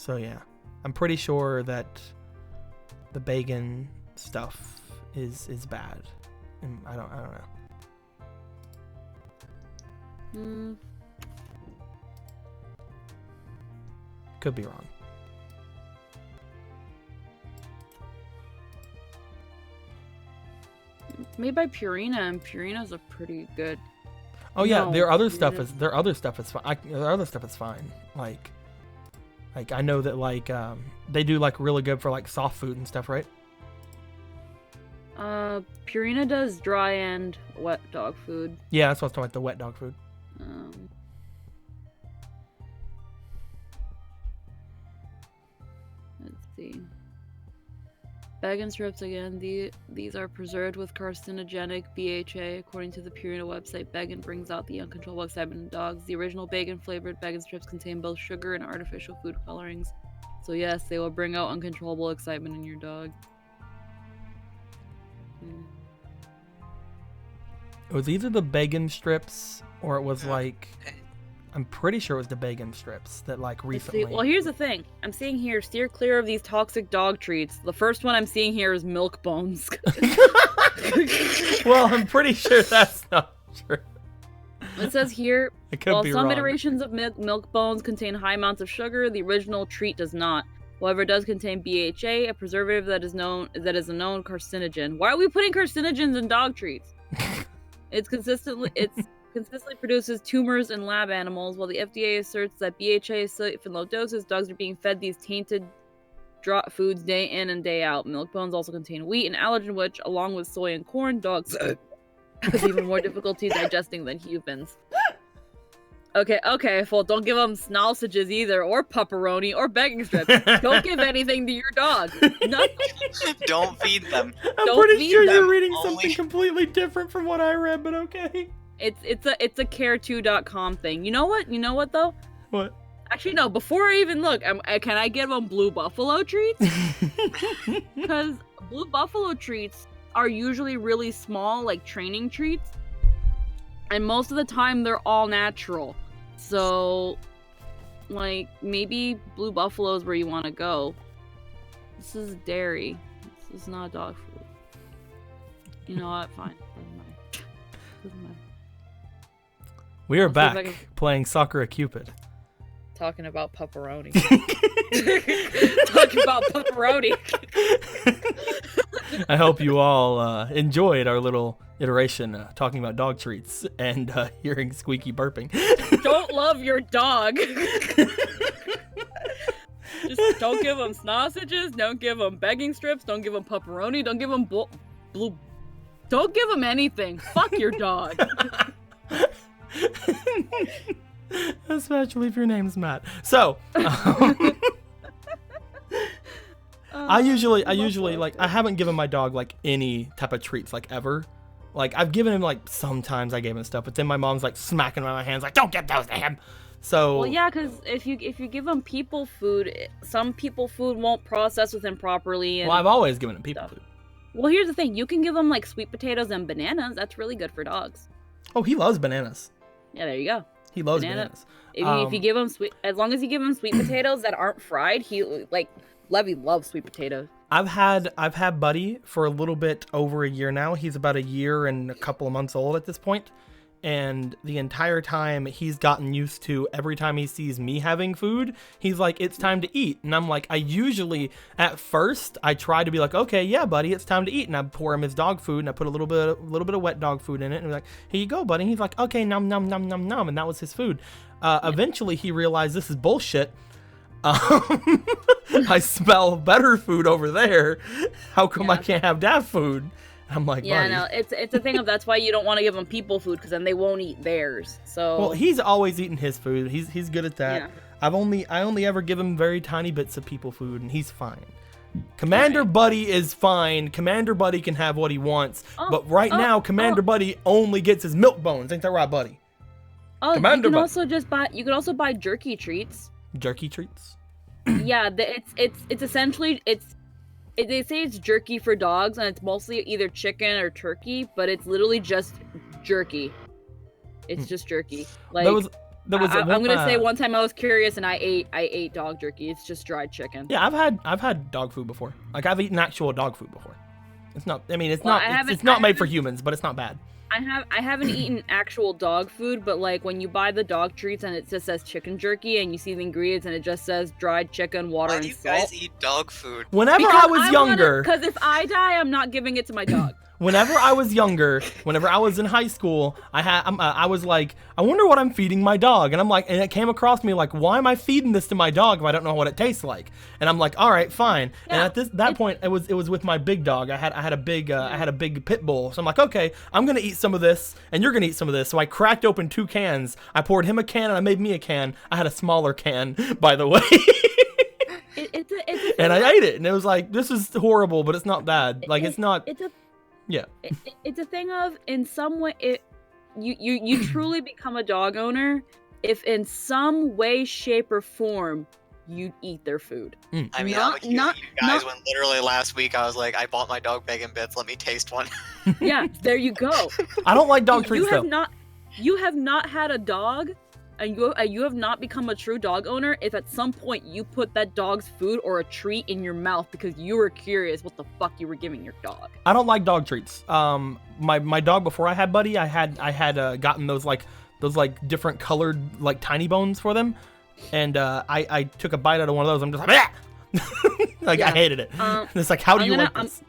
So yeah, I'm pretty sure that the bacon stuff is bad. And I don't know. Could be wrong. Made by Purina, and Purina's a pretty good. Oh yeah, No, their other stuff Purina's- is fine. Their other stuff is fine. Like I know that they do like really good for like soft food and stuff, right? Purina does dry and wet dog food. Yeah, that's what I was talking about, the wet dog food. Let's see. Bacon strips again. These are preserved with carcinogenic BHA. According to the Purina website, bacon brings out the uncontrollable excitement in dogs. The original bacon-flavored bacon strips contain both sugar and artificial food colorings. So yes, they will bring out uncontrollable excitement in your dog. It was either the bacon strips or it was like, I'm pretty sure it was the bacon strips that like recently. Well, here's the thing. I'm seeing here, steer clear of these toxic dog treats. The first one I'm seeing here is milk bones. Well, I'm pretty sure that's not true. It says here, I could while be some wrong. iterations of milk bones contain high amounts of sugar, the original treat does not. However, it does contain BHA, a preservative that is a known carcinogen. Why are we putting carcinogens in dog treats? It consistently produces tumors in lab animals. While the FDA asserts that BHA is safe in low doses, dogs are being fed these tainted foods day in and day out. Milk bones also contain wheat and allergen, which, along with soy and corn, dogs have even more difficulty digesting than humans. Okay, well, don't give them sausages either, or pepperoni, or bacon strips. Don't give anything to your dog. Nothing. Don't feed them. I'm pretty sure feed you're them. reading Only- something completely different from what I read, but okay. It's a care2.com thing. You know what though? What? Actually, no. Before I even look, can I give them Blue Buffalo treats? Because Blue Buffalo treats are usually really small, like training treats, and most of the time they're all natural. So, like, maybe Blue Buffalo is where you want to go. This is dairy. This is not dog food. You know what? Fine. Doesn't matter. We are I'll see if I back can- playing Sakura Cupid. Talking about pepperoni. Talking about pepperoni. I hope you all enjoyed our little iteration talking about dog treats and hearing squeaky burping. Don't love your dog. Just don't give them sausages. Don't give them begging strips. Don't give them pepperoni. Don't give them blue. Don't give them anything. Fuck your dog. Especially if your name's Matt. So, I usually like, I haven't given my dog like any type of treats like ever. Like I've given him like, sometimes I gave him stuff, but then my mom's like smacking my hands like, don't give those to him. So Well, yeah, because if you give them people food, some people food won't process with them properly. And well, I've always given him people stuff. food. Well, here's the thing: you can give them like sweet potatoes and bananas. That's really good for dogs. Oh, he loves bananas. Yeah, there you go. He loves Banana- bananas. If you give him as long as you give him sweet potatoes that aren't fried, Levy loves sweet potatoes. I've had Buddy for a little bit over a year now. He's about a year and a couple of months old at this point. And the entire time he's gotten used to every time he sees me having food, he's like, it's time to eat. And I'm like, I usually, at first, I try to be like, okay, yeah, buddy, it's time to eat. And I pour him his dog food and I put a little bit of wet dog food in it. And I'm like, here you go, buddy. And he's like, okay, nom, nom, nom, nom, nom. And that was his food. Eventually he realized this is bullshit. I smell better food over there. How come I can't have that food? I'm like, yeah, buddy. no, it's a thing of that's why you don't want to give them people food because then they won't eat theirs. So Well, he's always eating his food. He's good at that. Yeah. I only ever give him very tiny bits of people food, and he's fine. Commander Buddy is fine. Commander Buddy can have what he wants, but right now, Commander Buddy only gets his milk bones. Ain't that right, buddy? Oh, Commander you can Buddy. you can also buy jerky treats. Jerky treats. Yeah, it's essentially they say it's jerky for dogs, and it's mostly either chicken or turkey, but it's literally just jerky. It's just jerky. Like there was. I'm gonna say one time I was curious and I ate dog jerky. It's just dried chicken. Yeah, I've had dog food before. Like I've eaten actual dog food before. It's not. I mean, it's Well, not. It's not made for humans, but it's not bad. I haven't eaten actual dog food, but like when you buy the dog treats and it just says chicken jerky and you see the ingredients and it just says dried chicken, water, Why and do you salt. guys eat dog food? Whenever I was younger, Because if I die, I'm not giving it to my dog. whenever I was younger, whenever I was in high school, I was like, I wonder what I'm feeding my dog, and I'm like, and it came across me like, why am I feeding this to my dog if I don't know what it tastes like? And I'm like, all right, fine. Yeah, And at that point, it was with my big dog. I had a big pit bull, so I'm like, okay, I'm gonna eat some of this, and you're gonna eat some of this. So I cracked open 2 cans. I poured him a can, and I made me a can. I had a smaller can, by the way. And I ate it, and it was like, this is horrible, but it's not bad. Like it's not. Yeah. It's a thing of, in some way, you truly become a dog owner if in some way, shape, or form you eat their food. I mean, I'm accusing you guys when literally last week I was like, I bought my dog bacon bits, let me taste one. Yeah, there you go. I don't like dog treats though. You have not had a dog, and you have not become a true dog owner if at some point you put that dog's food or a treat in your mouth because you were curious what the fuck you were giving your dog. I don't like dog treats. My dog before I had Buddy, I had gotten those different colored like tiny bones for them, and I took a bite out of one of those. I'm just like, ah! Like I hated it. It's like, how do you like this?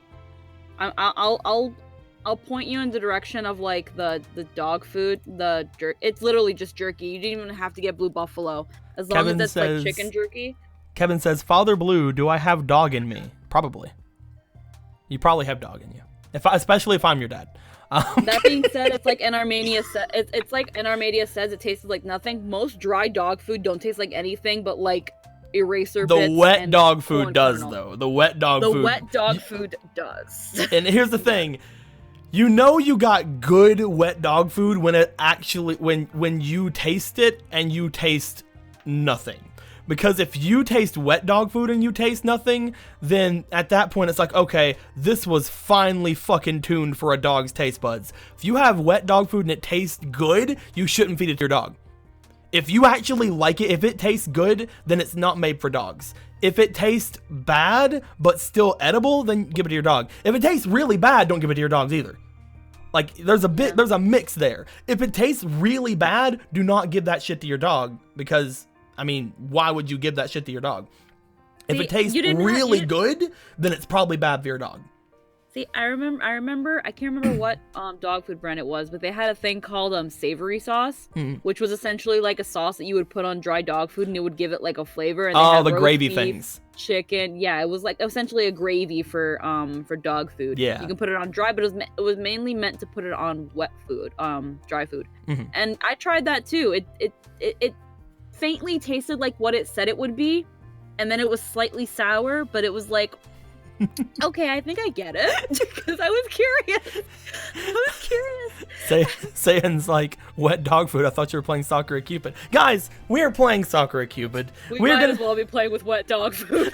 I'll point you in the direction of like the dog food. It's literally just jerky. You didn't even have to get Blue Buffalo, as long as it's like chicken jerky. Kevin says, Father Blue, do I have dog in me? Probably. You probably have dog in you, especially if I'm your dad. That being said, it's like Armenia says, it tastes like nothing. Most dry dog food don't taste like anything but like eraser bits. The wet dog food does though. The wet dog food does. And here's the thing. You know you got good wet dog food when it actually when you taste it and you taste nothing. Because if you taste wet dog food and you taste nothing, then at that point it's like, okay, this was finely fucking tuned for a dog's taste buds. If you have wet dog food and it tastes good, you shouldn't feed it to your dog. If you actually like it, if it tastes good, then it's not made for dogs. If it tastes bad, but still edible, then give it to your dog. If it tastes really bad, don't give it to your dogs either. Like, there's a mix there. If it tastes really bad, do not give that shit to your dog, because, I mean, why would you give that shit to your dog? If it tastes really good, then it's probably bad for your dog. See, I remember, I can't remember what dog food brand it was, but they had a thing called savory sauce, which was essentially like a sauce that you would put on dry dog food and it would give it like a flavor. And oh, the gravy things. Chicken, yeah, it was like essentially a gravy for dog food. Yeah, you can put it on dry, but it was mainly meant to put it on wet food, dry food. And I tried that too. It faintly tasted like what it said it would be, and then it was slightly sour, but it was like, okay, I think I get it, because I was curious. Sayan's like, wet dog food. I thought you were playing Sakura Cupid. Guys, we are playing Sakura Cupid. We're might as well be playing with wet dog food.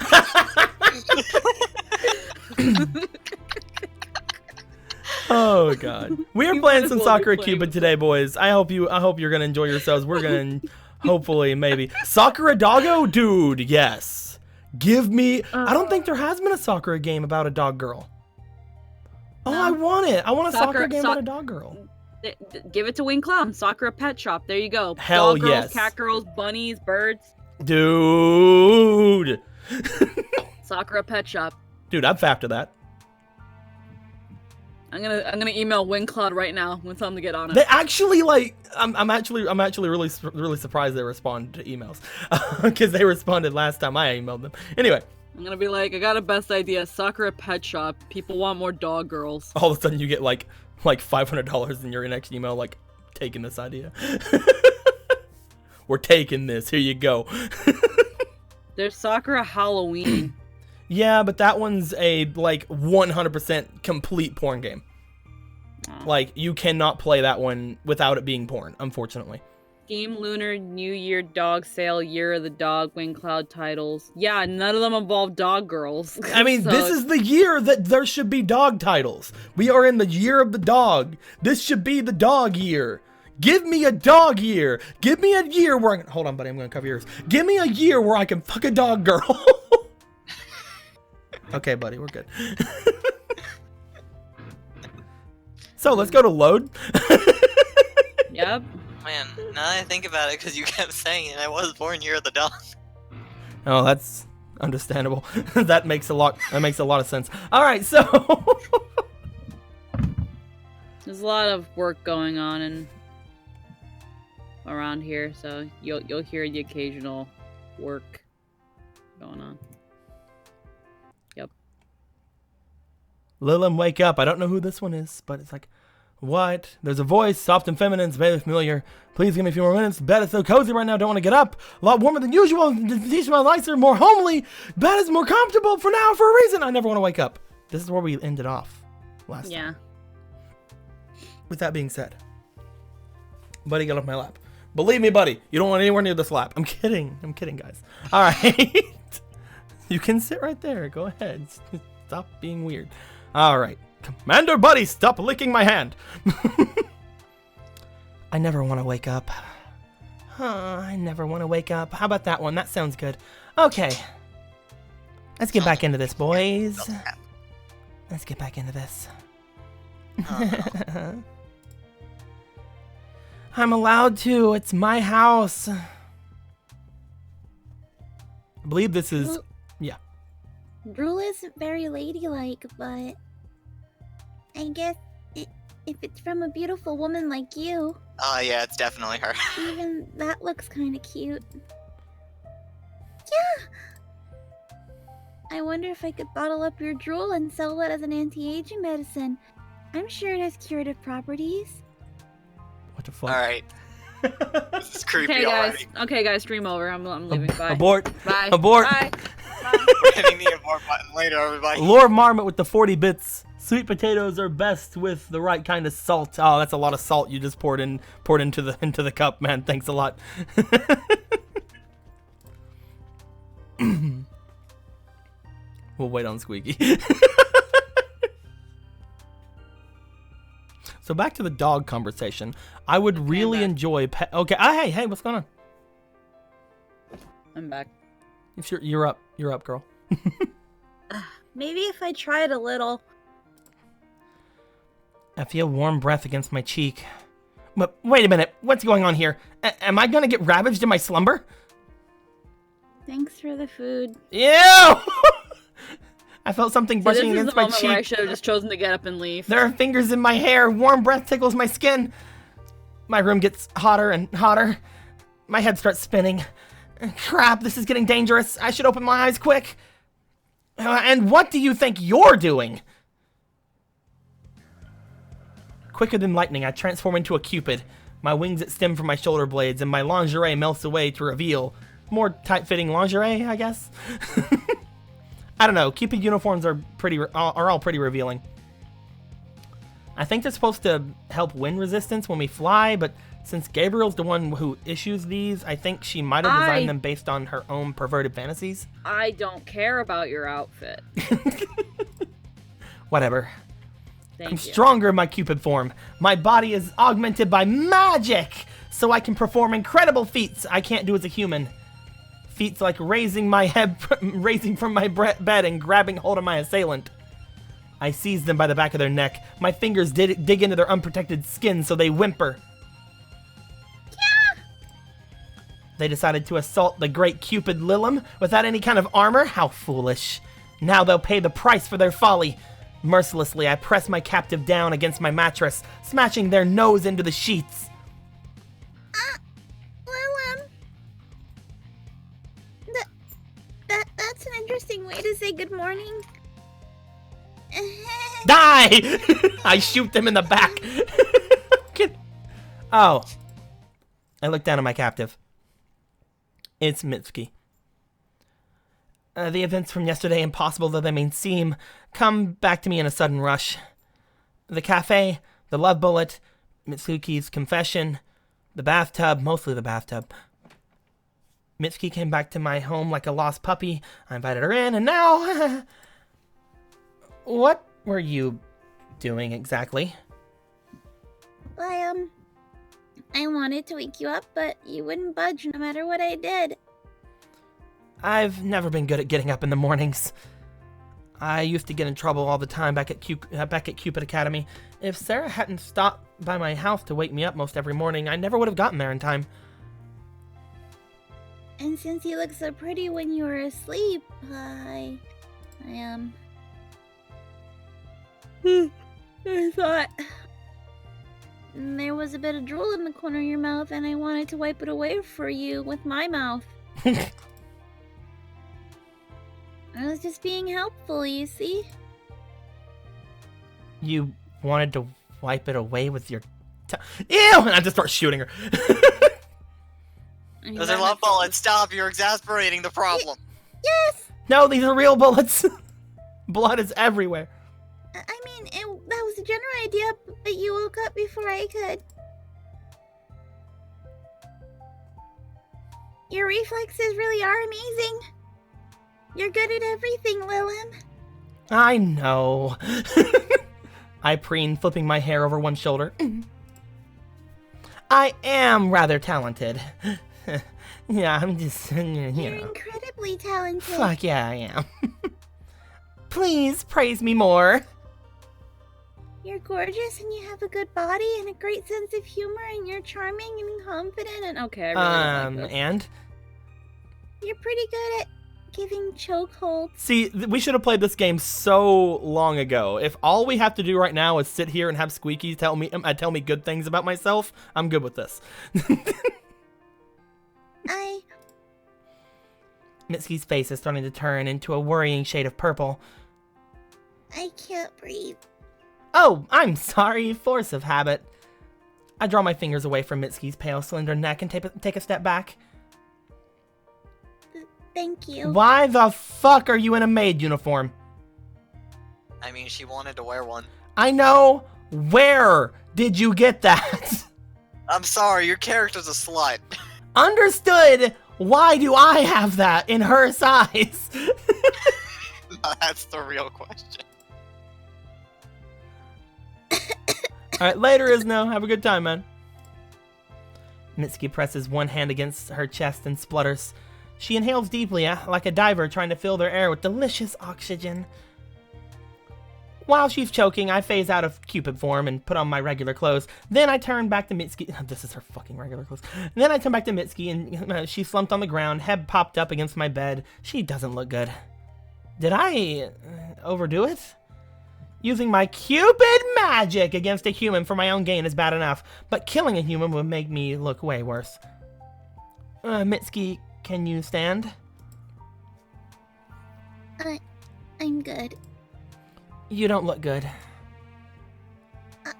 Oh god, we are playing some Sakura Cupid today, boys. I hope you're gonna enjoy yourselves. We're gonna hopefully maybe Sakura Doggo, dude. Yes. Give me... I don't think there has been a Sakura game about a dog girl. Oh, no. I want it. I want a Sakura game about a dog girl. Give it to Wing Cloud. Sakura Pet Shop. There you go. Hell dog girls, yes. Cat girls, bunnies, birds. Dude. Sakura Pet Shop. Dude, I'm fapped to that. I'm gonna email Wing Cloud right now and tell them to get on it. They actually like. I'm actually really surprised they respond to emails, because they responded last time I emailed them. Anyway, I'm gonna be like, I got a best idea. Sakura Pet Shop. People want more dog girls. All of a sudden, you get like $500 in your next email, like taking this idea. We're taking this. Here you go. There's Sakura Halloween. Yeah, but that one's a, like, 100% complete porn game. Like, you cannot play that one without it being porn, unfortunately. Game Lunar New Year Dog Sale Year of the Dog Wing Cloud titles. Yeah, none of them involve dog girls. I mean, so... this is the year that there should be dog titles. We are in the year of the dog. This should be the dog year. Give me a dog year. Give me a year where I can... Hold on, buddy. I'm going to cover yours. Give me a year where I can fuck a dog girl. Okay, buddy. We're good. So, let's go to load. Yep. Man, now that I think about it, because you kept saying it, I was born year of the dog. Oh, that's understandable. That makes a lot of sense. All right, so... There's a lot of work going on and around here, so you'll hear the occasional work going on. Yep. Lilum, wake up. I don't know who this one is, but it's like, what? There's a voice, soft and feminine, it's very familiar. Please give me a few more minutes. Bed is so cozy right now, don't want to get up. A lot warmer than usual. These are nicer, more homely. Bed is more comfortable for now for a reason. I never want to wake up. This is where we ended off last time. With that being said, buddy, get off my lap. Believe me, buddy, you don't want anywhere near this lap. I'm kidding, guys. All right. You can sit right there. Go ahead. Stop being weird. All right. Commander Buddy, stop licking my hand. I never want to wake up. I never want to wake up. How about that one? That sounds good. Okay. Let's get back into this, boys. Let's get back into this. I'm allowed to. It's my house. I believe this is... Well, yeah. Drool isn't very ladylike, but I guess if it's from a beautiful woman like you, Yeah, it's definitely her. even that looks kind of cute. Yeah! I wonder if I could bottle up your drool and sell it as an anti-aging medicine. I'm sure it has curative properties. What the fuck? Alright. This is creepy Okay, guys. already. Okay, guys. Stream over. I'm leaving. Bye. Abort. Bye. Abort. Bye. We're hitting the abort button later, everybody. Lord Marmot with the 40 bits. Sweet potatoes are best with the right kind of salt. Oh, that's a lot of salt you just poured into the cup, man. Thanks a lot. We'll wait on Squeaky. So back to the dog conversation. I would really enjoy pet. Okay. Hey, what's going on? I'm back. If you're up, girl. Maybe if I tried a little. I feel warm breath against my cheek. But wait a minute, what's going on here? Am I gonna get ravaged in my slumber? Thanks for the food. Ew! I felt something brushing This is against the my moment where I cheek. should have just chosen to get up and leave. There are fingers in my hair. Warm breath tickles my skin. My room gets hotter and hotter. My head starts spinning. Crap, this is getting dangerous. I should open my eyes quick. And what do you think you're doing? Quicker than lightning, I transform into a Cupid. My wings stem from my shoulder blades, and my lingerie melts away to reveal more tight-fitting lingerie, I guess. I don't know. Cupid uniforms are all pretty revealing. I think they're supposed to help wind resistance when we fly, but since Gabriel's the one who issues these, I think she might have designed them based on her own perverted fantasies. I don't care about your outfit. Whatever. Thank I'm you. stronger in my Cupid form. My body is augmented by magic, so I can perform incredible feats I can't do as a human. Feats like raising from my bed and grabbing hold of my assailant. I seize them by the back of their neck. My fingers dig into their unprotected skin so they whimper. Yeah! They decided to assault the great Cupid Lilum without any kind of armor? How foolish. Now they'll pay the price for their folly. Mercilessly, I press my captive down against my mattress, smashing their nose into the sheets. Lilum. That's an interesting way to say good morning. Die! I shoot them in the back. Oh. I look down at my captive. It's Mitsuki. The events from yesterday, impossible though they may seem, come back to me in a sudden rush. The cafe, the love bullet, Mitsuki's confession, the bathtub, mostly the bathtub. Mitsuki came back to my home like a lost puppy. I invited her in, and now... What were you doing exactly? I I wanted to wake you up, but you wouldn't budge no matter what I did. I've never been good at getting up in the mornings. I used to get in trouble all the time back at Cupid Academy. If Sarah hadn't stopped by my house to wake me up most every morning, I never would have gotten there in time. And since you looked so pretty when you were asleep, I thought there was a bit of drool in the corner of your mouth, and I wanted to wipe it away for you with my mouth. I was just being helpful, you see? You wanted to wipe it away with your Ew! And I just start shooting her. Those are love bullets. Stop, you're exasperating the problem. Yes! No, these are real bullets. Blood is everywhere. I mean, that was a general idea, but you woke up before I could. Your reflexes really are amazing. You're good at everything, Lilum. I know. I preen, flipping my hair over one shoulder. I am rather talented. Yeah, I'm just, You're incredibly talented. Fuck yeah, I am. Please praise me more. You're gorgeous, and you have a good body and a great sense of humor, and you're charming and confident, and Okay, I really like this. And? You're pretty good at giving chokeholds. See, we should have played this game so long ago. If all we have to do right now is sit here and have Squeaky tell me good things about myself, I'm good with this. Mitsuki's face is starting to turn into a worrying shade of purple. I can't breathe. Oh, I'm sorry. Force of habit. I draw my fingers away from Mitsuki's pale, slender neck and take a step back. Thank you. Why the fuck are you in a maid uniform? I mean, she wanted to wear one. I know. Where did you get that? I'm sorry, your character's a slut. Understood. Why do I have that in her size? That's the real question. Alright, later, Isno. Have a good time, man. Mitsuki presses one hand against her chest and splutters. She inhales deeply, like a diver trying to fill their air with delicious oxygen. While she's choking, I phase out of Cupid form and put on my regular clothes. Then I turn back to Mitsuki. This is her fucking regular clothes. Then I turn back to Mitsuki, and she slumped on the ground, head popped up against my bed. She doesn't look good. Did I overdo it? Using my Cupid magic against a human for my own gain is bad enough, but killing a human would make me look way worse. Mitsuki, can you stand? I'm good. You don't look good.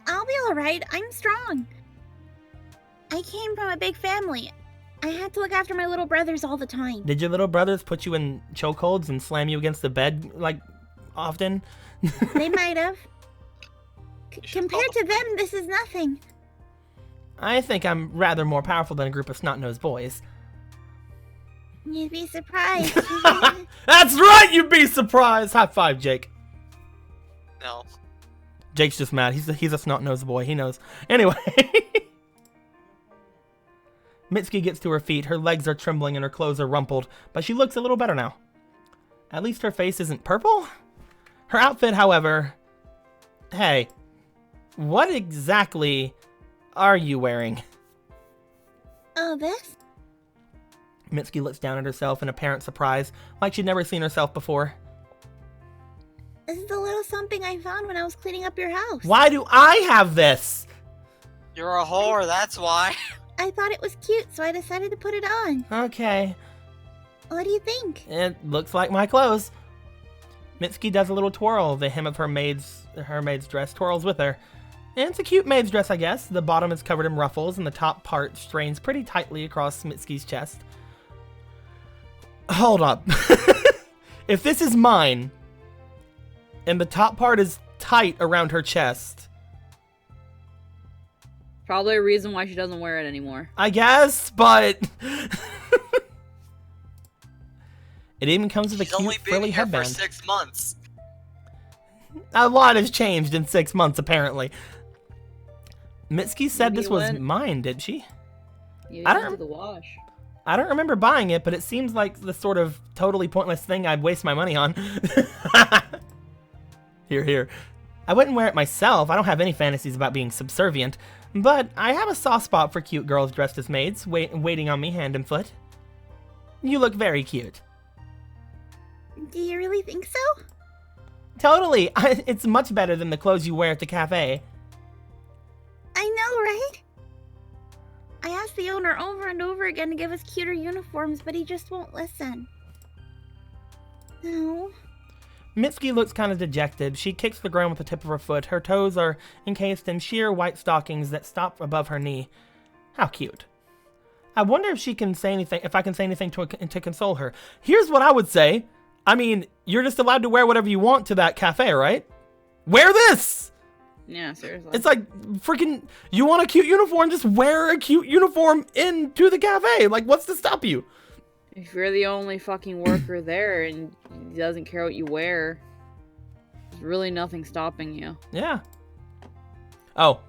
I'll be alright. I'm strong. I came from a big family. I had to look after my little brothers all the time. Did your little brothers put you in chokeholds and slam you against the bed, like, often? They might have. Compared to them, this is nothing. I think I'm rather more powerful than a group of snot-nosed boys. You'd be surprised. That's right, you'd be surprised! High five, Jake. No. Jake's just mad. He's a snot-nosed boy. He knows. Anyway. Mitsuki gets to her feet. Her legs are trembling and her clothes are rumpled, but she looks a little better now. At least her face isn't purple? Her outfit, however... Hey, what exactly are you wearing? Oh, this? Mitsuki looks down at herself in apparent surprise, like she'd never seen herself before. This is the little something I found when I was cleaning up your house. Why do I have this? You're a whore, that's why. I thought it was cute, so I decided to put it on. Okay. What do you think? It looks like my clothes. Mitsuki does a little twirl. The hem of her maid's dress twirls with her. And it's a cute maid's dress, I guess. The bottom is covered in ruffles, and the top part strains pretty tightly across Mitsuki's chest. Hold up. If this is mine, and the top part is tight around her chest... Probably a reason why she doesn't wear it anymore. I guess, but... It even comes with a cute frilly headband. For 6 months. A lot has changed in 6 months, apparently. Mitski said Maybe this you was went- mine, did she? You I went don't- to the wash. I don't remember buying it, but it seems like the sort of totally pointless thing I'd waste my money on. Here. I wouldn't wear it myself. I don't have any fantasies about being subservient, but I have a soft spot for cute girls dressed as maids, waiting on me hand and foot. You look very cute. Do you really think so? Totally. It's much better than the clothes you wear at the cafe. I know, right? I asked the owner over and over again to give us cuter uniforms, but he just won't listen. No. Mitski looks kind of dejected. She kicks the ground with the tip of her foot. Her toes are encased in sheer white stockings that stop above her knee. How cute. I wonder if she can say anything, if I can say anything to console her. Here's what I would say. I mean, you're just allowed to wear whatever you want to that cafe, right? Wear this! Yeah, seriously. It's like, freaking, you want a cute uniform, just wear a cute uniform into the cafe. Like, what's to stop you? If you're the only fucking worker there and he doesn't care what you wear, there's really nothing stopping you. Yeah. Oh.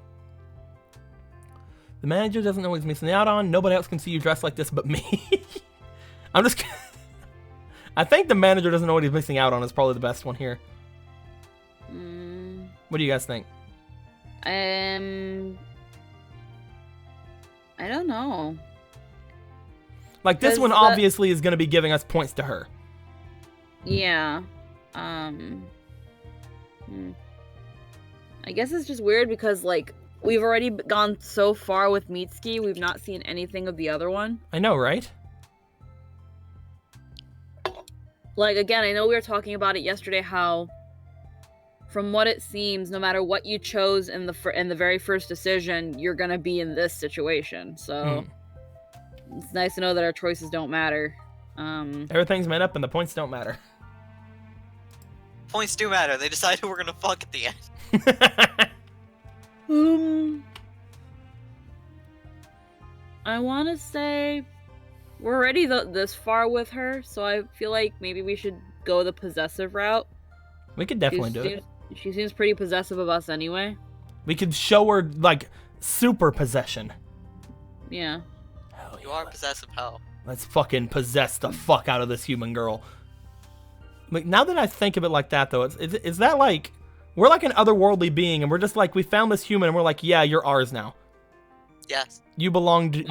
The manager doesn't know what he's missing out on. Nobody else can see you dressed like this but me. I'm just kidding. I think the manager doesn't know what he's missing out on is probably the best one here. What do you guys think? I don't know. Like, this one obviously is going to be giving us points to her. Yeah. I guess it's just weird because, like, we've already gone so far with Mitski, we've not seen anything of the other one. I know, right? Like, again, I know we were talking about it yesterday, how, from what it seems, no matter what you chose in the very first decision, you're gonna be in this situation. So, it's nice to know that our choices don't matter. Everything's made up and the points don't matter. Points do matter. They decide who we're gonna fuck at the end. I want to say we're already this far with her, so I feel like maybe we should go the possessive route. We could definitely do it. She seems pretty possessive of us anyway. We could show her, like, super possession. Yeah. Hell yeah. You are possessive hell. Let's fucking possess the fuck out of this human girl. Like, now that I think of it like that, though, is that like, we're like an otherworldly being, and we're just like, we found this human, and we're like, yeah, you're ours now. Yes. You belong to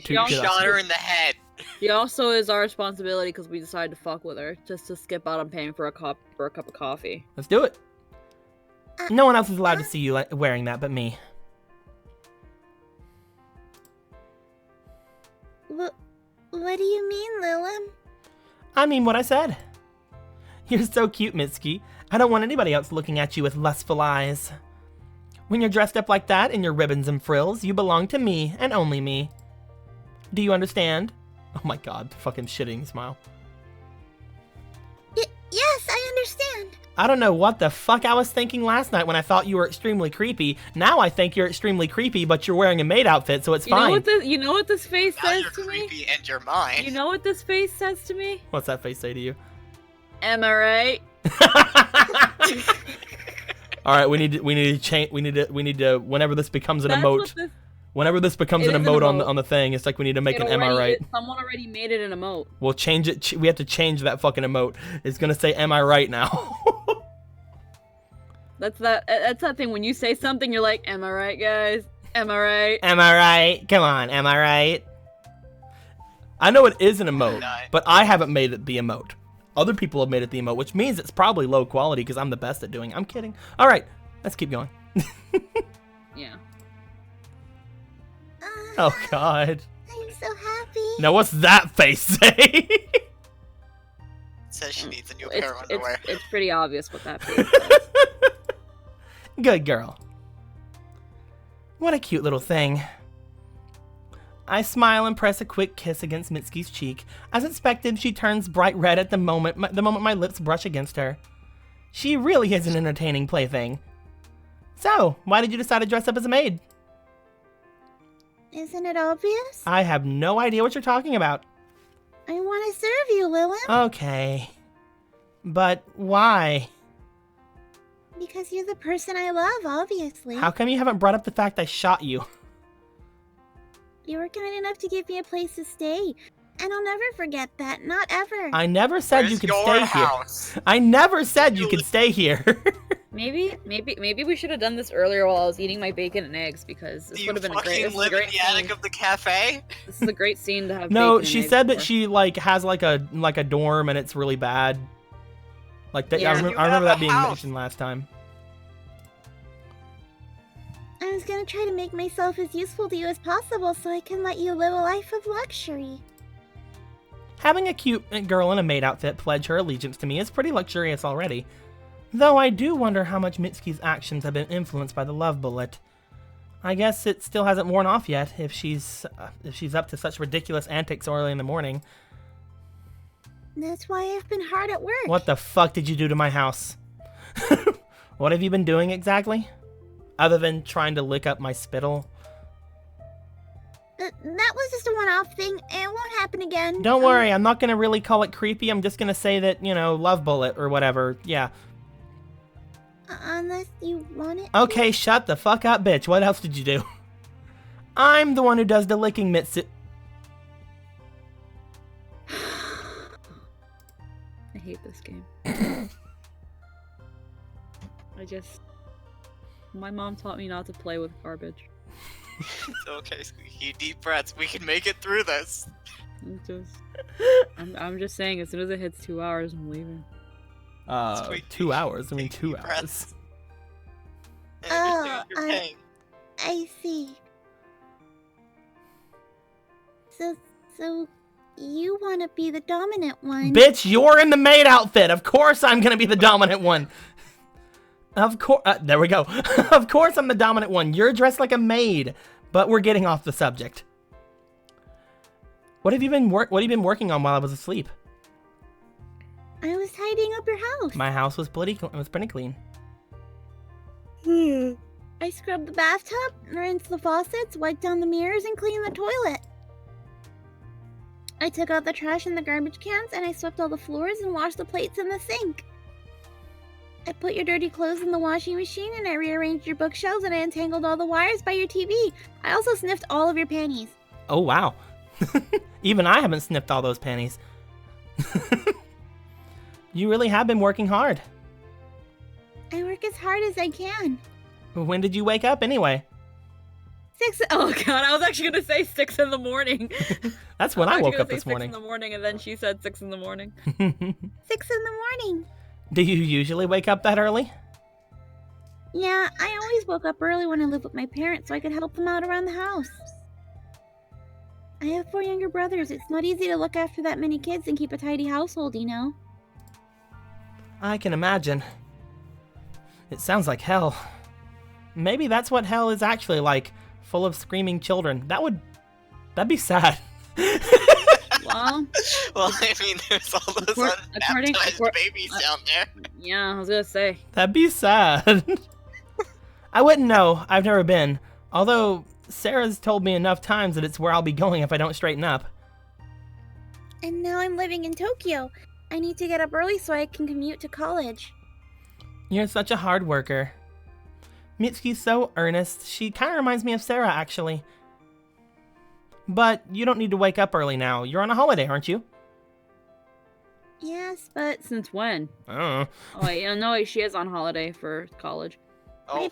She us. Shot her in the head. She also is our responsibility because we decided to fuck with her, just to skip out on paying for a cup of coffee. Let's do it. No one else is allowed to see you wearing that but me. What do you mean, Lilum? I mean what I said. You're so cute, Mitski. I don't want anybody else looking at you with lustful eyes. When you're dressed up like that in your ribbons and frills, you belong to me and only me. Do you understand? Oh my god, fucking shitting smile. Yes, I understand. I don't know what the fuck I was thinking last night when I thought you were extremely creepy. Now I think you're extremely creepy, but you're wearing a maid outfit, so it's fine. You know what this face Now says you're to me? creepy and you're mine. You know what this face says to me? What's that face say to you? Am I right? All right, we need to change. We need to. Whenever this becomes an emote, whenever this becomes an emote on the thing, it's like we need to make an "Am I right?" Someone already made it an emote. We'll change it. We have to change that fucking emote. It's gonna say "Am I right?" now. That's that thing when you say something, you're like, "Am I right, guys? Am I right? Am I right? Come on, am I right?" I know it is an emote, but I haven't made it the emote. Other people have made it the emote, which means it's probably low quality because I'm the best at doing it. I'm kidding. All right, let's keep going. Yeah. Oh, God. I'm so happy. Now, what's that face say? It says she needs a new pair of underwear. It's pretty obvious what that face says. Good girl. What a cute little thing. I smile and press a quick kiss against Mitski's cheek. As expected, she turns bright red at the moment my lips brush against her. She really is an entertaining plaything. So, why did you decide to dress up as a maid? Isn't it obvious? I have no idea what you're talking about. I want to serve you, Lilum. Okay. But why? Because you're the person I love, obviously. How come you haven't brought up the fact I shot you? You were kind enough to give me a place to stay. And I'll never forget that. Not ever. I never said Where's you could your stay house? here. I never said you could stay here. Maybe we should have done this earlier while I was eating my bacon and eggs because this Do would you have been a great. fucking This is a live in great the attic scene. of the cafe? This is a great scene to have. No, bacon she and said eggs that for. she like has like a dorm and it's really bad. Like that. Yeah. I You remember have that a being house. mentioned last time. I was gonna try to make myself as useful to you as possible so I can let you live a life of luxury. Having a cute girl in a maid outfit pledge her allegiance to me is pretty luxurious already. Though I do wonder how much Mitsuki's actions have been influenced by the love bullet. I guess it still hasn't worn off yet if she's up to such ridiculous antics early in the morning. That's why I've been hard at work. What the fuck did you do to my house? What have you been doing exactly? Other than trying to lick up my spittle? That was just a one-off thing. It won't happen again. Don't worry, I'm not gonna really call it creepy. I'm just gonna say that, love bullet or whatever. Yeah. Unless you want it. Okay, shut the fuck up, bitch. What else did you do? I'm the one who does the licking, Mitsu. I hate this game. My mom taught me not to play with garbage. It's okay, Squeaky. Deep breaths. We can make it through this. I'm just saying, as soon as it hits 2 hours, I'm leaving. Squeaky, 2 hours. I mean, take 2 deep hours. breaths. I understand your pain. I see. So you want to be the dominant one? Bitch, you're in the maid outfit. Of course I'm gonna be the dominant one. Of course. There we go. Of course I'm the dominant one. You're dressed like a maid. But we're getting off the subject. What have you been working on while I was asleep? I was tidying up your house. My house was pretty clean. I scrubbed the bathtub, rinsed the faucets, wiped down the mirrors, and cleaned the toilet. I took out the trash in the garbage cans, and I swept all the floors and washed the plates in the sink. I put your dirty clothes in the washing machine, and I rearranged your bookshelves, and I untangled all the wires by your TV. I also sniffed all of your panties. Oh, wow. Even I haven't sniffed all those panties. You really have been working hard. I work as hard as I can. When did you wake up anyway? 6. Oh god, I was actually gonna say 6 in the morning. That's when I woke up this 6 morning. in the morning, and then she said 6 in the morning. 6 in the morning. Do you usually wake up that early? Yeah, I always woke up early when I lived with my parents so I could help them out around the house. I have 4 younger brothers. It's not easy to look after that many kids and keep a tidy household, you know? I can imagine. It sounds like hell. Maybe that's what hell is actually like, full of screaming children. That'd be sad. Well, I mean, there's all those unbaptized babies down there. yeah, I was gonna say. That'd be sad. I wouldn't know. I've never been. Although, Sarah's told me enough times that it's where I'll be going if I don't straighten up. And now I'm living in Tokyo. I need to get up early so I can commute to college. You're such a hard worker. Mitsuki's so earnest. She kind of reminds me of Sarah, actually. But you don't need to wake up early now. You're on a holiday, aren't you? Yes, but Since when? I don't know. Oh wait, no, wait, she is on holiday for college. Oh,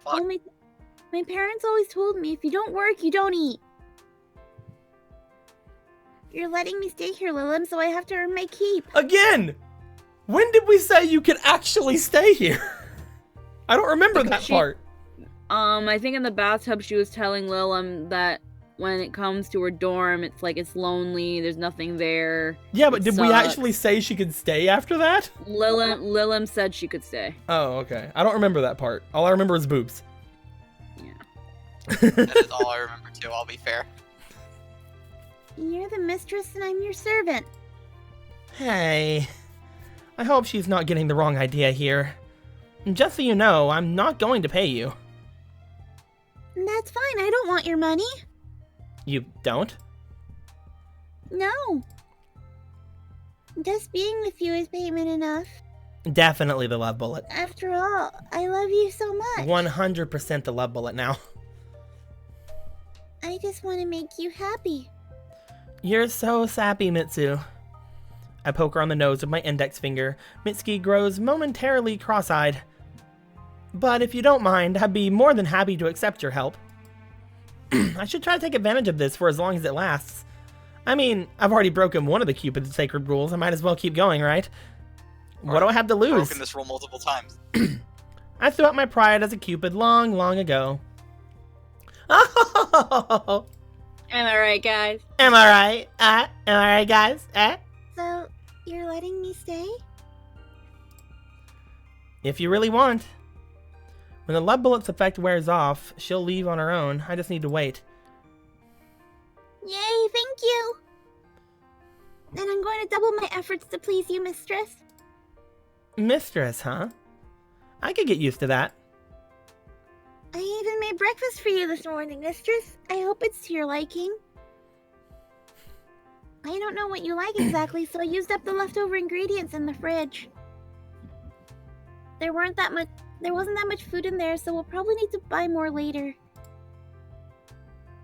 fuck. my parents always told me if you don't work, you don't eat. You're letting me stay here, Lilim, so I have to earn my keep. Again! When did we say you could actually stay here? I don't remember that part. I think in the bathtub she was telling Lilim that when it comes to her dorm, it's like it's lonely, there's nothing there. Yeah, but It did we sucks. actually say she could stay after that? Lilim said she could stay. Oh, okay. I don't remember that part. All I remember is boobs. Yeah. That is all I remember too, I'll be fair. You're the mistress and I'm your servant. Hey, I hope she's not getting the wrong idea here. Just so you know, I'm not going to pay you. That's fine, I don't want your money. You don't? No. Just being with you is payment enough. Definitely the love bullet. After all, I love you so much. 100% the love bullet now. I just want to make you happy. You're so sappy, Mitsu. I poke her on the nose with my index finger. Mitsuki grows momentarily cross-eyed. But if you don't mind, I'd be more than happy to accept your help. I should try to take advantage of this for as long as it lasts. I mean, I've already broken one of the Cupid's sacred rules. I might as well keep going, right? What do I have to lose? Broken this rule multiple times. I threw out my pride as a Cupid long, long ago. Oh! Am I right, guys? Am I right? Am I right, guys? So, you're letting me stay? If you really want. When the love bullet's effect wears off, she'll leave on her own. I just need to wait. Yay, thank you! Then I'm going to double my efforts to please you, mistress. Mistress, huh? I could get used to that. I even made breakfast for you this morning, mistress. I hope it's to your liking. I don't know what you like exactly, so I used up the leftover ingredients in the fridge. There wasn't that much food in there, so we'll probably need to buy more later.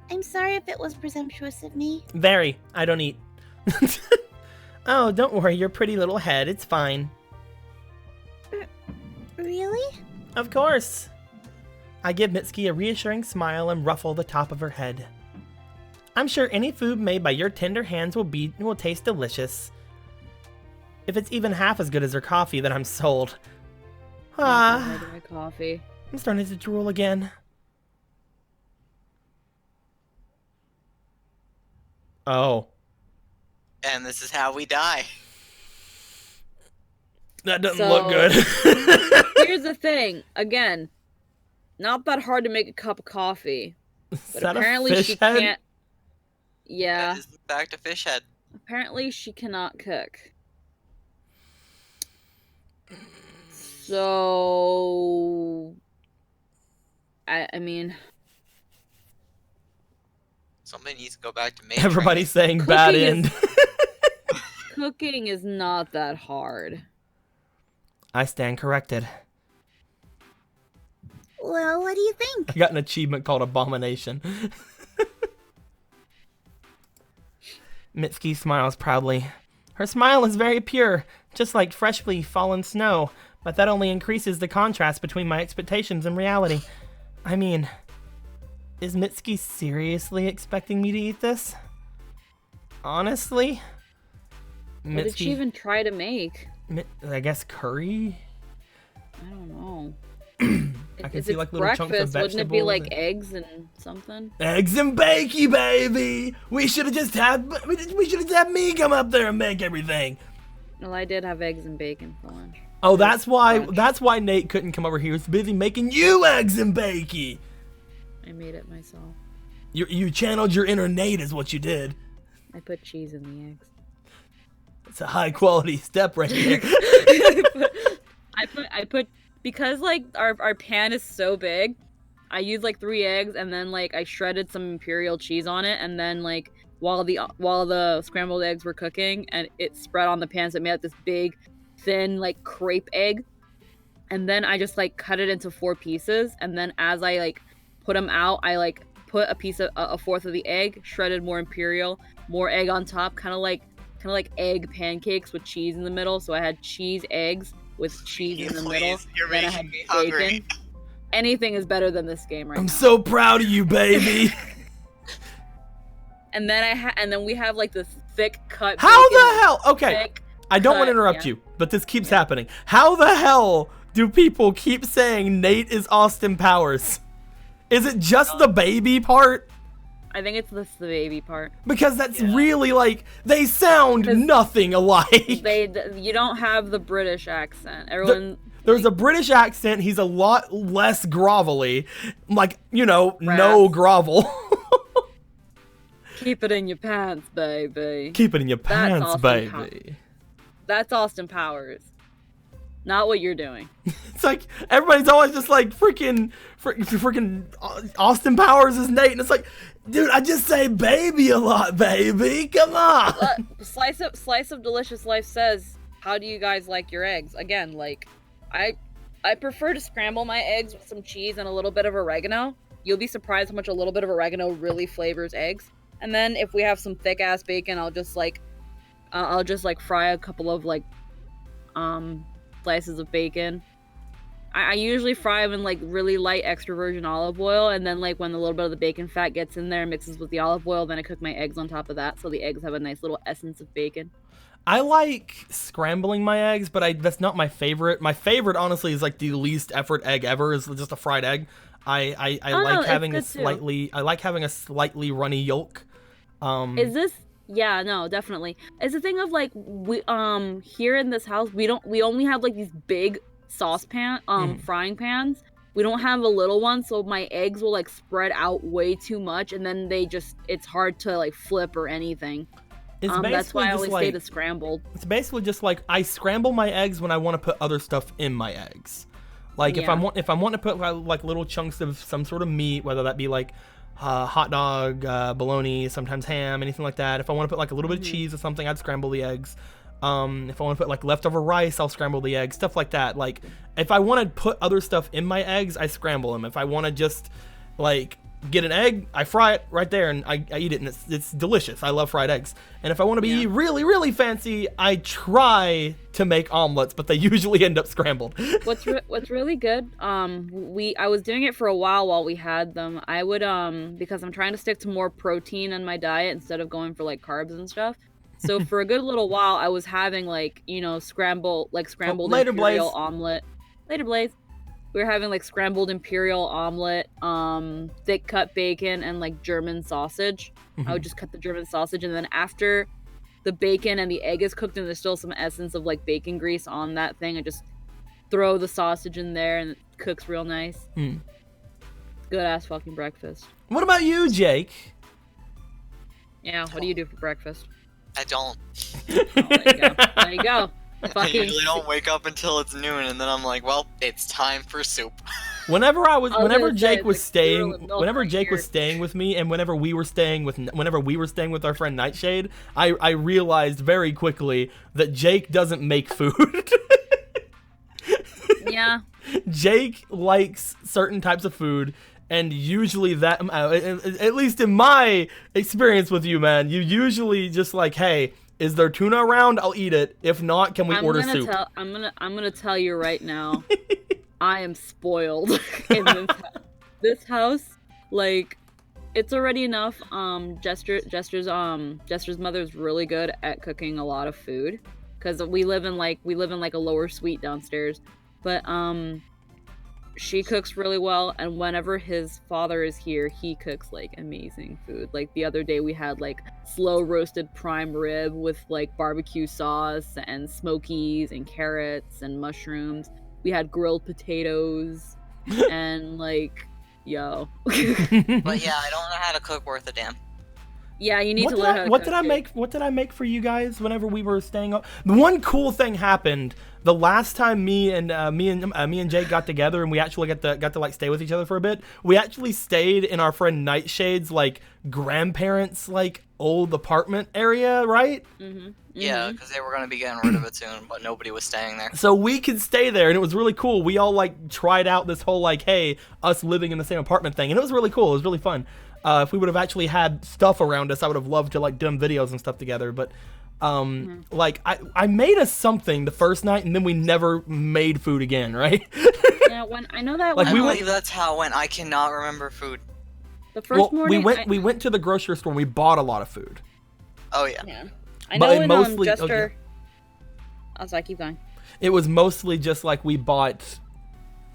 I'm sorry if it was presumptuous of me. Very. I don't eat. Oh, don't worry, your pretty little head. It's fine. Really? Of course. I give Mitsuki a reassuring smile and ruffle the top of her head. I'm sure any food made by your tender hands will taste delicious. If it's even half as good as her coffee, then I'm sold. My coffee. I'm starting to drool again. Oh. And this is how we die. That doesn't look good. Here's the thing. Again, not that hard to make a cup of coffee. But apparently she can't. Yeah. That is back to fish head. Apparently she cannot cook. So I mean, somebody needs to go back to main everybody's saying Cooking bad is- end. cooking is not that hard. I stand corrected. Well, what do you think? I got an achievement called Abomination. Mitsuki smiles proudly. Her smile is very pure, just like freshly fallen snow, but that only increases the contrast between my expectations and reality. I mean, is Mitsuki seriously expecting me to eat this? Honestly? What did she even try to make? I guess curry? I don't know. I can see like little chunks of breakfast, vegetables. wouldn't it be like eggs and something? Eggs and bakey, baby! We should have just had me come up there and make everything. Well, I did have eggs and bacon for lunch. Oh, that's why Nate couldn't come over here. He was busy making you eggs and bakey. I made it myself. You channeled your inner Nate is what you did. I put cheese in the eggs. It's a high quality step right there. I put because like our pan is so big, I used like 3 eggs and then like I shredded some imperial cheese on it, and then like while the scrambled eggs were cooking and it spread on the pan, so it made like this big thin like crepe egg. And then I just like cut it into 4 pieces, and then as I like put them out, I like put a fourth of the egg, shredded more imperial, more egg on top, kind of like egg pancakes with cheese in the middle. So I had cheese eggs with cheese in the middle. You're then I making had me hungry. bacon. Anything is better than this game right I'm now. so proud of you, baby. And then we have like this thick cut. How bacon, the hell? Okay, thick I don't want to cut, interrupt yeah. you, but this keeps happening. How the hell do people keep saying Nate is Austin Powers? Is it just the baby part? I think it's the baby part. Because that's really like, they sound nothing alike. You don't have the British accent. Everyone. There's a British accent. He's a lot less grovelly. Like, no grovel. Keep it in your pants, baby. Keep it in your pants, Austin baby. That's Austin Powers. Not what you're doing. It's like, everybody's always just like, freaking Austin Powers is Nate. And it's like, dude, I just say baby a lot, baby. Come on. Slice of Delicious Life says how do you guys like your eggs? Again, like, I prefer to scramble my eggs with some cheese and a little bit of oregano. You'll be surprised how much a little bit of oregano really flavors eggs. And then if we have some thick ass bacon, I'll just fry a couple of like slices of bacon. I usually fry them in like really light extra virgin olive oil, and then like when a little bit of the bacon fat gets in there and mixes with the olive oil, then I cook my eggs on top of that, so the eggs have a nice little essence of bacon. I like scrambling my eggs, but that's not my favorite. My favorite, honestly, is like the least effort egg ever is just a fried egg. I like having a slightly runny yolk. Is this? Yeah, no, definitely. It's a thing of like we here in this house we only have like these big saucepan frying pans. We don't have a little one, so my eggs will like spread out way too much, and then it's hard to like flip or anything. That's why I always stay to scrambled. It's basically just like I scramble my eggs when I want to put other stuff in my eggs. Like if I'm wanting to put like little chunks of some sort of meat, whether that be like hot dog, bologna, sometimes ham, anything like that. If I want to put like a little bit of cheese or something, I'd scramble the eggs. If I want to put like leftover rice, I'll scramble the eggs, stuff like that. Like if I want to put other stuff in my eggs, I scramble them. If I want to just like get an egg, I fry it right there and I eat it, and it's delicious. I love fried eggs. And if I want to be really, really fancy, I try to make omelets, but they usually end up scrambled. What's really good, I was doing it for a while we had them. I would because I'm trying to stick to more protein in my diet instead of going for like carbs and stuff. So for a good little while I was having like, scrambled imperial omelet. Later, Blaze. We were having like scrambled imperial omelet, thick cut bacon, and like German sausage. I would just cut the German sausage, and then after the bacon and the egg is cooked and there's still some essence of like bacon grease on that thing, I just throw the sausage in there and it cooks real nice. Good ass fucking breakfast. What about you, Jake? Yeah, what do you do for breakfast? I don't. Oh, there you go. I usually don't wake up until it's noon, and then I'm like, well, it's time for soup. Whenever Jake was staying with me, and whenever we were staying with our friend Nightshade, I realized very quickly that Jake doesn't make food. Yeah. Jake likes certain types of food, and usually that, at least in my experience with you, man, you usually just like, hey, is there tuna around? I'll eat it. If not, can we order soup? I'm gonna tell you right now, I am spoiled in this house. Like, it's already enough. Jester's mother's really good at cooking a lot of food, because we live in like a lower suite downstairs. But she cooks really well, and whenever his father is here, he cooks like amazing food. Like the other day we had like slow roasted prime rib with like barbecue sauce and smokies and carrots and mushrooms. We had grilled potatoes and like, yo. But yeah, I don't know how to cook worth a damn. Yeah, you need to learn how to cook. What did I make for you guys whenever we were staying up? The one cool thing happened the last time me and Jake got together, and we actually got to like stay with each other for a bit. We actually stayed in our friend Nightshade's like grandparents' like old apartment area, right? Yeah, because they were gonna be getting rid of it soon, but nobody was staying there. So we could stay there, and it was really cool. We all like tried out this whole like, hey, us living in the same apartment thing, and it was really cool. It was really fun. If we would have actually had stuff around us, I would have loved to like do videos and stuff together. But like I made us something the first night, and then we never made food again, right? Yeah, I know that. Like I believe that's how it went. I cannot remember food. The first morning we went to the grocery store and we bought a lot of food. Oh yeah. Yeah. I know in mostly, Jester. I was like, keep going. It was mostly just like we bought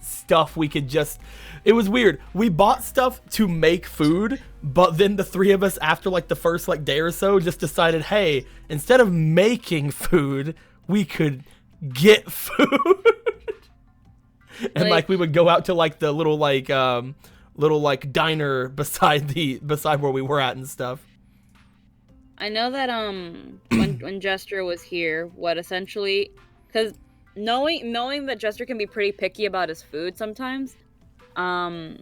stuff we could just. It was weird. We bought stuff to make food, but then the three of us, after like the first like day or so, just decided, hey, instead of making food, we could get food. And like we would go out to like the little like diner beside where we were at and stuff. I know that when Jester was here, what essentially, because knowing that Jester can be pretty picky about his food sometimes. I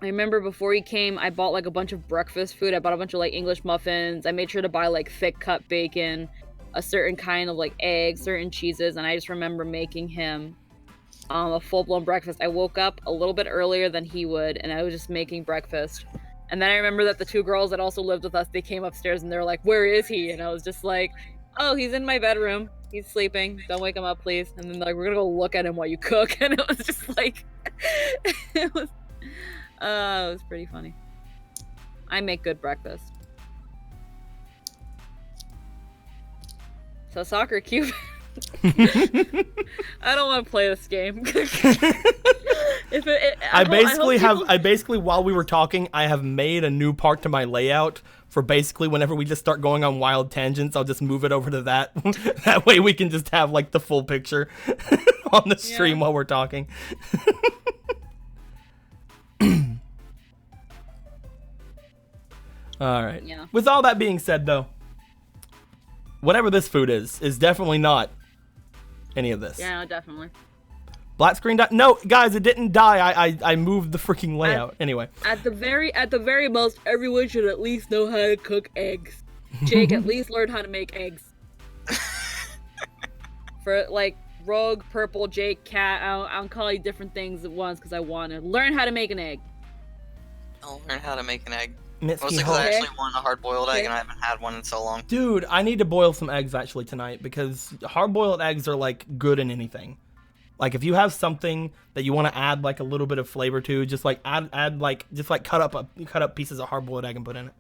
remember before he came, I bought like a bunch of breakfast food. I bought a bunch of like English muffins. I made sure to buy like thick cut bacon, a certain kind of like eggs, certain cheeses, and I just remember making him a full-blown breakfast. I woke up a little bit earlier than he would, and I was just making breakfast. And then I remember that the two girls that also lived with us, they came upstairs and they were like, "Where is he?" And I was just like, "Oh, he's in my bedroom. He's sleeping. Don't wake him up, please." And then they're like, "We're gonna go look at him while you cook." And it was just like, it was pretty funny. I make good breakfast. So soccer Cupid. I don't want to play this game. I basically while we were talking, I have made a new part to my layout for basically whenever we just start going on wild tangents, I'll just move it over to that. That way we can just have like the full picture on the stream while we're talking. All right. Yeah. With all that being said, though, whatever this food is definitely not any of this. Yeah, no, definitely. Black screen died. No, guys, it didn't die. I moved the freaking layout. Anyway. At the very most, everyone should at least know how to cook eggs. Jake, at least learn how to make eggs. For like Rogue, Purple, Jake, Cat, I'll call you different things at once because I want to learn how to make an egg. I'll learn how to make an egg. Mitski, Mostly because I actually want a hard-boiled egg and I haven't had one in so long. Dude, I need to boil some eggs actually tonight because hard-boiled eggs are like good in anything. Like if you have something that you want to add like a little bit of flavor to, just like add like just like cut up pieces of hard-boiled egg and put in it.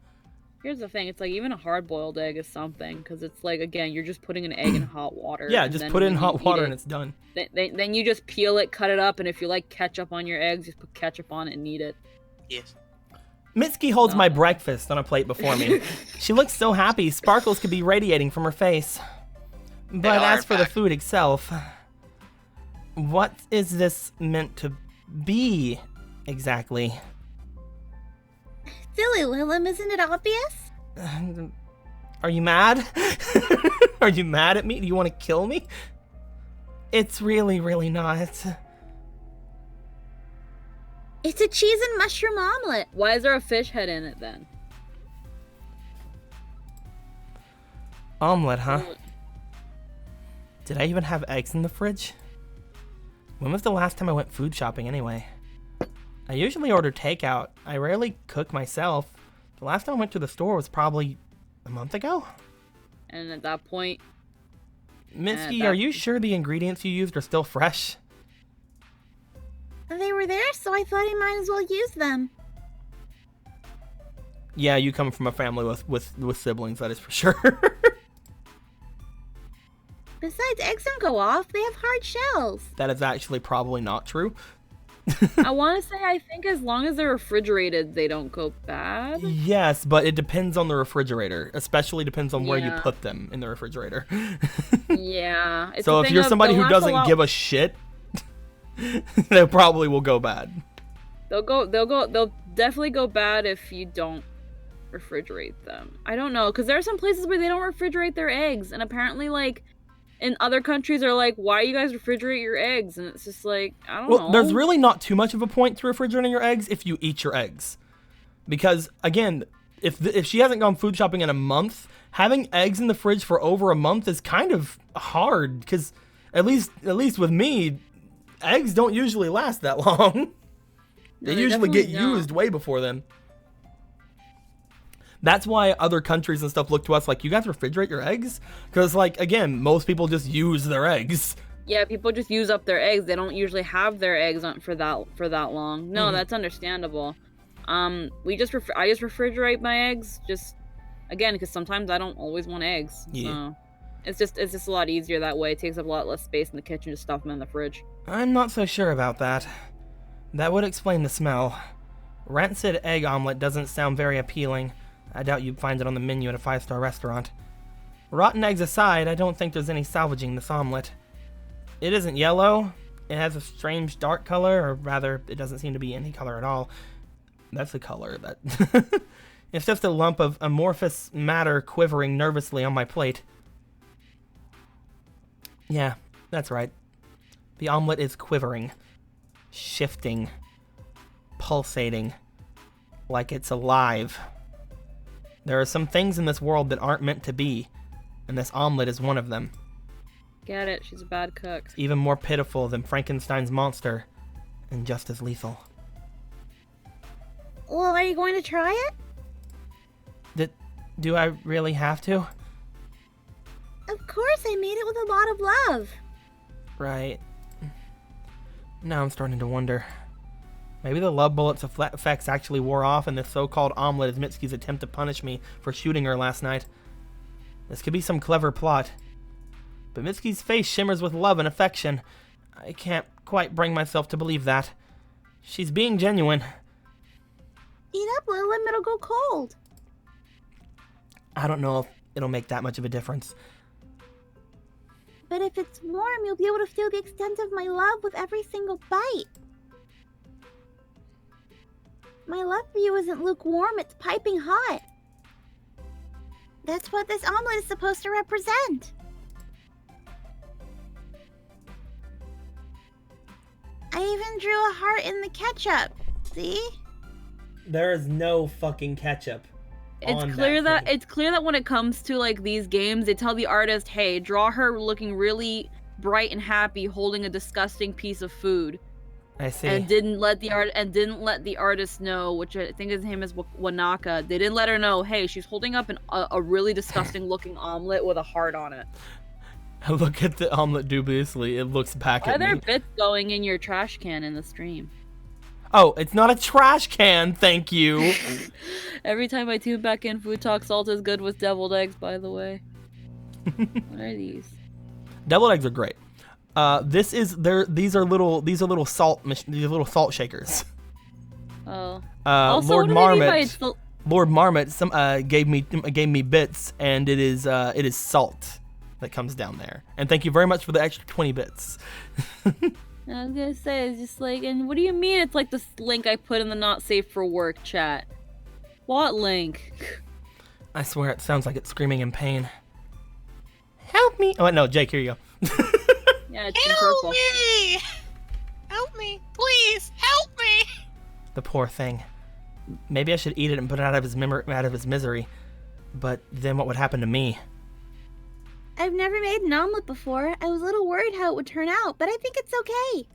Here's the thing, it's like even a hard-boiled egg is something because it's like, again, you're just putting an egg in hot water. Yeah, just put it in hot water and it's done. Then you just peel it, cut it up, and if you like ketchup on your eggs, just put ketchup on it and eat it. Yes. Mitski holds my breakfast on a plate before me. She looks so happy, sparkles could be radiating from her face. But as for the food itself, what is this meant to be exactly? Silly Willem, isn't it obvious? Are you mad? Are you mad at me? Do you want to kill me? It's really, really not. It's a cheese and mushroom omelet. Why is there a fish head in it then? Omelet, huh? Did I even have eggs in the fridge? When was the last time I went food shopping anyway? I usually order takeout. I rarely cook myself. The last time I went to the store was probably a month ago? And at that point... Mitski, are you sure the ingredients you used are still fresh? They were there, so I thought I might as well use them. Yeah, you come from a family with siblings, that is for sure. Besides, eggs don't go off. They have hard shells. That is actually probably not true. I want to say, I think as long as they're refrigerated, they don't go bad. Yes, but it depends on the refrigerator. Especially depends on where you put them in the refrigerator. Yeah. So if you're somebody who doesn't give a shit, they probably will go bad. They'll definitely go bad if you don't refrigerate them. I don't know, because there are some places where they don't refrigerate their eggs, and apparently, like, in other countries are like, why you guys refrigerate your eggs? And it's just like, I don't know. Well, there's really not too much of a point to refrigerating your eggs if you eat your eggs. Because, again, if she hasn't gone food shopping in a month, having eggs in the fridge for over a month is kind of hard. Because, at least with me, eggs don't usually last that long. They usually get used way before then. That's why other countries and stuff look to us like, you guys refrigerate your eggs? Because, like, again, most people just use their eggs. Yeah, people just use up their eggs. They don't usually have their eggs on for that long. No, that's understandable. I just refrigerate my eggs, just, again, because sometimes I don't always want eggs. Yeah. So it's just a lot easier that way. It takes up a lot less space in the kitchen to stuff them in the fridge. I'm not so sure about that. That would explain the smell. Rancid egg omelet doesn't sound very appealing. I doubt you'd find it on the menu at a 5-star restaurant. Rotten eggs aside, I don't think there's any salvaging this omelet. It isn't yellow. It has a strange dark color, or rather, it doesn't seem to be any color at all. That's the color that... It's just a lump of amorphous matter quivering nervously on my plate. Yeah, that's right. The omelet is quivering, shifting, pulsating, like it's alive. There are some things in this world that aren't meant to be, and this omelet is one of them. Get it? She's a bad cook. It's even more pitiful than Frankenstein's monster, and just as lethal. Well, are you going to try it? Do I really have to? Of course, I made it with a lot of love. Right. Now I'm starting to wonder. Maybe the love bullet's effects actually wore off, and this so-called omelet is Mitsuki's attempt to punish me for shooting her last night. This could be some clever plot. But Mitsuki's face shimmers with love and affection. I can't quite bring myself to believe that. She's being genuine. Eat up, Lil, and it'll go cold. I don't know if it'll make that much of a difference. But if it's warm, you'll be able to feel the extent of my love with every single bite. My love for you isn't lukewarm, it's piping hot. That's what this omelet is supposed to represent. I even drew a heart in the ketchup. See? There is no fucking ketchup. It's clear that when it comes to like these games, they tell the artist, "Hey, draw her looking really bright and happy, holding a disgusting piece of food." I see. And didn't let the artist know, which I think his name is Wanaka. They didn't let her know, "Hey, she's holding up a really disgusting looking omelet with a heart on it." I look at the omelet dubiously. It looks back Why are at there me. bits going in your trash can in the stream? Oh, it's not a trash can, thank you. Every time I tune back in, Food Talk Salt is good with deviled eggs, by the way. What are these? Deviled eggs are great. These are little salt shakers. Oh. Also, Lord what do they mean by Marmot. it's the- Lord Marmot gave me bits, and it is salt that comes down there. And thank you very much for the extra 20 bits. I was gonna say, it's just like, and what do you mean it's like this link I put in the not safe for work chat? What link? I swear it sounds like it's screaming in pain. Help me! Oh no, Jake, here you go. Yeah, it's in purple. me! Help me! Please, help me! The poor thing. Maybe I should eat it and put it out of his misery. But then what would happen to me? I've never made an omelet before. I was a little worried how it would turn out, but I think it's okay.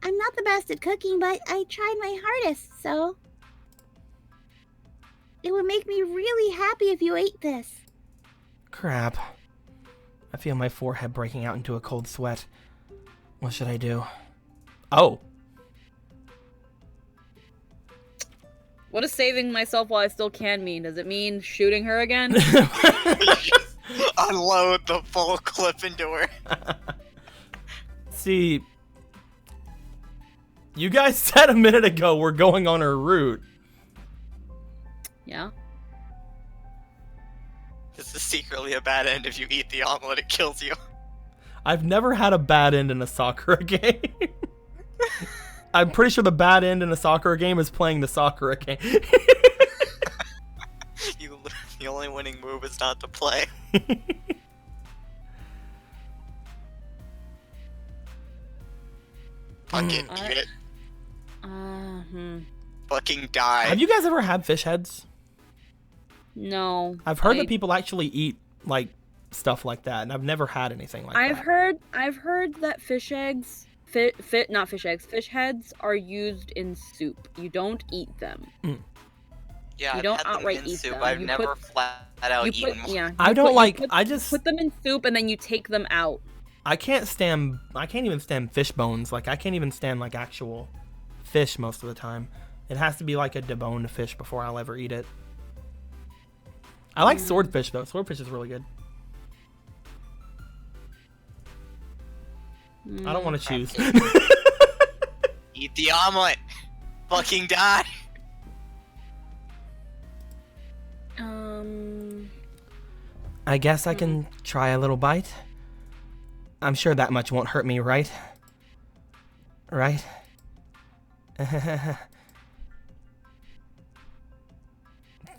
I'm not the best at cooking, but I tried my hardest, so... It would make me really happy if you ate this. Crap. I feel my forehead breaking out into a cold sweat. What should I do? Oh! What does saving myself while I still can mean? Does it mean shooting her again? Unload the full clip into her. See, you guys said a minute ago we're going on her route. Yeah. This is secretly a bad end. If you eat the omelet, it kills you. I've never had a bad end in a Sakura game. I'm pretty sure the bad end in a Sakura game is playing the Sakura game. The only winning move is not to play. Fucking eat it. Fucking die. Have you guys ever had fish heads? No. I've heard that people actually eat like stuff like that, and I've never had anything like that. I've heard that fish eggs, not fish eggs, fish heads are used in soup. You don't eat them. Yeah, You I've don't had them outright in eat soup. them. I've You never put- flat out eaten one. Yeah. I don't like. I just. Put them in soup and then you take them out. I can't even stand fish bones. Like I can't even stand like actual fish most of the time. It has to be like a deboned fish before I'll ever eat it. I like swordfish though. Swordfish is really good. I don't want to choose. Eat the omelet. Fucking die. I guess I can try a little bite. I'm sure that much won't hurt me, right? Right?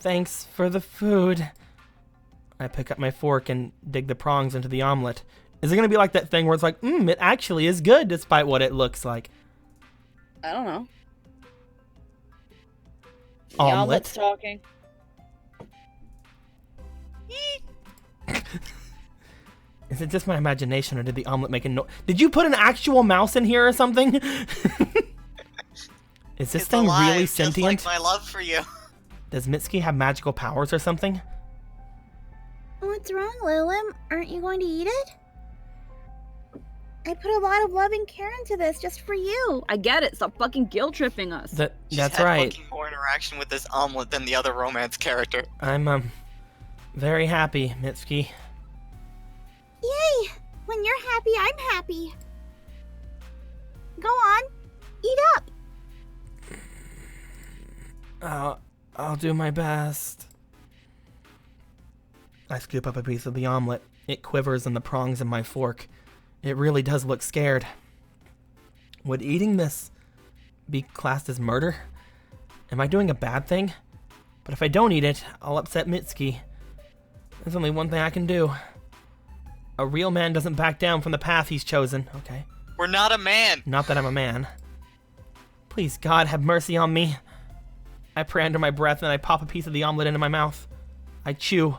Thanks for the food. I pick up my fork and dig the prongs into the omelet. Is it gonna be like that thing where it's like, it actually is good despite what it looks like? I don't know. The Omelet? omelet's talking. Is it just my imagination, or did the omelet make a noise? Did you put an actual mouse in here or something? Is this It's thing alive, really just sentient? like my love for you. Does Mitsuki have magical powers or something? What's wrong, Lilim? Aren't you going to eat it? I put a lot of love and care into this just for you. I get it. Stop fucking guilt tripping us. She's That's had right. fucking more interaction with this omelet than the other romance character. I'm very happy, Mitsuki. Yay! When you're happy, I'm happy. Go on, eat up. I'll do my best. I scoop up a piece of the omelet. It quivers in the prongs of my fork. It really does look scared. Would eating this be classed as murder? Am I doing a bad thing? But if I don't eat it, I'll upset Mitsuki. There's only one thing I can do. A real man doesn't back down from the path he's chosen. Okay. We're not a man. Not that I'm a man. Please, God, have mercy on me. I pray under my breath and I pop a piece of the omelet into my mouth. I chew.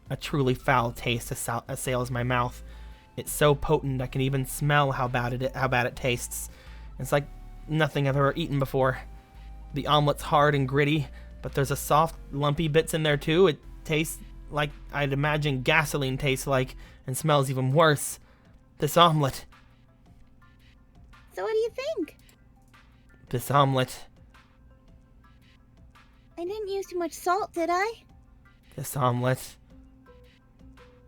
A truly foul taste assails my mouth. It's so potent I can even smell how bad it tastes. It's like nothing I've ever eaten before. The omelet's hard and gritty, but there's a soft, lumpy bits in there too. It tastes like I'd imagine gasoline tastes like, and smells even worse. This omelet. So what do you think? This omelet. I didn't use too much salt, did I? This omelet.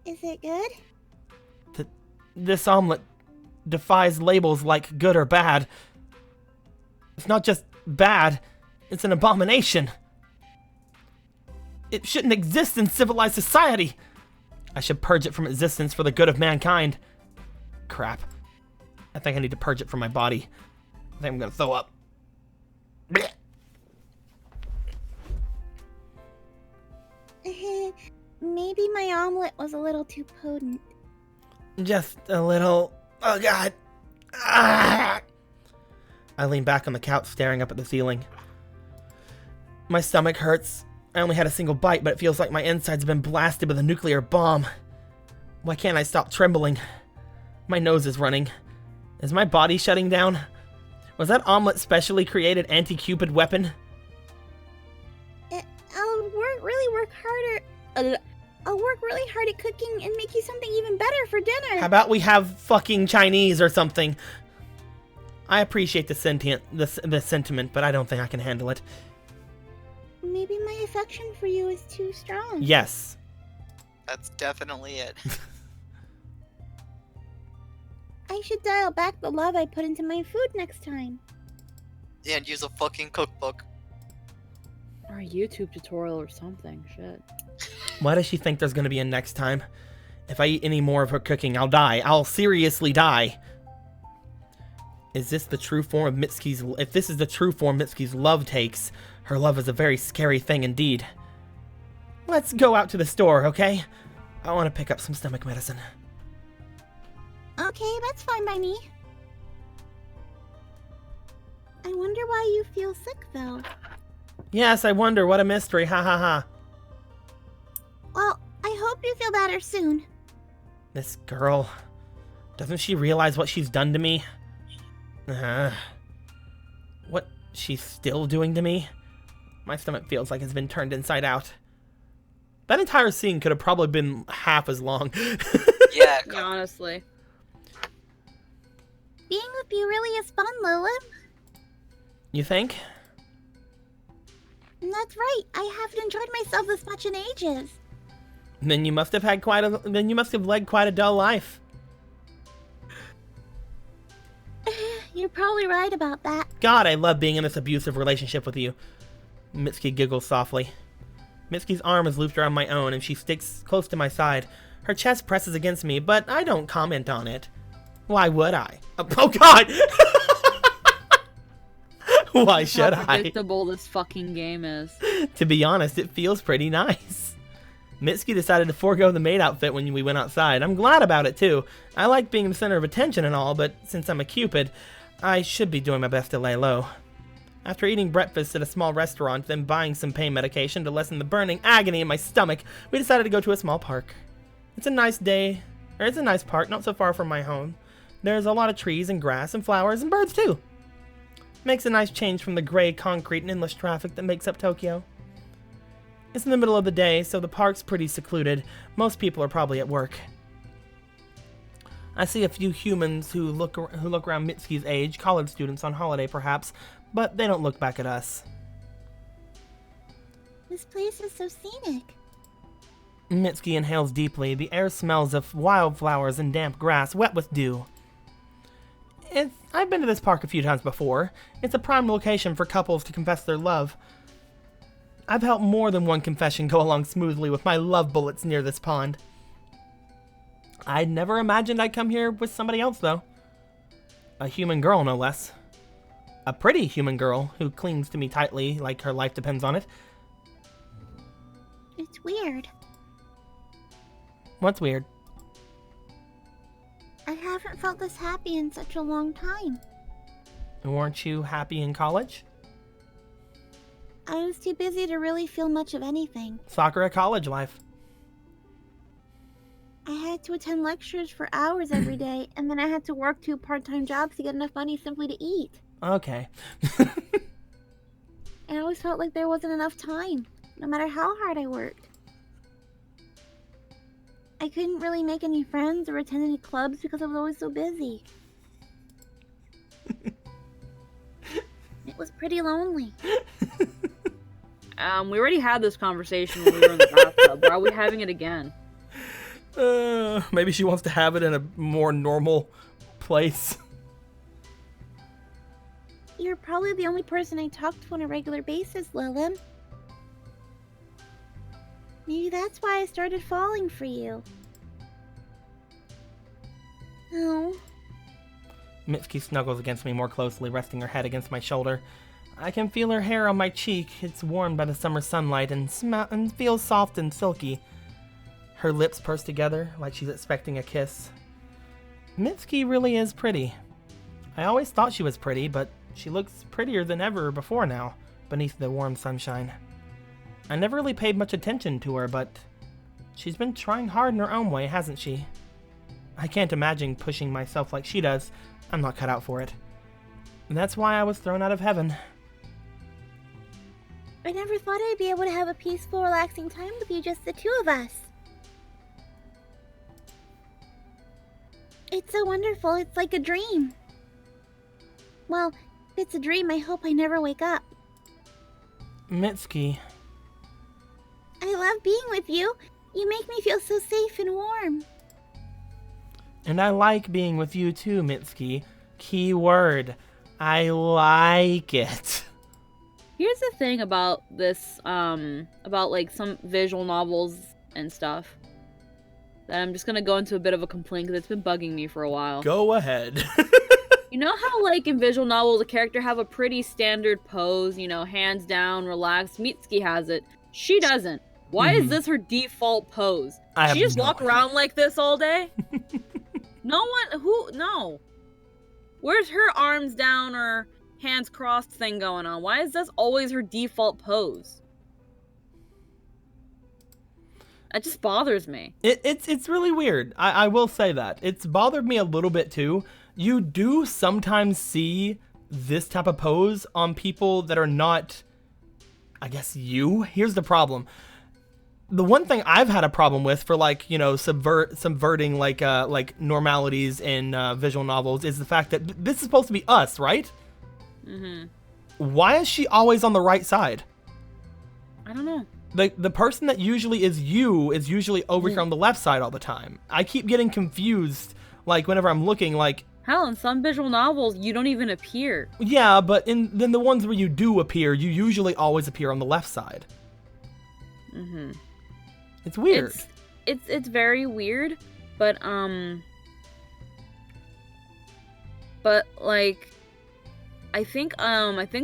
Is it good? This omelet defies labels like good or bad. It's not just bad, it's an abomination. It shouldn't exist in civilized society. I should purge it from existence for the good of mankind. Crap. I think I need to purge it from my body. I think I'm gonna throw up. Blech. Maybe my omelet was a little too potent. Just a little. Oh god. Ah! I lean back on the couch, staring up at the ceiling. My stomach hurts. I only had a single bite, but it feels like my insides have been blasted with a nuclear bomb. Why can't I stop trembling? My nose is running. Is my body shutting down? Was that omelet specially created anti-Cupid weapon? I'll work really hard at cooking and make you something even better for dinner. How about we have fucking Chinese or something? I appreciate the sentiment, but I don't think I can handle it. Maybe my affection for you is too strong. Yes. That's definitely it. I should dial back the love I put into my food next time. And use a fucking cookbook. Or a YouTube tutorial or something. Shit. Why does she think there's gonna be a next time? If I eat any more of her cooking, I'll die. I'll seriously die. Is this the true form of Mitsuki's... If this is the true form Mitsuki's love takes, her love is a very scary thing indeed. Let's go out to the store, okay? I want to pick up some stomach medicine. Okay, that's fine by me. I wonder why you feel sick, though. Yes, I wonder. What a mystery. Ha ha ha. Well, I hope you feel better soon. This girl. Doesn't she realize what she's done to me? What she's still doing to me? My stomach feels like it's been turned inside out. That entire scene could have probably been half as long. Yeah. Yeah, honestly. Being with you really is fun, Lilim. You think? That's right. I haven't enjoyed myself this much in ages. Then you must have led quite a dull life. You're probably right about that. God, I love being in this abusive relationship with you. Mitsuki giggles softly. Mitsuki's arm is looped around my own, and she sticks close to my side. Her chest presses against me, but I don't comment on it. Why would I? Oh God! Why should How I? predictable this fucking game is. To be honest, it feels pretty nice. Mitsuki decided to forego the maid outfit when we went outside. I'm glad about it, too. I like being the center of attention and all, but since I'm a Cupid, I should be doing my best to lay low. After eating breakfast at a small restaurant, then buying some pain medication to lessen the burning agony in my stomach, we decided to go to a small park. It's a nice park, not so far from my home. There's a lot of trees and grass and flowers and birds too. Makes a nice change from the gray concrete and endless traffic that makes up Tokyo. It's in the middle of the day, so the park's pretty secluded. Most people are probably at work. I see a few humans who look around Mitsuki's age, college students on holiday perhaps, but they don't look back at us. This place is so scenic. Mitsuki inhales deeply. The air smells of wildflowers and damp grass, wet with dew. I've been to this park a few times before. It's a prime location for couples to confess their love. I've helped more than one confession go along smoothly with my love bullets near this pond. I'd never imagined I'd come here with somebody else, though. A human girl, no less. A pretty human girl who clings to me tightly like her life depends on it. It's weird. What's weird? I haven't felt this happy in such a long time. Weren't you happy in college? I was too busy to really feel much of anything. Sakura college life. I had to attend lectures for hours every day, and then I had to work 2 part-time jobs to get enough money simply to eat. Okay. I always felt like there wasn't enough time, no matter how hard I worked. I couldn't really make any friends or attend any clubs because I was always so busy. It was pretty lonely. We already had this conversation when we were in the bathtub. Why are we having it again? Maybe she wants to have it in a more normal place. You're probably the only person I talk to on a regular basis, Lilith. Maybe that's why I started falling for you. Oh. Mitsuki snuggles against me more closely, resting her head against my shoulder. I can feel her hair on my cheek. It's warmed by the summer sunlight and feels soft and silky. Her lips pursed together like she's expecting a kiss. Mitsuki really is pretty. I always thought she was pretty, but she looks prettier than ever before now, beneath the warm sunshine. I never really paid much attention to her, but she's been trying hard in her own way, hasn't she? I can't imagine pushing myself like she does. I'm not cut out for it. And that's why I was thrown out of heaven. I never thought I'd be able to have a peaceful, relaxing time with you, just the 2 of us. It's so wonderful, it's like a dream. Well, if it's a dream, I hope I never wake up. Mitsuki. I love being with you. You make me feel so safe and warm. And I like being with you too, Mitsuki. Key word. I like it. Here's the thing about this, about like some visual novels and stuff. That I'm just gonna go into a bit of a complaint because it's been bugging me for a while. Go ahead. You know how, like, in visual novels, a character have a pretty standard pose, you know, hands down, relaxed. Mitsuki has it. She doesn't. Why is this her default pose? She just walk around like this all day? No. Where's her arms down or hands crossed thing going on? Why is this always her default pose? That just bothers me. It's really weird. I will say that. It's bothered me a little bit too. You do sometimes see this type of pose on people that are not, I guess, you. Here's the problem. The one thing I've had a problem with for, like, you know, subverting like normalities in visual novels is the fact that this is supposed to be us, right? Mm-hmm. Why is she always on the right side? I don't know. The person that usually is you is usually over here on the left side all the time. I keep getting confused, like, whenever I'm looking, like... Hell, in some visual novels, you don't even appear. Yeah, but then the ones where you do appear, you usually always appear on the left side. Mm-hmm. It's weird. It's very weird, but like, I think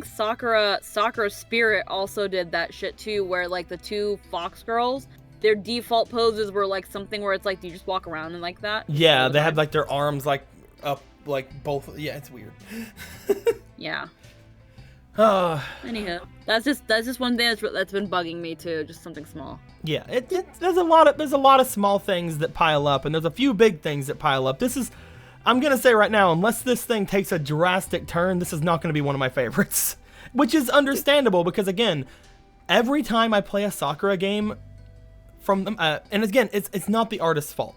Sakura's Spirit also did that shit too, where like the 2 fox girls, their default poses were like something where it's like, do you just walk around and like that? Yeah, they had like their arms like up, like both. Yeah, it's weird. Yeah. Anyhow, that's just one thing that's been bugging me too. Just something small. Yeah, there's a lot of small things that pile up, and there's a few big things that pile up. I'm gonna say right now, unless this thing takes a drastic turn, this is not gonna be one of my favorites, which is understandable because again, every time I play a Sakura game from them, and again, it's not the artist's fault,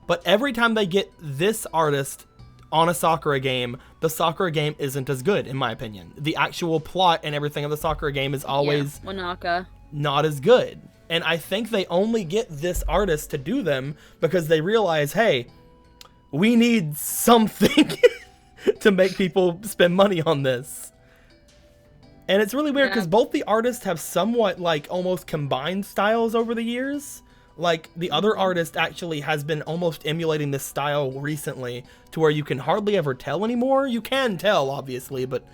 but every time they get this artist on a Sakura game, the Sakura game isn't as good, in my opinion. The actual plot and everything of the Sakura game is always Wanaka. not as good. And I think they only get this artist to do them because they realize, hey, we need something to make people spend money on this. And it's really weird because both the artists have somewhat like almost combined styles over the years. Like the other artist actually has been almost emulating this style recently to where you can hardly ever tell anymore. You can tell, obviously, but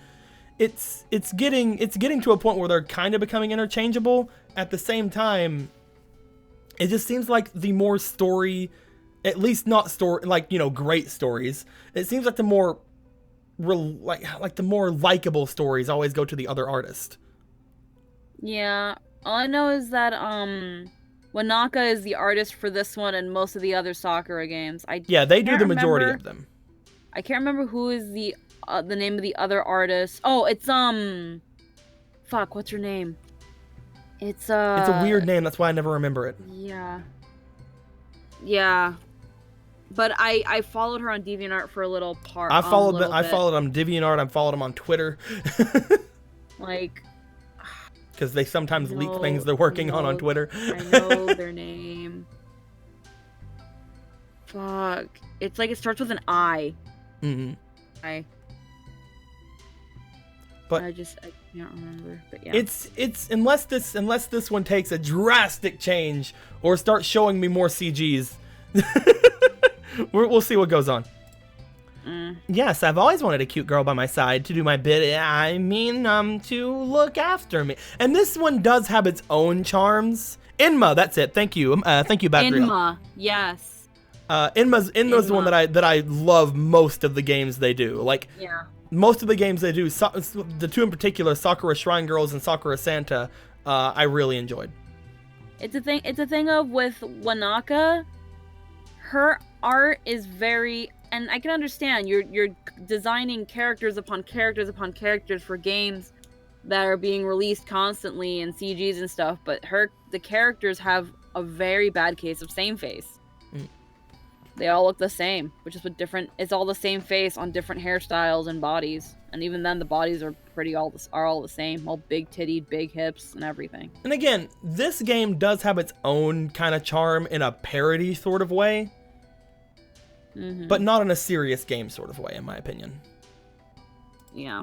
it's getting to a point where they're kind of becoming interchangeable. At the same time, it just seems like the more story, at least not story like, you know, great stories. It seems like the more like the more likable stories always go to the other artist. Yeah, all I know is that Wanaka is the artist for this one and most of the other Sakura games. Yeah, they do the majority remember, of them. I can't remember who is the name of the other artist. Oh, it's fuck, what's her name? It's a weird name, that's why I never remember it. Yeah. Yeah. But I followed her on DeviantArt for a little part. I followed him on DeviantArt. I followed him on Twitter. Like, because they sometimes leak things they're working on Twitter. I know their name. Fuck. It's like it starts with an I. Mm-hmm. But I can't remember. But yeah. It's unless this one takes a drastic change or starts showing me more CGs. We'll see what goes on. Yes, I've always wanted a cute girl by my side to do my bit. I mean, to look after me. And this one does have its own charms. Inma, that's it. Thank you. Thank you, Badriel. Inma, yes. Inma's the one that I love most of the games they do. Like, yeah. Most of the games they do, the two in particular, Sakura Shrine Girls and Sakura Santa, I really enjoyed. It's a thing of with Wanaka, her art is very, and I can understand you're designing characters upon characters upon characters for games that are being released constantly and CGs and stuff, but the characters have a very bad case of same face. They all look the same, which is with different. It's all the same face on different hairstyles and bodies, and even then the bodies are all the same, all big tittied, big hips, and everything. And again, this game does have its own kind of charm in a parody sort of way, but not in a serious game sort of way, in my opinion. Yeah.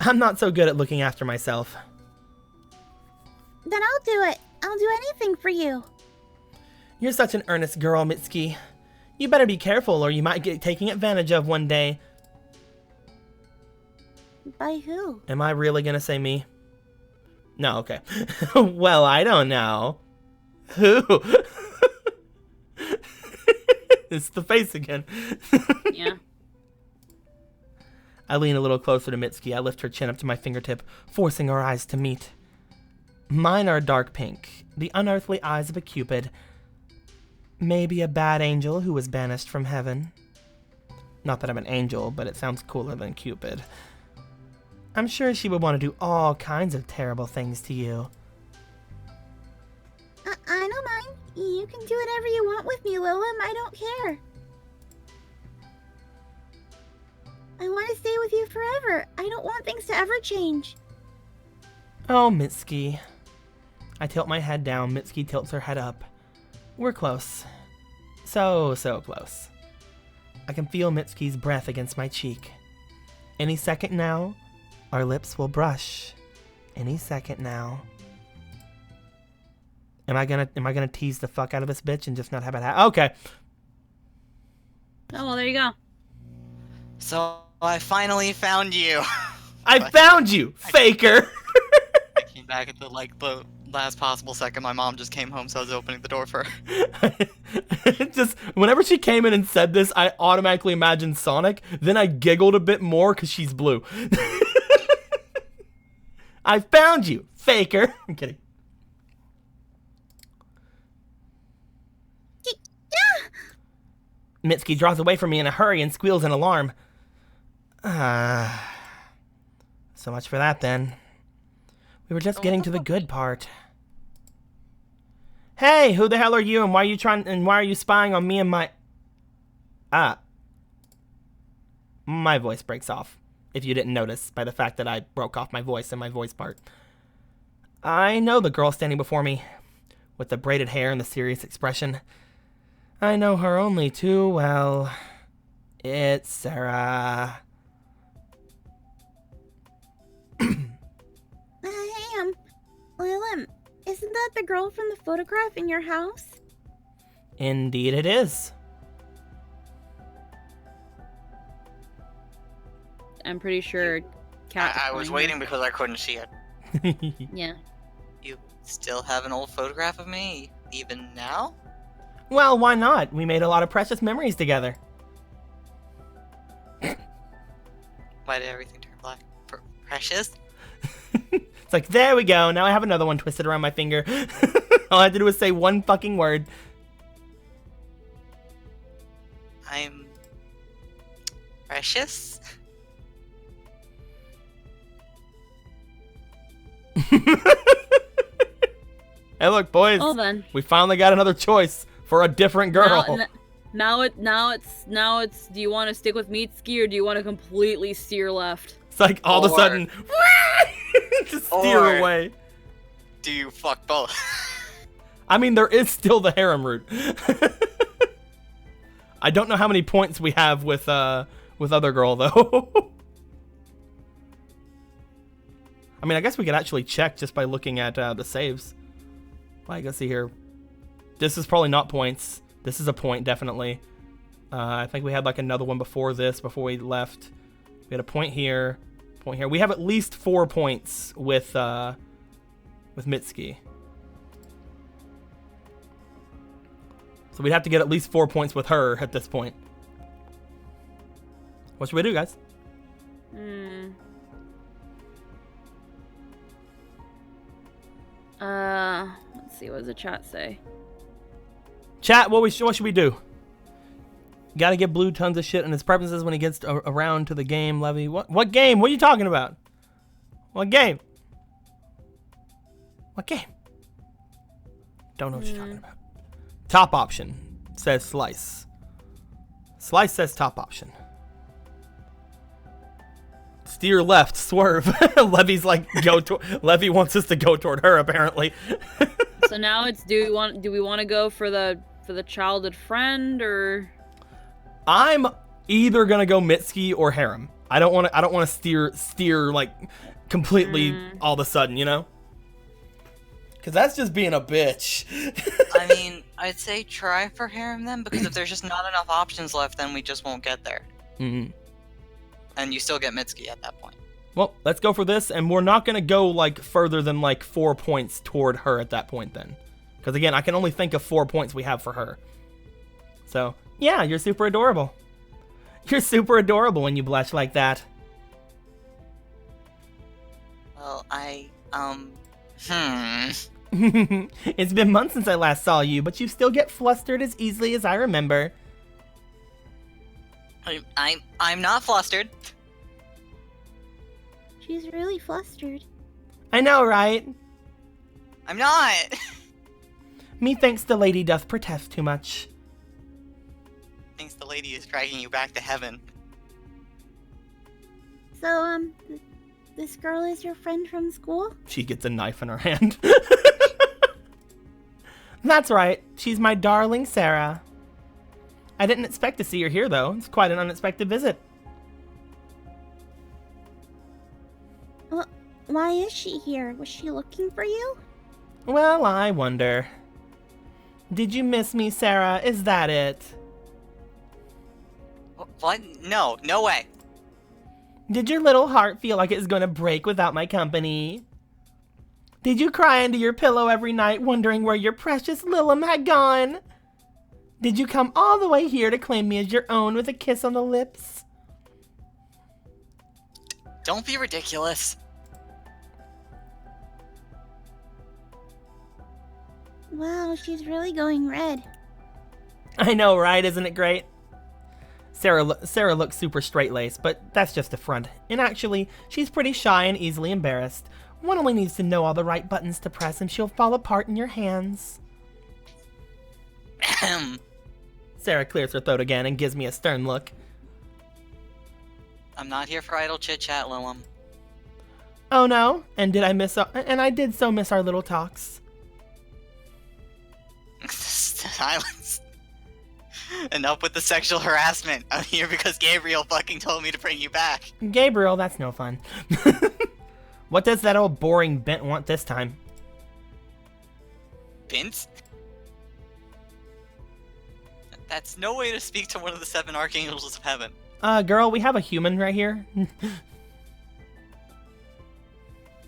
I'm not so good at looking after myself. Then I'll do it. I'll do anything for you. You're such an earnest girl, Mitsuki. You better be careful or you might get taken advantage of one day. By who? Am I really gonna say me? No, okay. Well, I don't know. Who? It's the face again. Yeah. I lean a little closer to Mitsuki. I lift her chin up to my fingertip, forcing our eyes to meet. Mine are dark pink, the unearthly eyes of a Cupid. Maybe a bad angel who was banished from heaven. Not that I'm an angel, but it sounds cooler than Cupid. I'm sure she would want to do all kinds of terrible things to you. I don't mind. You can do whatever you want with me, Lilim. I don't care. I want to stay with you forever. I don't want things to ever change. Oh, Mitsuki. I tilt my head down. Mitsuki tilts her head up. We're close. So close. I can feel Mitsuki's breath against my cheek. Any second now, our lips will brush. Any second now. Am I gonna tease the fuck out of this bitch and just not have it happen? Okay. Oh, well, there you go. So I finally found you. I found you, faker. I came back at the last possible second. My mom just came home, so I was opening the door for her. Just whenever she came in and said this, I automatically imagined Sonic. Then I giggled a bit more because she's blue. I found you, faker. I'm kidding. Mitsuki draws away from me in a hurry and squeals in alarm. So much for that then. We were just getting to the good part. Hey, who the hell are you and why are you spying on me and my... My voice breaks off, if you didn't notice by the fact that I broke off my voice and my voice part. I know the girl standing before me, with the braided hair and the serious expression. I know her only too well. It's Sarah. Hey, Lilum, isn't that the girl from the photograph in your house? Indeed it is. I'm pretty sure Cat. I was waiting because I couldn't see it. Yeah. You still have an old photograph of me, even now? Well, why not? We made a lot of precious memories together. Why did everything turn black? Precious? It's like, there we go. Now I have another one twisted around my finger. All I had to do was say one fucking word. I'm... precious? Hey, look, boys. Oh, then. We finally got another choice for a different girl. Now it's. Do you want to stick with Mitsuki or do you want to completely steer left? It's like all of a sudden, just steer away. Do you fuck both? I mean, there is still the harem route. I don't know how many points we have with other girl though. I mean, I guess we could actually check just by looking at the saves. Like, let's see here. This is probably not points. This is a point, definitely. I think we had like another one before this, before we left. We had a point here, point here. We have at least 4 points with Mitsuki. So we'd have to get at least 4 points with her at this point. What should we do, guys? Let's see. What does the chat say? Chat, what should we do? Gotta give Blue tons of shit on his preferences when he gets around to the game, Levy. What game? What are you talking about? What game? What game? Don't know what you're talking about. Top option says Slice. Slice says top option. Steer left, swerve. Levy's like, Levy wants us to go toward her, apparently. So now it's do we want to go for the childhood friend or? I'm either gonna go Mitsuki or Harem. I don't want to steer like completely all of a sudden, you know? Because that's just being a bitch. I mean, I'd say try for harem then, because if there's just not enough options left, then we just won't get there. Mm-hmm. And you still get Mitsuki at that point. Well, let's go for this, and we're not going to go, like, further than, like, 4 points toward her at that point, then. Because, again, I can only think of 4 points we have for her. So, yeah, you're super adorable. You're super adorable when you blush like that. Well, It's been months since I last saw you, but you still get flustered as easily as I remember. I'm not flustered. She's really flustered. I know, right? I'm not. Methinks the lady doth protest too much. Thinks the lady is dragging you back to heaven. So, this girl is your friend from school? She gets a knife in her hand. That's right. She's my darling Sarah. I didn't expect to see her here, though. It's quite an unexpected visit. Well, why is she here? Was she looking for you? Well, I wonder. Did you miss me, Sarah? Is that it? What? No, no way. Did your little heart feel like it was going to break without my company? Did you cry into your pillow every night wondering where your precious Lilum had gone? Did you come all the way here to claim me as your own with a kiss on the lips? Don't be ridiculous. Wow, she's really going red. I know, right? Isn't it great? Sarah looks super straight-laced, but that's just a front. And actually, she's pretty shy and easily embarrassed. One only needs to know all the right buttons to press and she'll fall apart in your hands. Sarah clears her throat again and gives me a stern look. I'm not here for idle chit-chat, Lilum. Oh no? And I did so miss our little talks. Silence. Enough with the sexual harassment. I'm here because Gabriel fucking told me to bring you back. Gabriel, that's no fun. What does that old boring bent want this time? Bint? That's no way to speak to one of the 7 archangels of heaven. Girl, we have a human right here.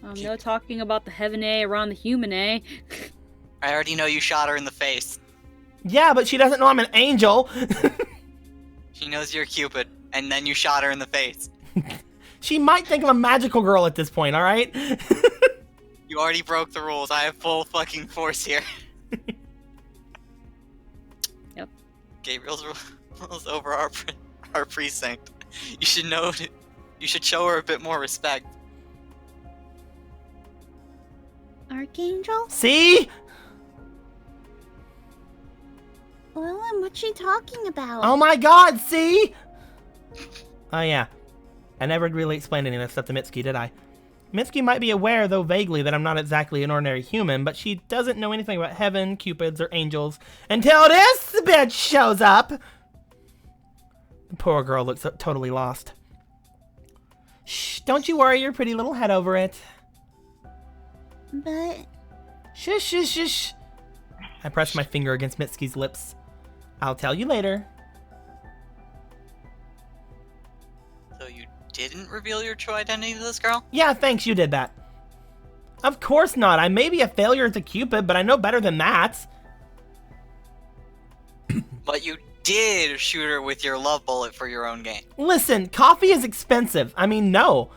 No talking about the heaven A around the human A. I already know you shot her in the face. Yeah, but she doesn't know I'm an angel. She knows you're Cupid, and then you shot her in the face. She might think I'm a magical girl at this point, alright? You already broke the rules. I have full fucking force here. Yep. Gabriel's rules over our precinct. You should know. You should show her a bit more respect. Archangel? See? Well, and what's she talking about? Oh my god, see? Oh yeah. I never really explained any of this stuff to Mitsuki, did I? Mitsuki might be aware, though vaguely, that I'm not exactly an ordinary human, but she doesn't know anything about heaven, cupids, or angels until this bitch shows up! The poor girl looks totally lost. Shh, don't you worry your pretty little head over it. But... Shush, shush, shush. I press my finger against Mitsuki's lips. I'll tell you later. So you didn't reveal your true identity to this girl? Yeah, thanks, you did that. Of course not. I may be a failure as a Cupid, but I know better than that. But you did shoot her with your love bullet for your own gain. Listen, coffee is expensive. I mean, no.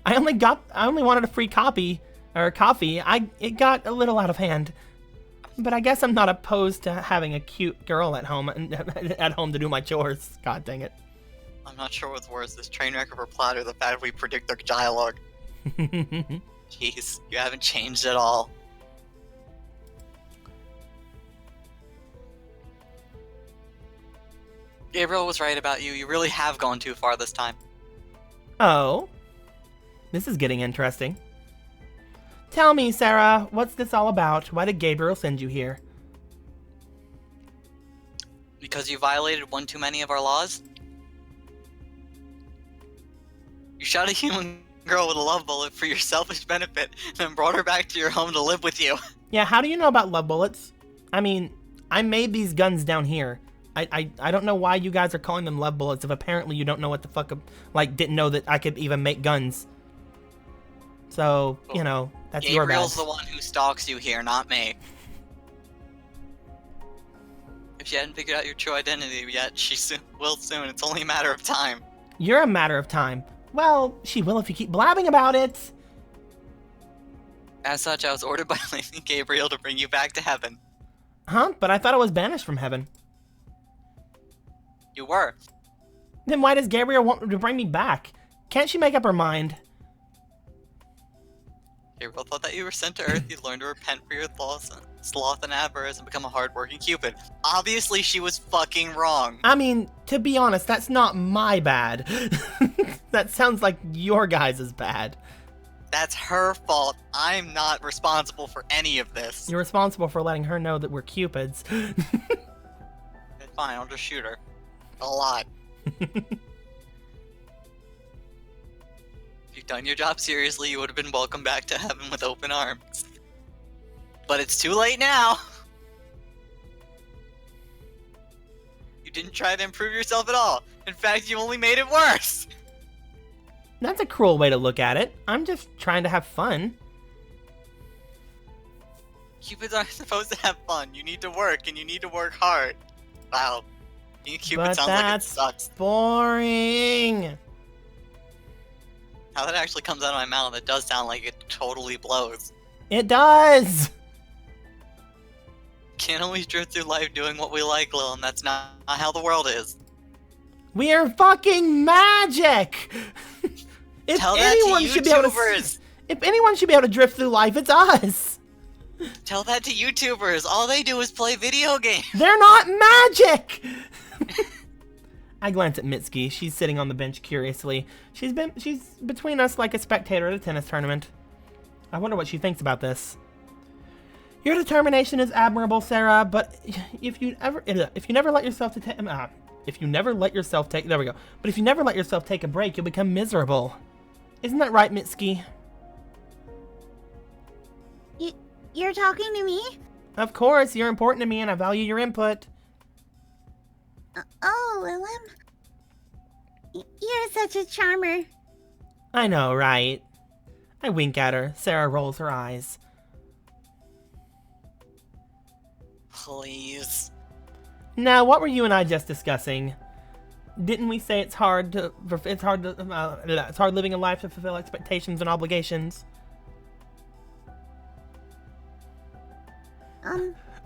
I only wanted a free coffee. It got a little out of hand. But I guess I'm not opposed to having a cute girl at home to do my chores. God dang it. I'm not sure what's worse, this train wreck of her plot or the fact we predict their dialogue. Jeez, you haven't changed at all. Gabriel was right about you. You really have gone too far this time. Oh? This is getting interesting. Tell me, Sarah, what's this all about? Why did Gabriel send you here? Because you violated one too many of our laws? You shot a human girl with a love bullet for your selfish benefit, and then brought her back to your home to live with you. Yeah, how do you know about love bullets? I mean, I made these guns down here. I don't know why you guys are calling them love bullets if apparently you don't know what the fuck, didn't know that I could even make guns. So, you know, that's your bad. Gabriel's the one who stalks you here, not me. If she hadn't figured out your true identity yet, she will soon. It's only a matter of time. You're a matter of time. Well, she will if you keep blabbing about it. As such, I was ordered by Lady Gabriel to bring you back to heaven. Huh? But I thought I was banished from heaven. You were. Then why does Gabriel want to bring me back? Can't she make up her mind? Gabriel thought that you were sent to Earth, you'd learn to repent for your sloth and avarice and become a hardworking Cupid. Obviously, she was fucking wrong. I mean, to be honest, that's not my bad. That sounds like your guys' is bad. That's her fault. I'm not responsible for any of this. You're responsible for letting her know that we're Cupids. Fine, I'll just shoot her. A lot. If you'd done your job seriously, you would have been welcomed back to heaven with open arms. But it's too late now. You didn't try to improve yourself at all. In fact, you only made it worse. That's a cruel way to look at it. I'm just trying to have fun. Cupids aren't supposed to have fun. You need to work, and you need to work hard. Wow. Being a Cupid sounds like it sucks. Boring. How that actually comes out of my mouth, it does sound like it totally blows. It does. Can't always drift through life doing what we like, Lil, and that's not how the world is. We are fucking magic! If Tell that to YouTubers! If anyone should be able to drift through life, it's us! Tell that to YouTubers! All they do is play video games! They're not magic! I glance at Mitsuki. She's sitting on the bench curiously. She's between us like a spectator at a tennis tournament. I wonder what she thinks about this. Your determination is admirable, Sarah, but if you never let yourself take a break, you'll become miserable. Isn't that right, Mitsuki? You're talking to me? Of course, you're important to me and I value your input. Oh, Willem. You're such a charmer. I know, right? I wink at her. Sarah rolls her eyes. Please. Now, what were you and I just discussing? Didn't we say it's hard living a life to fulfill expectations and obligations?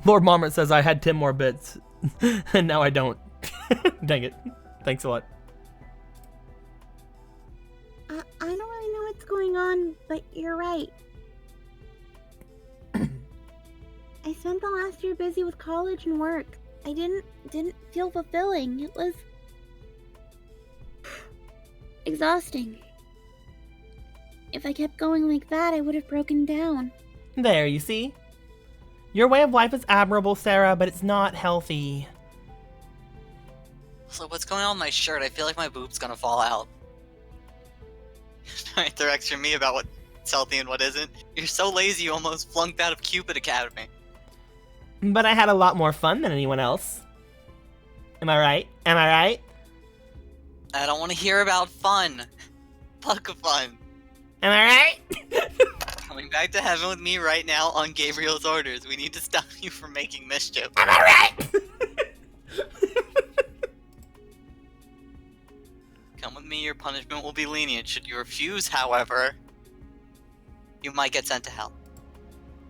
Lord Marmot says I had 10 more bits, and now I don't. Dang it. Thanks a lot. I don't really know what's going on, but you're right. I spent the last year busy with college and work. I didn't feel fulfilling. It was exhausting. If I kept going like that, I would have broken down. There, you see? Your way of life is admirable, Sarah, but it's not healthy. So what's going on with my shirt? I feel like my boob's gonna fall out. Trying to lecture me about what's healthy and what isn't. You're so lazy you almost flunked out of Cupid Academy. But I had a lot more fun than anyone else. Am I right? Am I right? I don't want to hear about fun. Fuck fun. Am I right? Coming back to heaven with me right now on Gabriel's orders. We need to stop you from making mischief. Am I right? Come with me, your punishment will be lenient. Should you refuse, however, you might get sent to hell.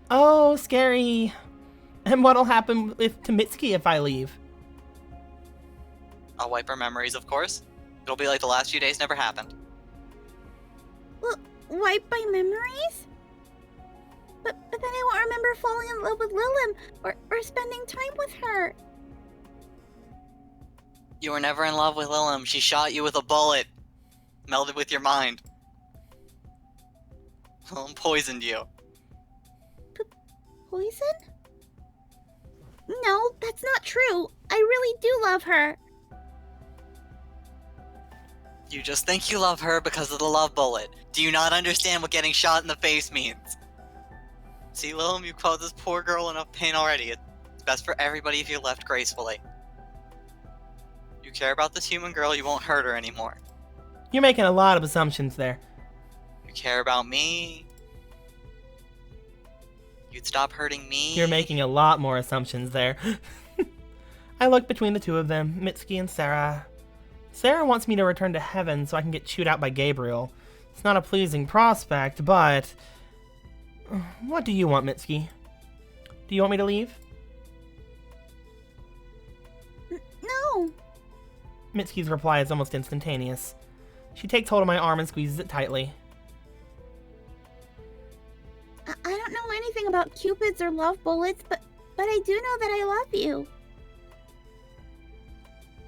Oh, scary. And what'll happen to Mitsuki if I leave? I'll wipe her memories, of course. It'll be like the last few days never happened. Well, wiped by memories? But then I won't remember falling in love with Lilym or spending time with her. You were never in love with Lilym. She shot you with a bullet. Melded with your mind. Lilym poisoned you. Poison? No, that's not true. I really do love her. You just think you love her because of the love bullet. Do you not understand what getting shot in the face means? See, Lilym, you caused this poor girl enough pain already. It's best for everybody if you left gracefully. You care about this human girl, you won't hurt her anymore. You're making a lot of assumptions there. You care about me. You'd stop hurting me. You're making a lot more assumptions there. I look between the two of them, Mitsuki and Sarah. Sarah wants me to return to heaven so I can get chewed out by Gabriel. It's not a pleasing prospect, but... What do you want, Mitsuki? Do you want me to leave? No. Mitsuki's reply is almost instantaneous. She takes hold of my arm and squeezes it tightly. I don't know anything about Cupids or love bullets, but I do know that I love you.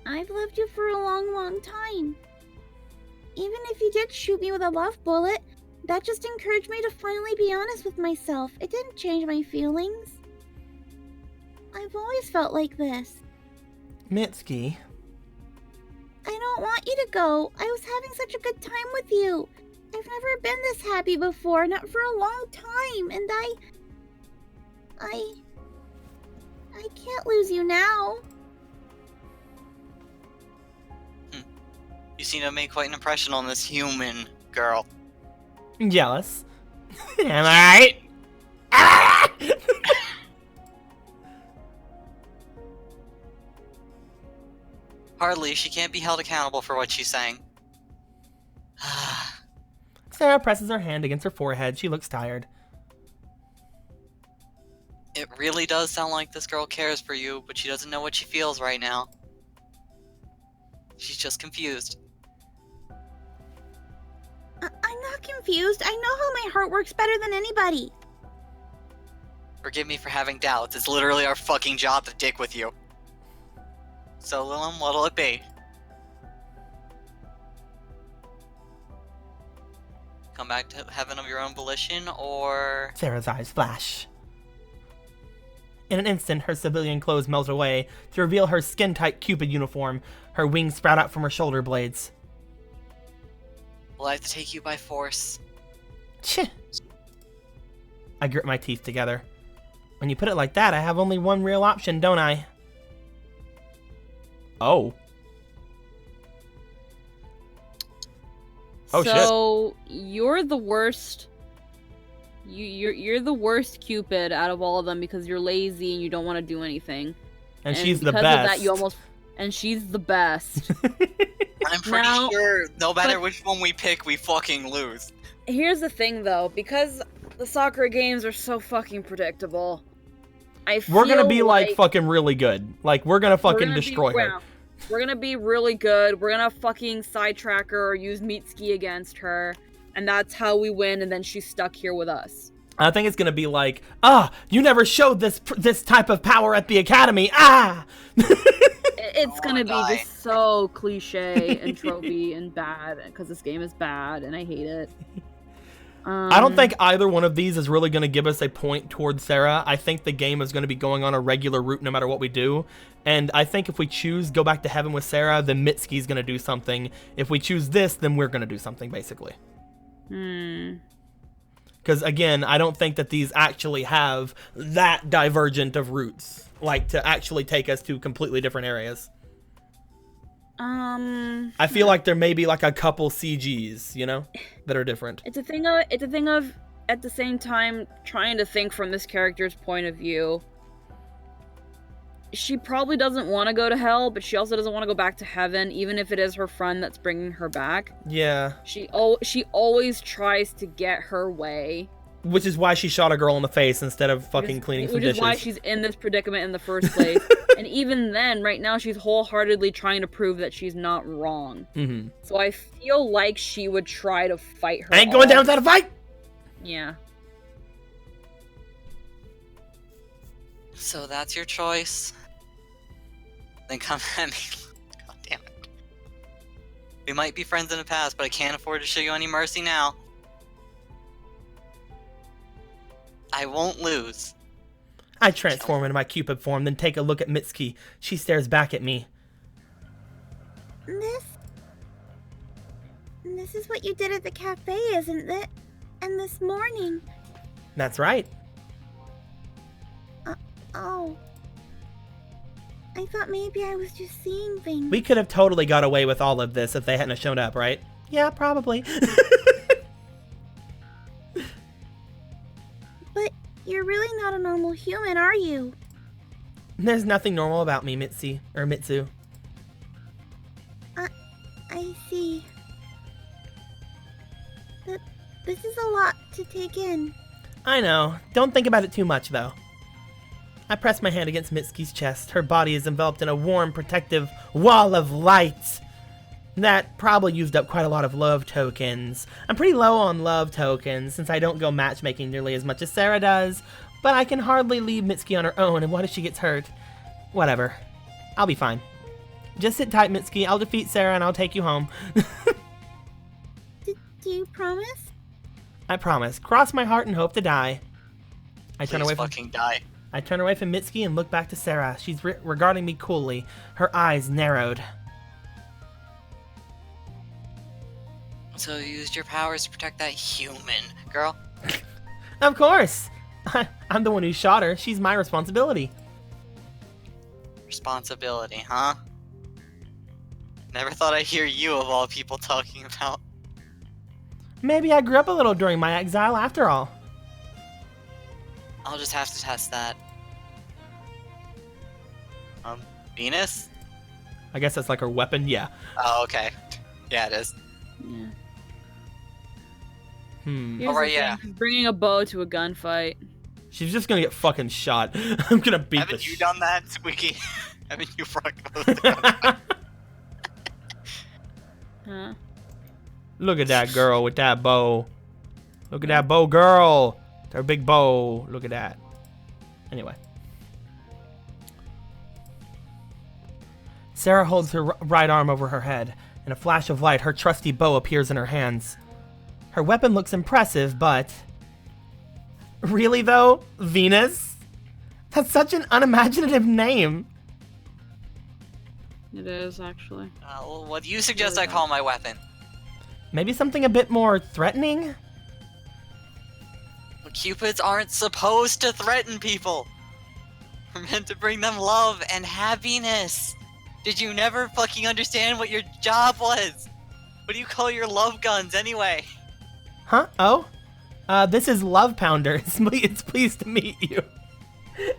I've loved you for a long, long time. Even if you did shoot me with a love bullet, that just encouraged me to finally be honest with myself. It didn't change my feelings. I've always felt like this. Mitsuki. I don't want you to go. I was having such a good time with you. I've never been this happy before, not for a long time, and I can't lose you now. You seem to make quite an impression on this human girl. Jealous. Am I right? Hardly, she can't be held accountable for what she's saying. Sarah presses her hand against her forehead. She looks tired. It really does sound like this girl cares for you, but she doesn't know what she feels right now. She's just confused. I'm not confused. I know how my heart works better than anybody. Forgive me for having doubts. It's literally our fucking job to dick with you. So, Lilum, what'll it be? Come back to heaven of your own volition, or... Sarah's eyes flash. In an instant, her civilian clothes melt away to reveal her skin-tight Cupid uniform. Her wings sprout out from her shoulder blades. Will I have to take you by force? Tch. I grit my teeth together. When you put it like that, I have only one real option, don't I? Oh. Oh, so you're the worst. You're the worst Cupid out of all of them because you're lazy and you don't want to do anything. And she's the because best. Of that, you almost. And she's the best. I'm pretty sure no matter which one we pick, we fucking lose. Here's the thing, though, because the Sakura games are so fucking predictable. We're gonna be like fucking really good. Like we're gonna fucking destroy her. We're gonna be really good. We're gonna fucking sidetrack her or use Mitsuki against her, and that's how we win. And then she's stuck here with us. I think it's gonna be like, you never showed this type of power at the academy. It's gonna be just so cliche and tropey and bad because this game is bad and I hate it. I don't think either one of these is really going to give us a point towards Sarah. I think the game is going to be going on a regular route no matter what we do. And I think if we choose Go Back to Heaven with Sarah, then Mitsuki's going to do something. If we choose this, then we're going to do something, basically. Because, again, I don't think that these actually have that divergent of routes. Like, to actually take us to completely different areas. I feel like there may be like a couple CGs, you know, that are different. It's a thing of at the same time trying to think from this character's point of view. She probably doesn't want to go to hell, but she also doesn't want to go back to heaven, even if it is her friend that's bringing her back. Yeah. She always tries to get her way. Which is why she shot a girl in the face instead of fucking cleaning some dishes. Which is why she's in this predicament in the first place. And even then, right now, she's wholeheartedly trying to prove that she's not wrong. Mm-hmm. So I feel like she would try to fight her. I ain't going down without a fight! Yeah. So that's your choice. Then come at me. God damn it. We might be friends in the past, but I can't afford to show you any mercy now. I won't lose. I transform into my Cupid form, then take a look at Mitsuki. She stares back at me. This is what you did at the cafe, isn't it? And this morning. That's right. Oh. I thought maybe I was just seeing things. We could have totally got away with all of this if they hadn't shown up, right? Yeah, probably. But you're really not a normal human, are you? There's nothing normal about me, Mitsu. I see. This is a lot to take in. I know. Don't think about it too much, though. I press my hand against Mitsuki's chest. Her body is enveloped in a warm, protective wall of light. That probably used up quite a lot of love tokens. I'm pretty low on love tokens, since I don't go matchmaking nearly as much as Sarah does. But I can hardly leave Mitsuki on her own, and what if she gets hurt? Whatever. I'll be fine. Just sit tight, Mitsuki. I'll defeat Sarah, and I'll take you home. Do you promise? I promise. Cross my heart and hope to die. I turn away from Mitsuki and look back to Sarah. She's regarding me coolly, her eyes narrowed. So you used your powers to protect that human girl? Of course! I'm the one who shot her. She's my responsibility. Responsibility, huh? Never thought I'd hear you of all people talking about. Maybe I grew up a little during my exile after all. I'll just have to test that. Venus? I guess that's like her weapon, yeah. Oh, okay. Yeah, it is. Yeah. Hmm. Here's Alright, the thing, yeah. she's bringing a bow to a gunfight. She's just gonna get fucking shot. I'm gonna beat Haven't you done that, Squeaky? Haven't you fucking Huh? Look at that girl with that bow. Look at that bow girl. Her big bow. Look at that. Anyway. Sarah holds her right arm over her head. In a flash of light, her trusty bow appears in her hands. Her weapon looks impressive, but... Really, though? Venus? That's such an unimaginative name. It is, actually. Well, what do you suggest I call my weapon? Maybe something a bit more threatening? Well, Cupids aren't supposed to threaten people. We're meant to bring them love and happiness. Did you never fucking understand what your job was? What do you call your love guns, anyway? Huh? Oh? This is Love Pounder. It's pleased to meet you.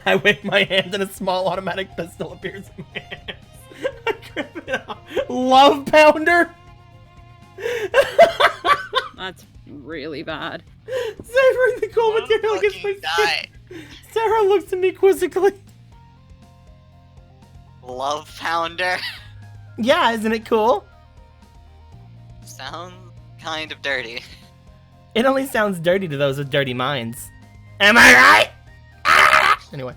I wave my hand and a small automatic pistol appears in my hands. I grip it off. Love Pounder? That's really bad. Savoring the cool material against my skin. Sarah looks at me quizzically. Love Pounder? Yeah, isn't it cool? Sounds kind of dirty. It only sounds dirty to those with dirty minds. Am I right? Ah! Anyway.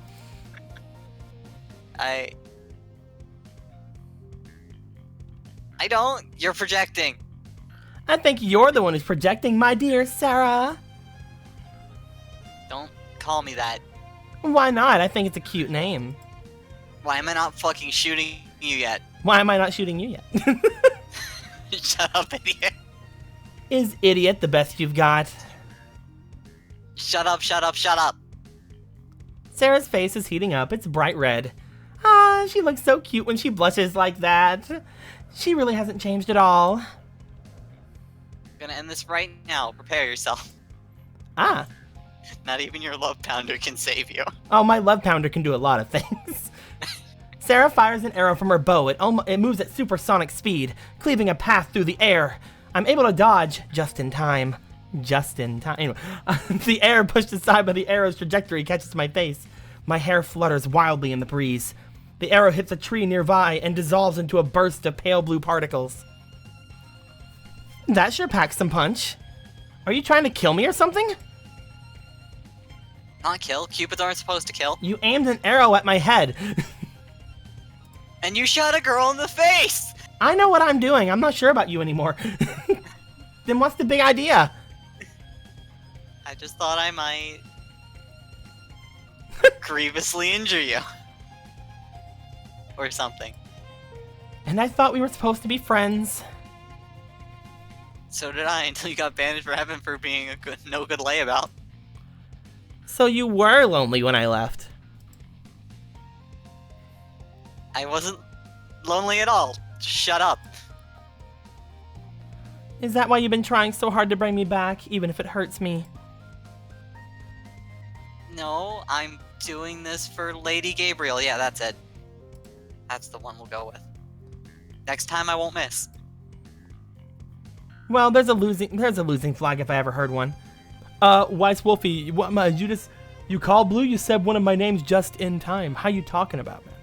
I don't. You're projecting. I think you're the one who's projecting, my dear Sarah. Don't call me that. Why not? I think it's a cute name. Why am I not fucking shooting you yet? Why am I not shooting you yet? Shut up, idiot. Is idiot the best you've got? Shut up, shut up, shut up. Sarah's face is heating up. It's bright red. Ah, she looks so cute when she blushes like that. She really hasn't changed at all. I'm gonna end this right now. Prepare yourself. Ah. Not even your love pounder can save you. Oh, my love pounder can do a lot of things. Sarah fires an arrow from her bow. It moves at supersonic speed, cleaving a path through the air. I'm able to dodge just in time. Just in time. Anyway, the air pushed aside by the arrow's trajectory catches my face. My hair flutters wildly in the breeze. The arrow hits a tree nearby and dissolves into a burst of pale blue particles. That sure packs some punch. Are you trying to kill me or something? Not kill. Cupids aren't supposed to kill. You aimed an arrow at my head. And you shot a girl in the face! I know what I'm doing. I'm not sure about you anymore. Then what's the big idea? I just thought I might grievously injure you. Or something. And I thought we were supposed to be friends. So did I, until you got banished for heaven for being a no good layabout. So you were lonely when I left. I wasn't lonely at all. Shut up. Is that why you've been trying so hard to bring me back, even if it hurts me? No, I'm doing this for Lady Gabriel. Yeah, that's it. That's the one we'll go with. Next time I won't miss. Well, there's a losing flag if I ever heard one. Weiss Wolfie, you called Blue? You said one of my names just in time. How you talking about, man?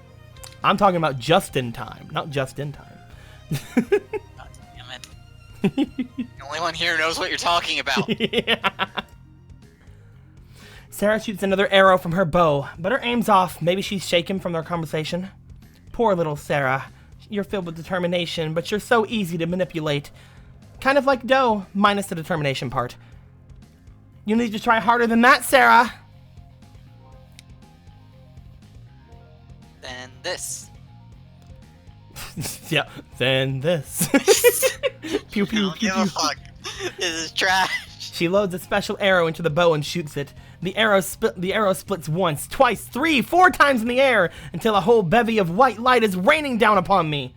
I'm talking about just in time, not just in time. God damn it. The only one here knows what you're talking about. Yeah. Sarah shoots another arrow from her bow, but her aim's off. Maybe she's shaken from their conversation. Poor little Sarah. You're filled with determination, but you're so easy to manipulate. Kind of like Doe, minus the determination part. You need to try harder than that, Sarah. Then this. Yeah, then this. Pew, pew, Don't pew, give a pew. fuck. This is trash. She loads a special arrow into the bow and shoots it. The arrow splits once, twice, 3, 4 times in the air until a whole bevy of white light is raining down upon me.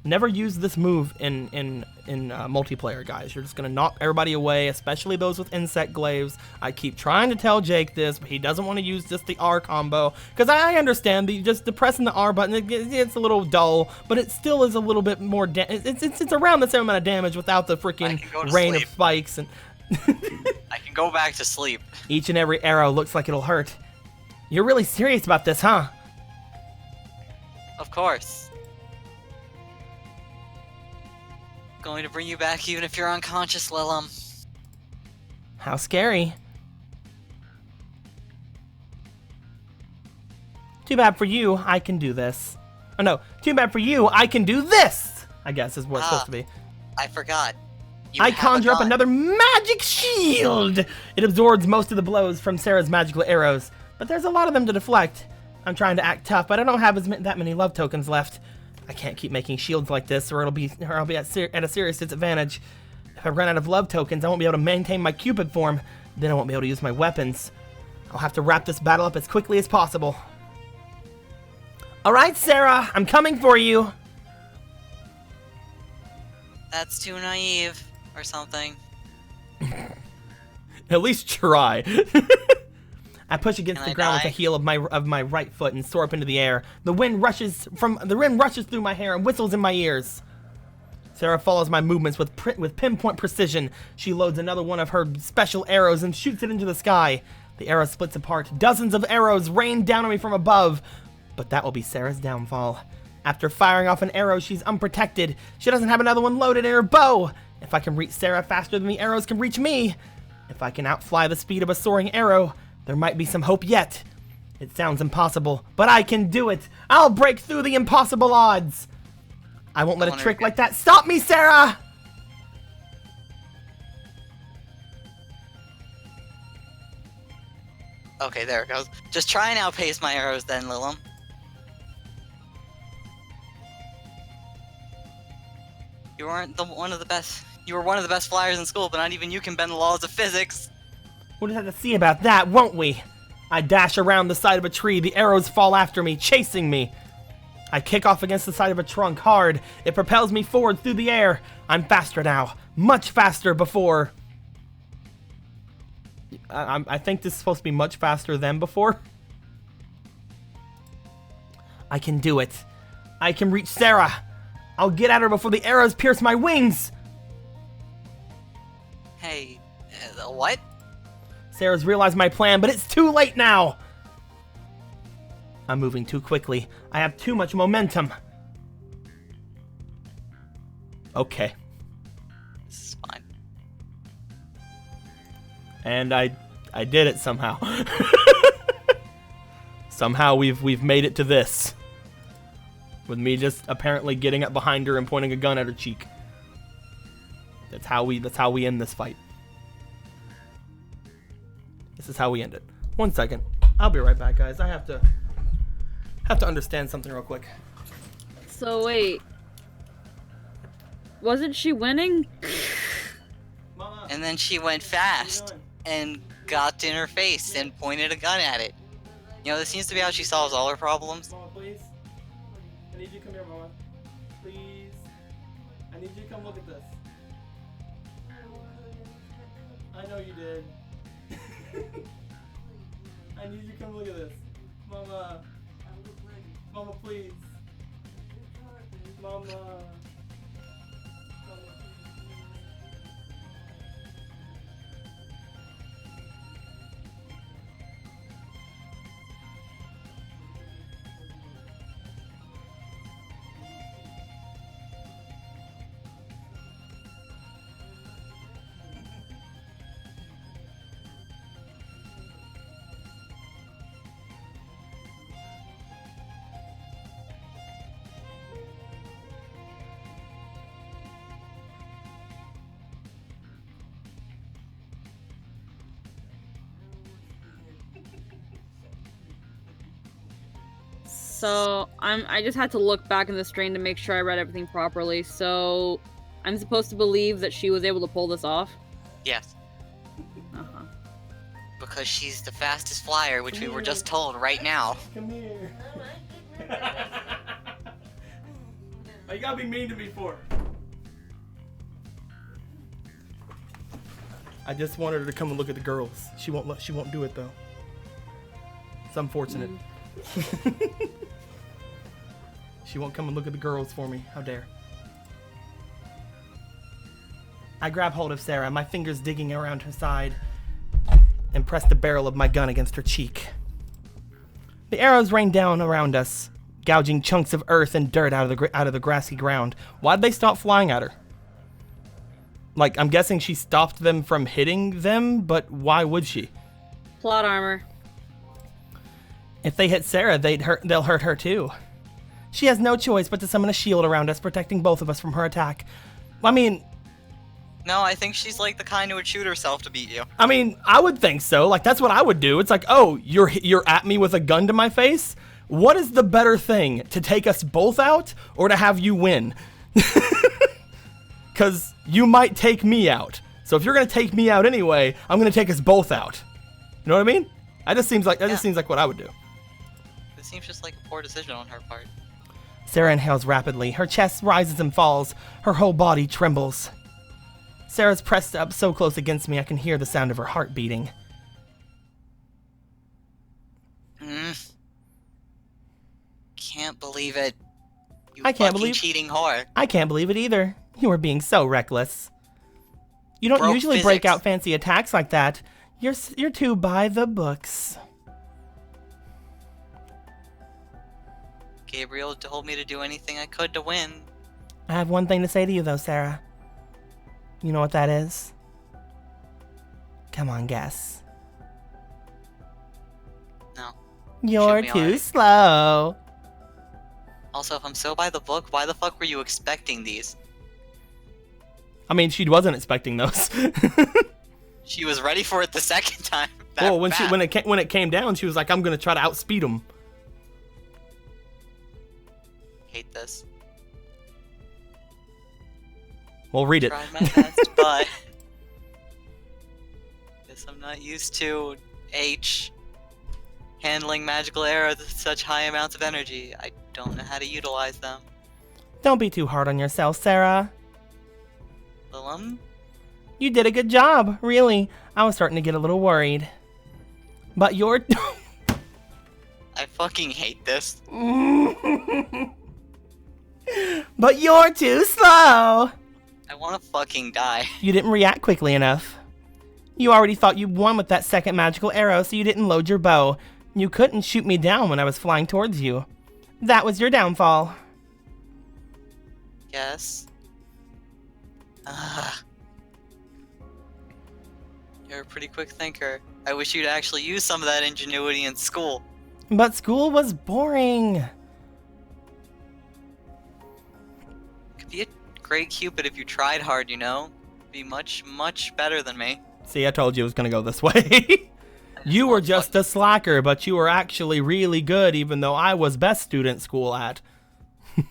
Never use this move in multiplayer, guys. You're just gonna knock everybody away, especially those with insect glaives. I keep trying to tell Jake this, but he doesn't want to use just the R combo because I understand that just depressing the R button, it's a little dull, but it still is a little bit more. It's around the same amount of damage without the freaking rain of spikes. And I can go back to sleep. Each and every arrow looks like it'll hurt. You're really serious about this, huh? Of course. Going to bring you back even if you're unconscious, Lilum. How scary. Too bad for you, I can do this. Oh no, too bad for you, I can do this! I guess is what it's supposed to be. I forgot. I conjure up another magic shield! It absorbs most of the blows from Sarah's magical arrows, but there's a lot of them to deflect. I'm trying to act tough, but I don't have that many love tokens left. I can't keep making shields like this, or I'll be at a serious disadvantage. If I run out of love tokens, I won't be able to maintain my Cupid form. Then I won't be able to use my weapons. I'll have to wrap this battle up as quickly as possible. Alright, Sarah, I'm coming for you! That's too naive, or something. At least try. I push against the ground with the heel of my right foot and soar up into the air. The wind rushes through my hair and whistles in my ears. Sarah follows my movements with pinpoint precision. She loads another one of her special arrows and shoots it into the sky. The arrow splits apart. Dozens of arrows rain down on me from above. But that will be Sarah's downfall. After firing off an arrow, she's unprotected. She doesn't have another one loaded in her bow. If I can reach Sarah faster than the arrows can reach me, if I can outfly the speed of a soaring arrow, there might be some hope yet. It sounds impossible, but I can do it. I'll break through the impossible odds. I won't let a trick like that stop me, Sarah! Okay, there it goes. Just try and outpace my arrows then, Lilum. You weren't one of the best. You were one of the best flyers in school, but not even you can bend the laws of physics. We'll just have to see about that, won't we? I dash around the side of a tree. The arrows fall after me, chasing me. I kick off against the side of a trunk hard. It propels me forward through the air. I'm faster now. Much faster before. I think this is supposed to be much faster than before. I can do it. I can reach Sarah. I'll get at her before the arrows pierce my wings. Hey, what? Sarah's realized my plan, but it's too late now. I'm moving too quickly. I have too much momentum. Okay. This is fine. And I did it somehow. Somehow we've made it to this. With me just apparently getting up behind her and pointing a gun at her cheek. That's how we end this fight. This is how we end it. 1 second. I'll be right back, guys. I have to understand something real quick. So wait. Wasn't she winning? Mama, And then she went fast and got in her face and pointed a gun at it. You know, this seems to be how she solves all her problems. Mama, please. I need you to come here, Mama. Please. I need you to come look at this. I know you did. I need you to come look at this. Mama. Mama, please. Mama. So I just had to look back in the strain to make sure I read everything properly. So I'm supposed to believe that she was able to pull this off. Yes. Uh-huh. Because she's the fastest flyer, which we were just told right now. Come here. You gotta be mean to me for. I just wanted her to come and look at the girls. She won't do it though. It's unfortunate. She won't come and look at the girls for me. How dare. I grab hold of Sarah, my fingers digging around her side, and press the barrel of my gun against her cheek. The arrows rain down around us, gouging chunks of earth and dirt out of the grassy ground. Why'd they stop flying at her? Like, I'm guessing she stopped them from hitting them, but why would she? Plot armor. If they hit Sarah, they'll hurt her too. She has no choice but to summon a shield around us, protecting both of us from her attack. I mean... No, I think she's like the kind who would shoot herself to beat you. I mean, I would think so. Like, that's what I would do. It's like, oh, you're at me with a gun to my face? What is the better thing? To take us both out, or to have you win? Because you might take me out. So if you're going to take me out anyway, I'm going to take us both out. You know what I mean? That just seems like what I would do. This seems just like a poor decision on her part. Sarah inhales rapidly. Her chest rises and falls. Her whole body trembles. Sarah's pressed up so close against me I can hear the sound of her heart beating. Can't believe it. You I can't fucking believe cheating whore. I can't believe it either. You are being so reckless. You don't Broke usually break physics. out fancy attacks like that. You're too by the books. Gabriel told me to do anything I could to win. I have one thing to say to you though, Sarah. You know what that is? Come on, guess. No. You're Shoot me too already. slow. Also, if I'm so by the book, why the fuck were you expecting these? I mean, she wasn't expecting those. She was ready for it the second time. Well, when it came down, she was like, "I'm gonna try to outspeed him." Hate this. Well, read it. Tried my best, but guess I'm not used to handling magical arrows with such high amounts of energy. I don't know how to utilize them. Don't be too hard on yourself, Sarah. Willem? You did a good job, really. I was starting to get a little worried. But you're... I fucking hate this. But you're too slow. I wanna fucking die. You didn't react quickly enough. You already thought you won with that second magical arrow, so you didn't load your bow. You couldn't shoot me down when I was flying towards you. That was your downfall. Yes. You're a pretty quick thinker. I wish you'd actually use some of that ingenuity in school. But school was boring. Could be a great Cupid if you tried hard, you know? Be much, much better than me. See, I told you it was going to go this way. You were just a slacker, but you were actually really good, even though I was best student school at. I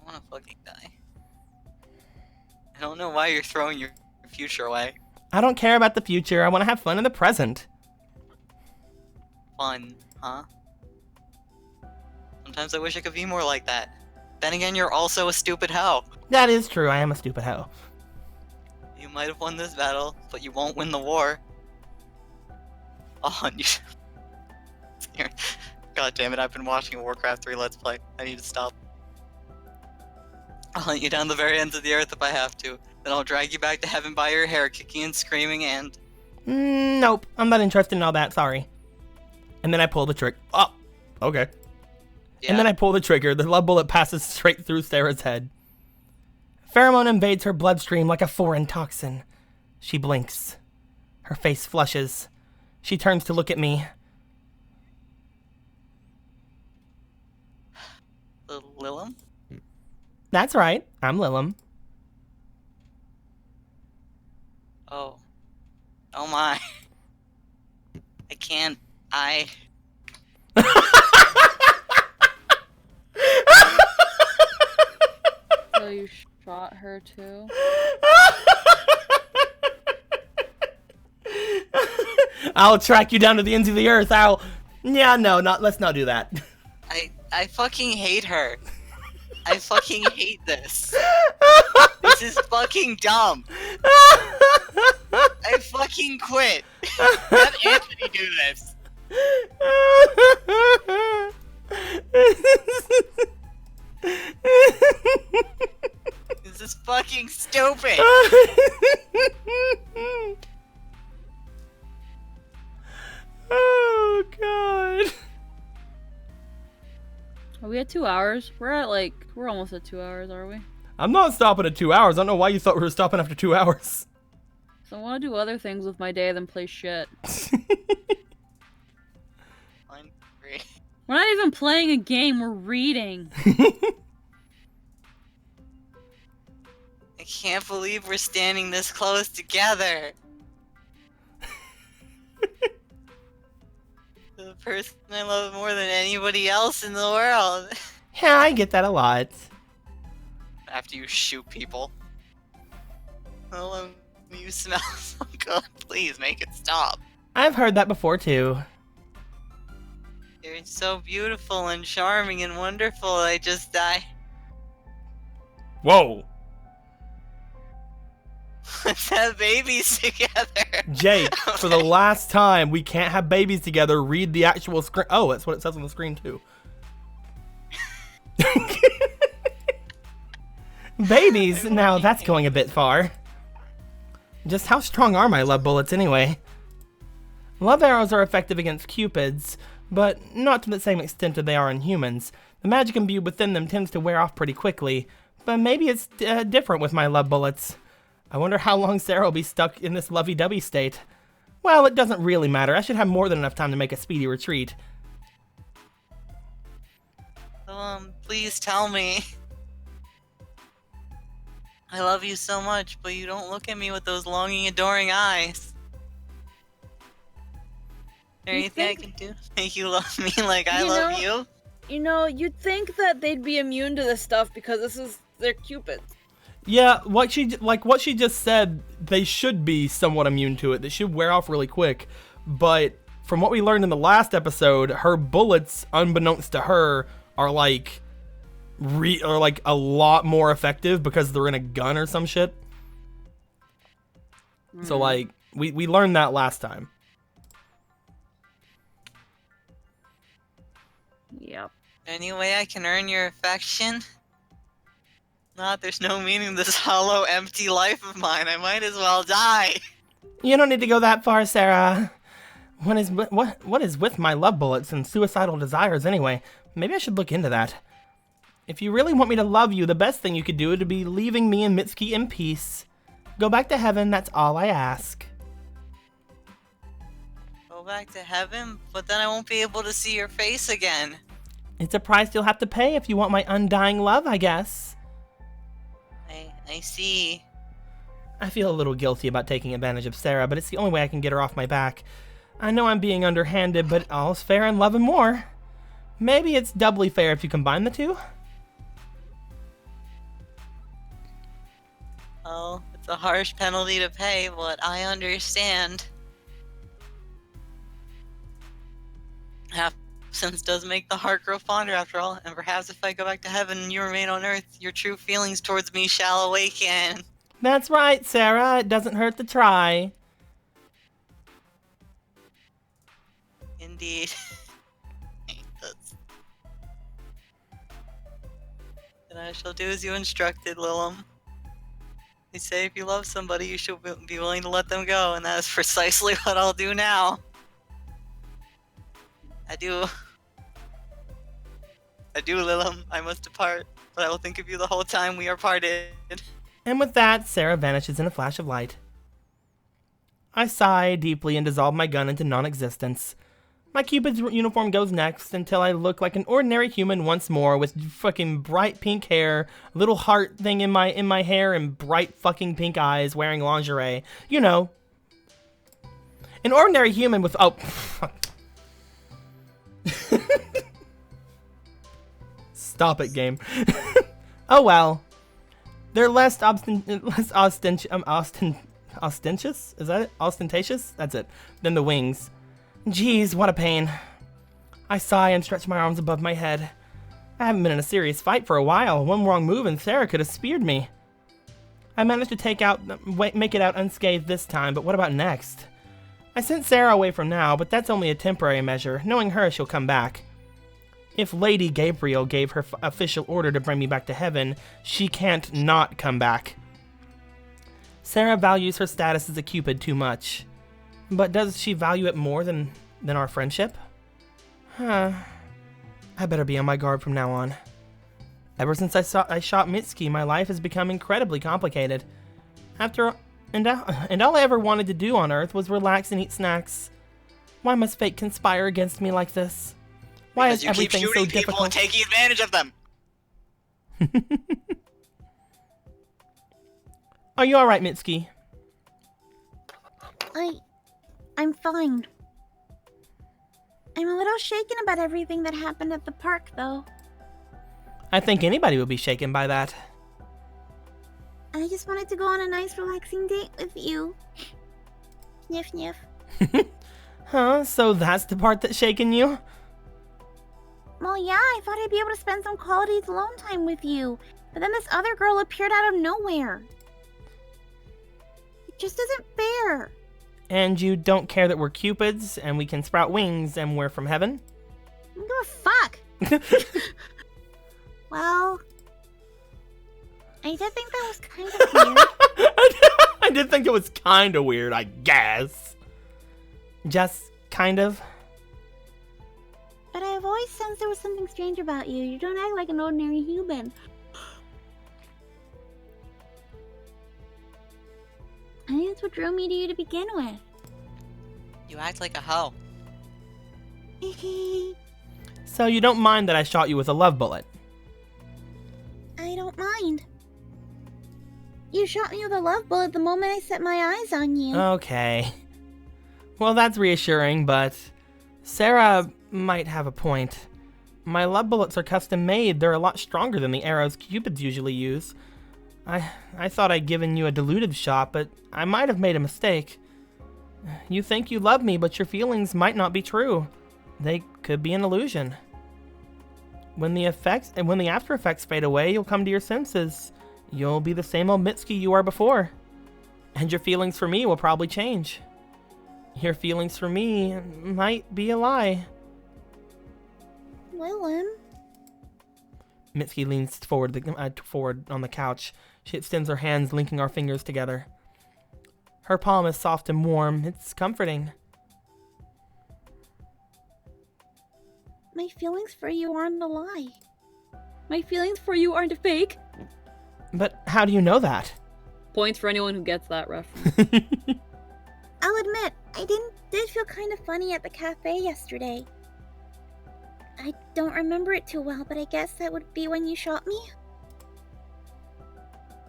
wanna fucking die. I don't know why you're throwing your future away. I don't care about the future. I want to have fun in the present. Fun, huh? Sometimes I wish I could be more like that. Then again, you're also a stupid hoe. That is true. I am a stupid hoe. You might have won this battle, but you won't win the war. Oh, you... God damn it, I've been watching a Warcraft 3 Let's Play. I need to stop. I'll hunt you down the very ends of the earth if I have to. Then I'll drag you back to heaven by your hair, kicking and screaming and... Nope. I'm not interested in all that. Sorry. And then I pull the trick. Oh, okay. Yeah. And then I pull the trigger. The love bullet passes straight through Sarah's head. Pheromone invades her bloodstream like a foreign toxin. She blinks. Her face flushes. She turns to look at me. Lilum? That's right. I'm Lilum. Oh. Oh my. I can't. So you shot her too? I'll track you down to the ends of the earth. Yeah, no, let's not do that. I fucking hate her. I fucking hate this. This is fucking dumb. I fucking quit. Let Anthony do this. This is fucking stupid. Oh god. Are we at 2 hours? We're almost at 2 hours, are we? I'm not stopping at 2 hours. I don't know why you thought we were stopping after 2 hours. So I want to do other things with my day than play shit. One, three. We're not even playing a game, we're reading. I can't believe we're standing this close together. The person I love more than anybody else in the world. Yeah, I get that a lot. After you shoot people. Oh, you smell so good. Please make it stop. I've heard that before too. You're so beautiful and charming and wonderful. I just die. Whoa. Let's have babies together. Jake, for the last time, we can't have babies together. Read the actual screen. Oh, that's what it says on the screen too. Babies? Now that's going a bit far. Just how strong are my love bullets anyway? Love arrows are effective against Cupids, but not to the same extent that they are in humans. The magic imbued within them tends to wear off pretty quickly, but maybe it's different with my love bullets. I wonder how long Sarah will be stuck in this lovey-dovey state. Well, it doesn't really matter. I should have more than enough time to make a speedy retreat. Please tell me. I love you so much, but you don't look at me with those longing, adoring eyes. Is there anything I can do to make you love me like I love you? You know, you'd think that they'd be immune to this stuff because they're Cupids. Yeah, what she just said, they should be somewhat immune to it. They should wear off really quick. But from what we learned in the last episode, her bullets, unbeknownst to her, are like a lot more effective because they're in a gun or some shit. So like we learned that last time. Yep. Any way I can earn your affection? Not, there's no meaning to this hollow, empty life of mine. I might as well die. You don't need to go that far, Sarah. What is with my love bullets and suicidal desires anyway? Maybe I should look into that. If you really want me to love you, the best thing you could do would be leaving me and Mitsuki in peace. Go back to heaven, that's all I ask. Go back to heaven? But then I won't be able to see your face again. It's a price you'll have to pay if you want my undying love, I guess. I see. I feel a little guilty about taking advantage of Sarah, but it's the only way I can get her off my back. I know I'm being underhanded, but all's fair in love and more. Maybe it's doubly fair if you combine the two? Oh, it's a harsh penalty to pay, but I understand. Absence does make the heart grow fonder after all, and perhaps if I go back to heaven and you remain on earth, your true feelings towards me shall awaken. That's right, Sarah. It doesn't hurt to try. Indeed. Then I shall do as you instructed, Lilum. They say if you love somebody, you should be willing to let them go, and that is precisely what I'll do now. Adieu, Lilum. I must depart, but I will think of you the whole time we are parted. And with that, Sarah vanishes in a flash of light. I sigh deeply and dissolve my gun into non-existence. My Cupid's uniform goes next until I look like an ordinary human once more with fucking bright pink hair, a little heart thing in my hair, and bright fucking pink eyes wearing lingerie. You know. An ordinary human with... Oh, stop it, game. Oh well. They're less ostentatious? Is that it? Ostentatious? That's it. Than the wings. Jeez, what a pain. I sigh and stretch my arms above my head. I haven't been in a serious fight for a while. One wrong move and Sarah could have speared me. I managed to make it out unscathed this time, but what about next? I sent Sarah away from now, but that's only a temporary measure. Knowing her, she'll come back. If Lady Gabriel gave her official order to bring me back to heaven, she can't not come back. Sarah values her status as a Cupid too much. But does she value it more than our friendship? Huh. I better be on my guard from now on. Ever since I shot Mitsuki, my life has become incredibly complicated. And all I ever wanted to do on Earth was relax and eat snacks. Why must fate conspire against me like this? Why is everything so difficult? Because you keep shooting people and taking advantage of them. Are you alright, Mitsuki? I'm fine. I'm a little shaken about everything that happened at the park, though. I think anybody would be shaken by that. I just wanted to go on a nice, relaxing date with you. Sniff, sniff. Huh? So that's the part that's shaking you? Well, yeah, I thought I'd be able to spend some quality alone time with you. But then this other girl appeared out of nowhere. It just isn't fair. And you don't care that we're Cupids, and we can sprout wings, and we're from heaven? I don't give a fuck. Well, I did think that was kind of weird. I did think it was kind of weird, I guess. Just kind of. But I've always sensed there was something strange about you. You don't act like an ordinary human. I think that's what drew me to you to begin with. You act like a hoe. So you don't mind that I shot you with a love bullet? I don't mind. You shot me with a love bullet the moment I set my eyes on you. Okay. Well, that's reassuring, but Sarah might have a point. My love bullets are custom made. They're a lot stronger than the arrows Cupids usually use. I thought I'd given you a diluted shot, but I might have made a mistake. You think you love me, but your feelings might not be true. They could be an illusion. When the after effects fade away, you'll come to your senses. You'll be the same old Mitsuki you were before. And your feelings for me will probably change. Your feelings for me might be a lie. Willem? Mitsuki leans forward on the couch. She extends her hands, linking our fingers together. Her palm is soft and warm. It's comforting. My feelings for you aren't a lie. My feelings for you aren't a fake. But how do you know that? Points for anyone who gets that reference. I'll admit, I did feel kind of funny at the cafe yesterday. I don't remember it too well, but I guess that would be when you shot me.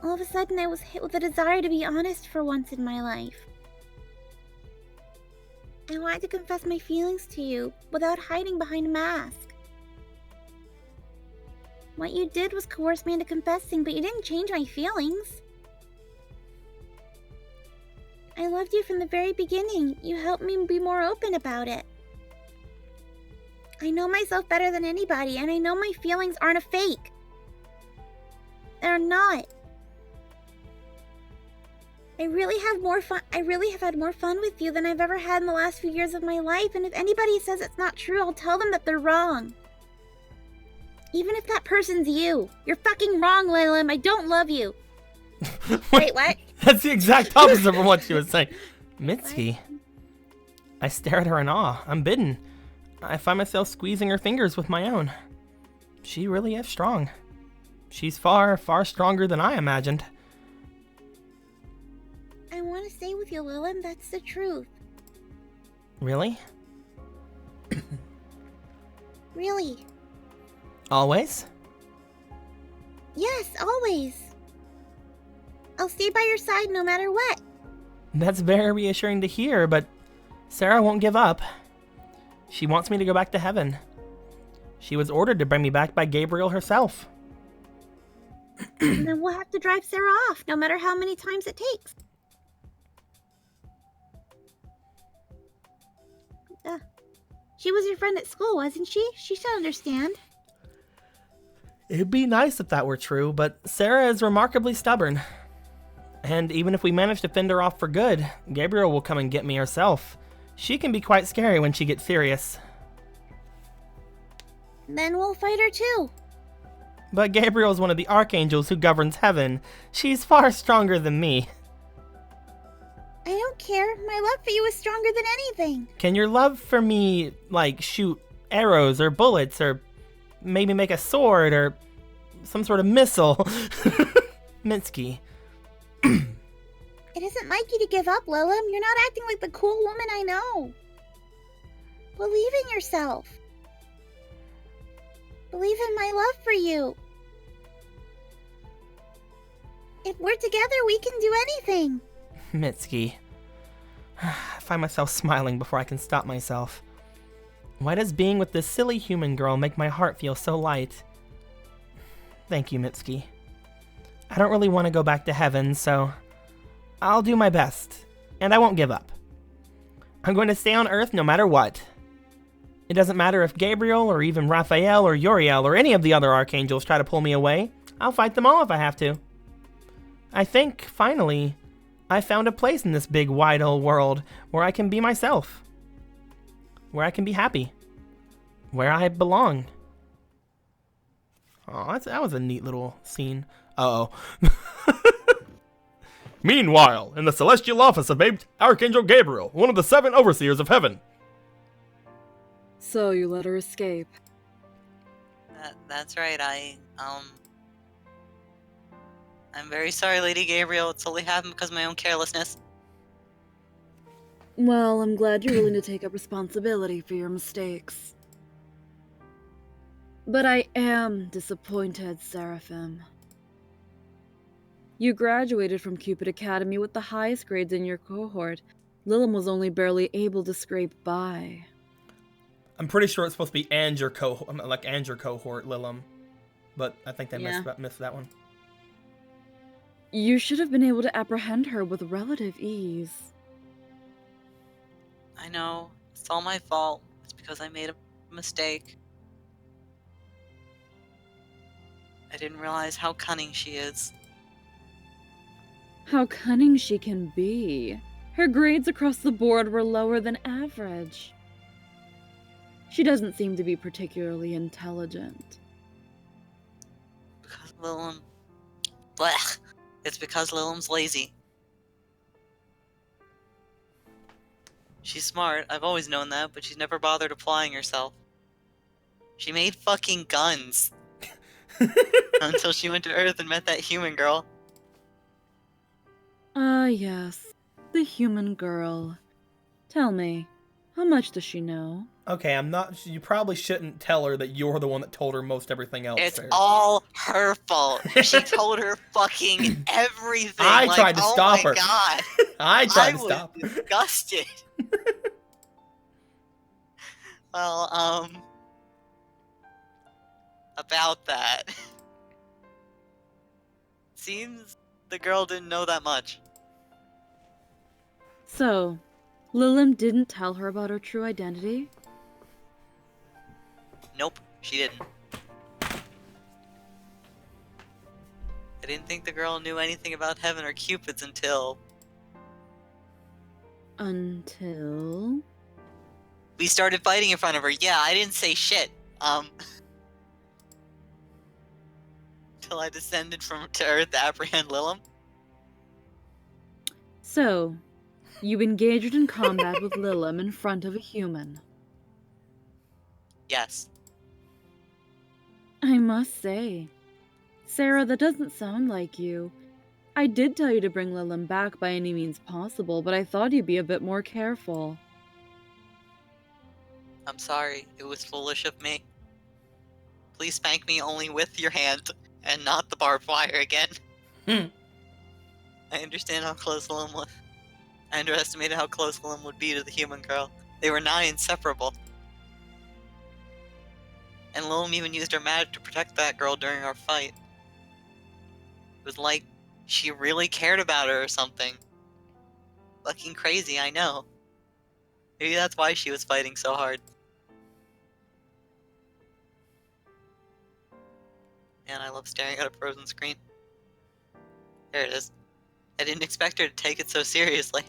All of a sudden, I was hit with a desire to be honest for once in my life. I wanted to confess my feelings to you without hiding behind a mask. What you did was coerce me into confessing, but you didn't change my feelings. I loved you from the very beginning. You helped me be more open about it. I know myself better than anybody, and I know my feelings aren't a fake. They're not. I really have had more fun with you than I've ever had in the last few years of my life, and if anybody says it's not true, I'll tell them that they're wrong. Even if that person's you. You're fucking wrong, Willem. I don't love you. Wait, what? That's the exact opposite from what she was saying. Mitsuki. I stare at her in awe. I'm bitten. I find myself squeezing her fingers with my own. She really is strong. She's far, far stronger than I imagined. I want to stay with you, Willem. That's the truth. Really? Really. Always? Yes, always. I'll stay by your side no matter what. That's very reassuring to hear, but Sarah won't give up. She wants me to go back to heaven. She was ordered to bring me back by Gabriel herself. And then we'll have to drive Sarah off, no matter how many times it takes. She was your friend at school, wasn't she? She should understand. It'd be nice if that were true, but Sarah is remarkably stubborn. And even if we manage to fend her off for good, Gabriel will come and get me herself. She can be quite scary when she gets serious. Then we'll fight her too. But Gabriel's one of the archangels who governs heaven. She's far stronger than me. I don't care. My love for you is stronger than anything. Can your love for me, like, shoot arrows or bullets or maybe make a sword or some sort of missile? Mitski. It isn't like you to give up, Lilim. You're not acting like the cool woman I know. Believe in yourself. Believe in my love for you. If we're together, we can do anything. Mitski. I find myself smiling before I can stop myself. Why does being with this silly human girl make my heart feel so light? Thank you, Mitski. I don't really want to go back to heaven, so I'll do my best, and I won't give up. I'm going to stay on Earth no matter what. It doesn't matter if Gabriel or even Raphael or Uriel or any of the other archangels try to pull me away. I'll fight them all if I have to. I think, finally, I found a place in this big, wide old world where I can be myself. Where I can be happy. Where I belong. Oh, that was a neat little scene. Uh-oh. Meanwhile, in the celestial office of Archangel Gabriel, one of the 7 overseers of heaven. So you let her escape. That's right, I'm very sorry, Lady Gabriel. It's only happened because of my own carelessness. Well, I'm glad you're willing to take up responsibility for your mistakes. But I am disappointed, Seraphim. You graduated from Cupid Academy with the highest grades in your cohort. Lilim was only barely able to scrape by. I'm pretty sure it's supposed to be and your cohort, Lilim. But I think they missed that one. You should have been able to apprehend her with relative ease. I know. It's all my fault. It's because I made a mistake. I didn't realize how cunning she is. How cunning she can be. Her grades across the board were lower than average. She doesn't seem to be particularly intelligent. Because Lilim... Blech! It's because Lilim's lazy. She's smart, I've always known that, but she's never bothered applying herself. She made fucking guns. Until she went to Earth and met that human girl. Ah, yes. The human girl. Tell me, how much does she know? Okay, you probably shouldn't tell her that you're the one that told her most everything else. It's Sarah. all her fault. She told her fucking everything. I tried to stop her. Oh my god. I tried to stop her. I was disgusted. Well, about that. Seems the girl didn't know that much. So, Lilim didn't tell her about her true identity? Nope, she didn't. I didn't think the girl knew anything about heaven or Cupids until... Until... we started fighting in front of her. Yeah, I didn't say shit. Till I descended to Earth to apprehend Lilim. So, you engaged in combat with Lilim in front of a human. Yes. I must say, Sarah, that doesn't sound like you. I did tell you to bring Lilim back by any means possible, but I thought you'd be a bit more careful. I'm sorry. It was foolish of me. Please spank me only with your hand and not the barbed wire again. I understand how close Lilim was. I underestimated how close Lilim would be to the human girl. They were nigh inseparable. And Lilim even used her magic to protect that girl during our fight. It was like she really cared about her or something. Fucking crazy, I know. Maybe that's why she was fighting so hard. Man, I love staring at a frozen screen. There it is. I didn't expect her to take it so seriously.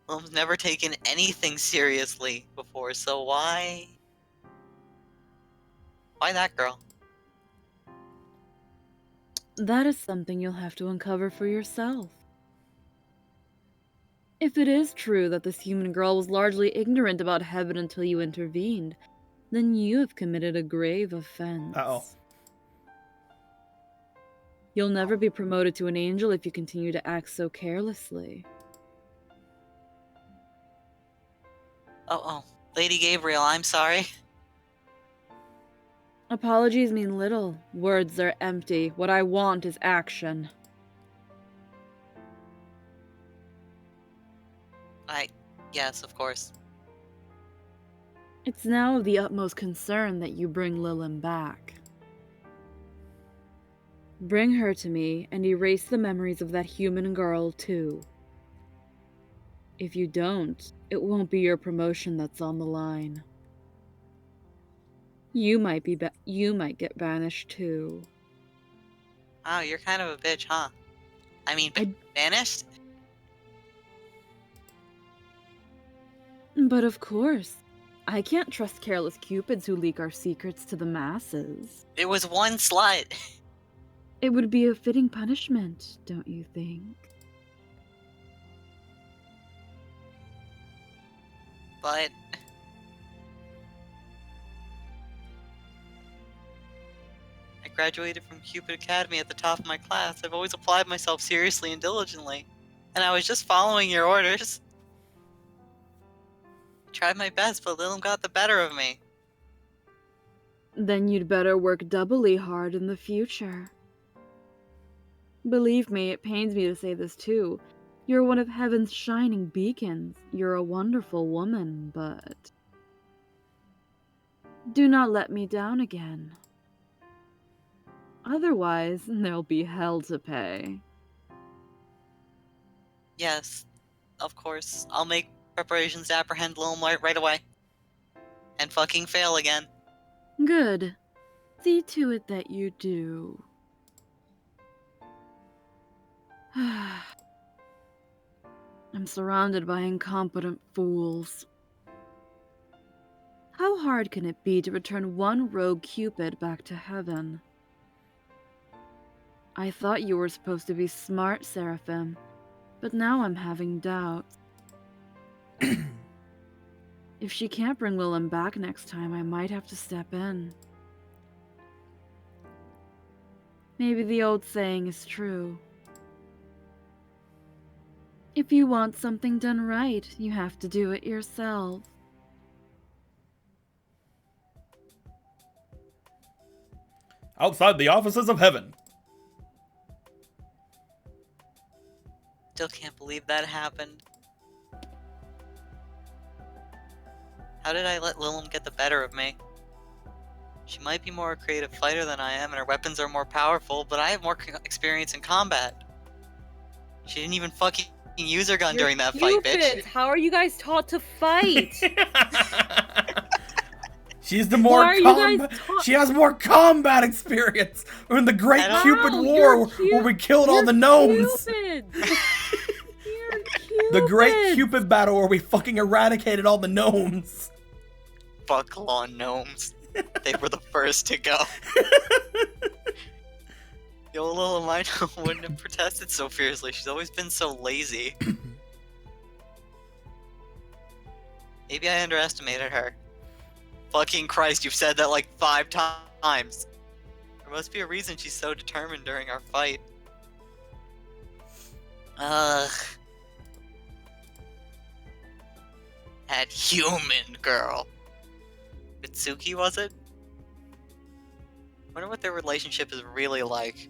Lilim's never taken anything seriously before, so why Why that girl? That is something you'll have to uncover for yourself. If it is true that this human girl was largely ignorant about heaven until you intervened, then you have committed a grave offense. Uh-oh. You'll never be promoted to an angel if you continue to act so carelessly. Oh, Lady Gabriel, I'm sorry. Apologies mean little. Words are empty. What I want is action. Yes, of course. It's now of the utmost concern that you bring Lilin back. Bring her to me and erase the memories of that human girl, too. If you don't, it won't be your promotion that's on the line. You might get banished, too. Wow, you're kind of a bitch, huh? I mean, banished? But of course, I can't trust careless cupids who leak our secrets to the masses. It was one slut. It would be a fitting punishment, don't you think? But I graduated from Cupid Academy at the top of my class. I've always applied myself seriously and diligently. And I was just following your orders. I tried my best, but Lilum got the better of me. Then you'd better work doubly hard in the future. Believe me, it pains me to say this too. You're one of heaven's shining beacons. You're a wonderful woman, but... do not let me down again. Otherwise, there'll be hell to pay. Yes, of course. I'll make preparations to apprehend Lilum right away. And fucking fail again. Good. See to it that you do. I'm surrounded by incompetent fools. How hard can it be to return one rogue Cupid back to heaven? I thought you were supposed to be smart, Seraphim, but now I'm having doubts. If she can't bring Lilum back next time, I might have to step in. Maybe the old saying is true. If you want something done right, you have to do it yourself. Outside the offices of heaven. Still can't believe that happened. How did I let Lilum get the better of me? She might be more a creative fighter than I am, and her weapons are more powerful, but I have more experience in combat. She didn't even fucking use her gun during that fight, bitch. How are you guys taught to fight? She's the more she has more combat experience. We're in the Great Cupid War where we killed all the gnomes. The Great Cupid battle where we fucking eradicated all the gnomes. Buckle on, gnomes. They were the first to go. Yo, little Mino wouldn't have protested so fiercely. She's always been so lazy. Maybe I underestimated her. Fucking Christ, you've said that like 5 times. There must be a reason she's so determined during our fight. Ugh. That human girl. Mitsuki, was it? Wonder what their relationship is really like.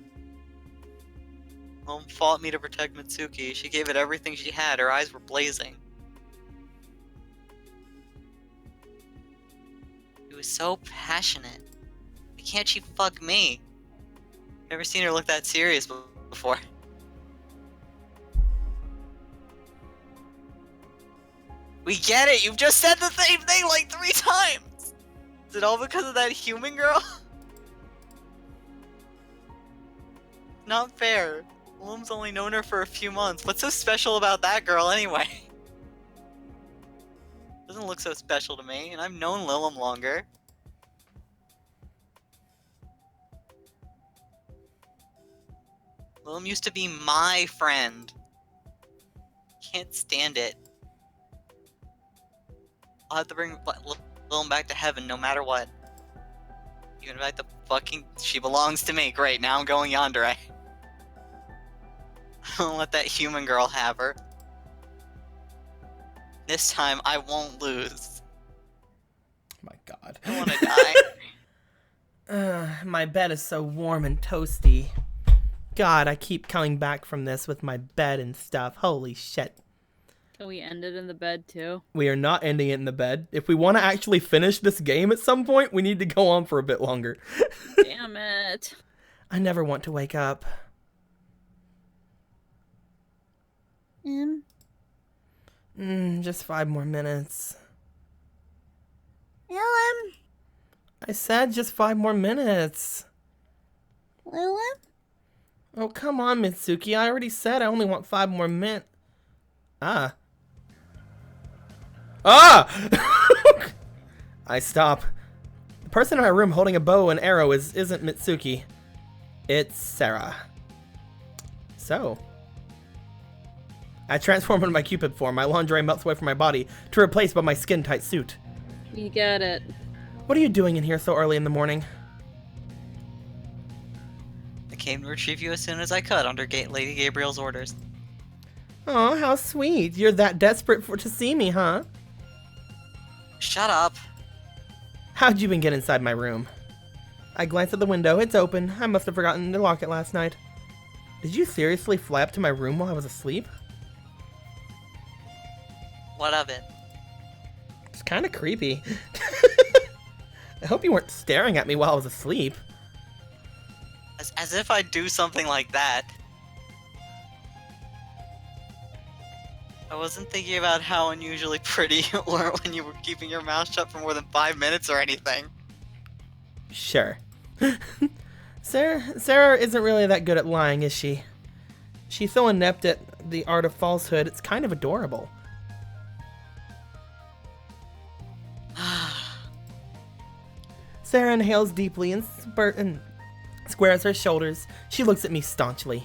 Mom fought me to protect Mitsuki. She gave it everything she had. Her eyes were blazing. She was so passionate. Why can't she fuck me? Never seen her look that serious before. We get it! You've just said the same thing like 3 times! Is it all because of that human girl? Not fair. Lilum's only known her for a few months. What's so special about that girl anyway? Doesn't look so special to me, and I've known Lilum longer. Lilum used to be my friend. Can't stand it. I'll have to bring Lilum back to heaven no matter what. Even if she belongs to me. Great, now I'm going yonder. I don't let that human girl have her. This time I won't lose. My God. I want to die. My bed is so warm and toasty. God, I keep coming back from this with my bed and stuff. Holy shit. Can we end it in the bed too? We are not ending it in the bed. If we want to actually finish this game at some point, we need to go on for a bit longer. Damn it. I never want to wake up. Just 5 more minutes. Lilum? I said just 5 more minutes. Lilum? Oh, come on, Mitsuki. I already said I only want 5 more minutes. Ah! I stop. The person in my room holding a bow and arrow isn't Mitsuki. It's Sarah. So. I transform into my Cupid form. My lingerie melts away from my body to replace by my skin-tight suit. You get it. What are you doing in here so early in the morning? I came to retrieve you as soon as I could under Lady Gabriel's orders. Oh, how sweet. You're that desperate to see me, huh? Shut up. How'd you even get inside my room? I glanced at the window. It's open. I must have forgotten to lock it last night. Did you seriously fly up to my room while I was asleep? What of it? It's kind of creepy. I hope you weren't staring at me while I was asleep. As if I'd do something like that. I wasn't thinking about how unusually pretty you were when you were keeping your mouth shut for more than 5 minutes or anything. Sure. Sarah isn't really that good at lying, is she? She's so inept at the art of falsehood, it's kind of adorable. Sarah inhales deeply and squares her shoulders. She looks at me staunchly.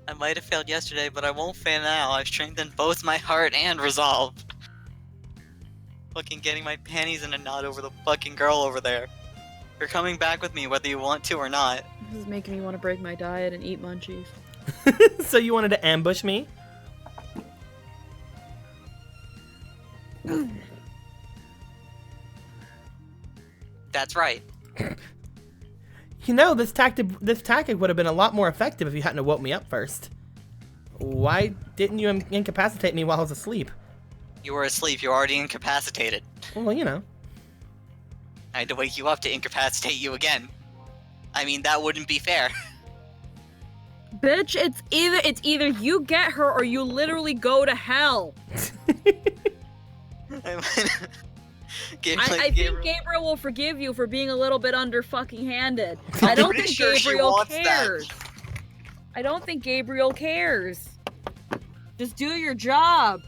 I might have failed yesterday, but I won't fail now. I've strengthened both my heart and resolve. Fucking getting my panties in a knot over the fucking girl over there. You're coming back with me whether you want to or not. This is making me want to break my diet and eat munchies. So you wanted to ambush me? That's right. You know, this tactic would have been a lot more effective if you hadn't woke me up first. Why didn't you incapacitate me while I was asleep? You were asleep. You were already incapacitated. Well, you know. I had to wake you up to incapacitate you again. I mean, that wouldn't be fair. Bitch, it's either you get her or you literally go to hell. I think Gabriel will forgive you for being a little bit under fucking handed. I don't think Gabriel cares. I don't think Gabriel cares. Just do your job.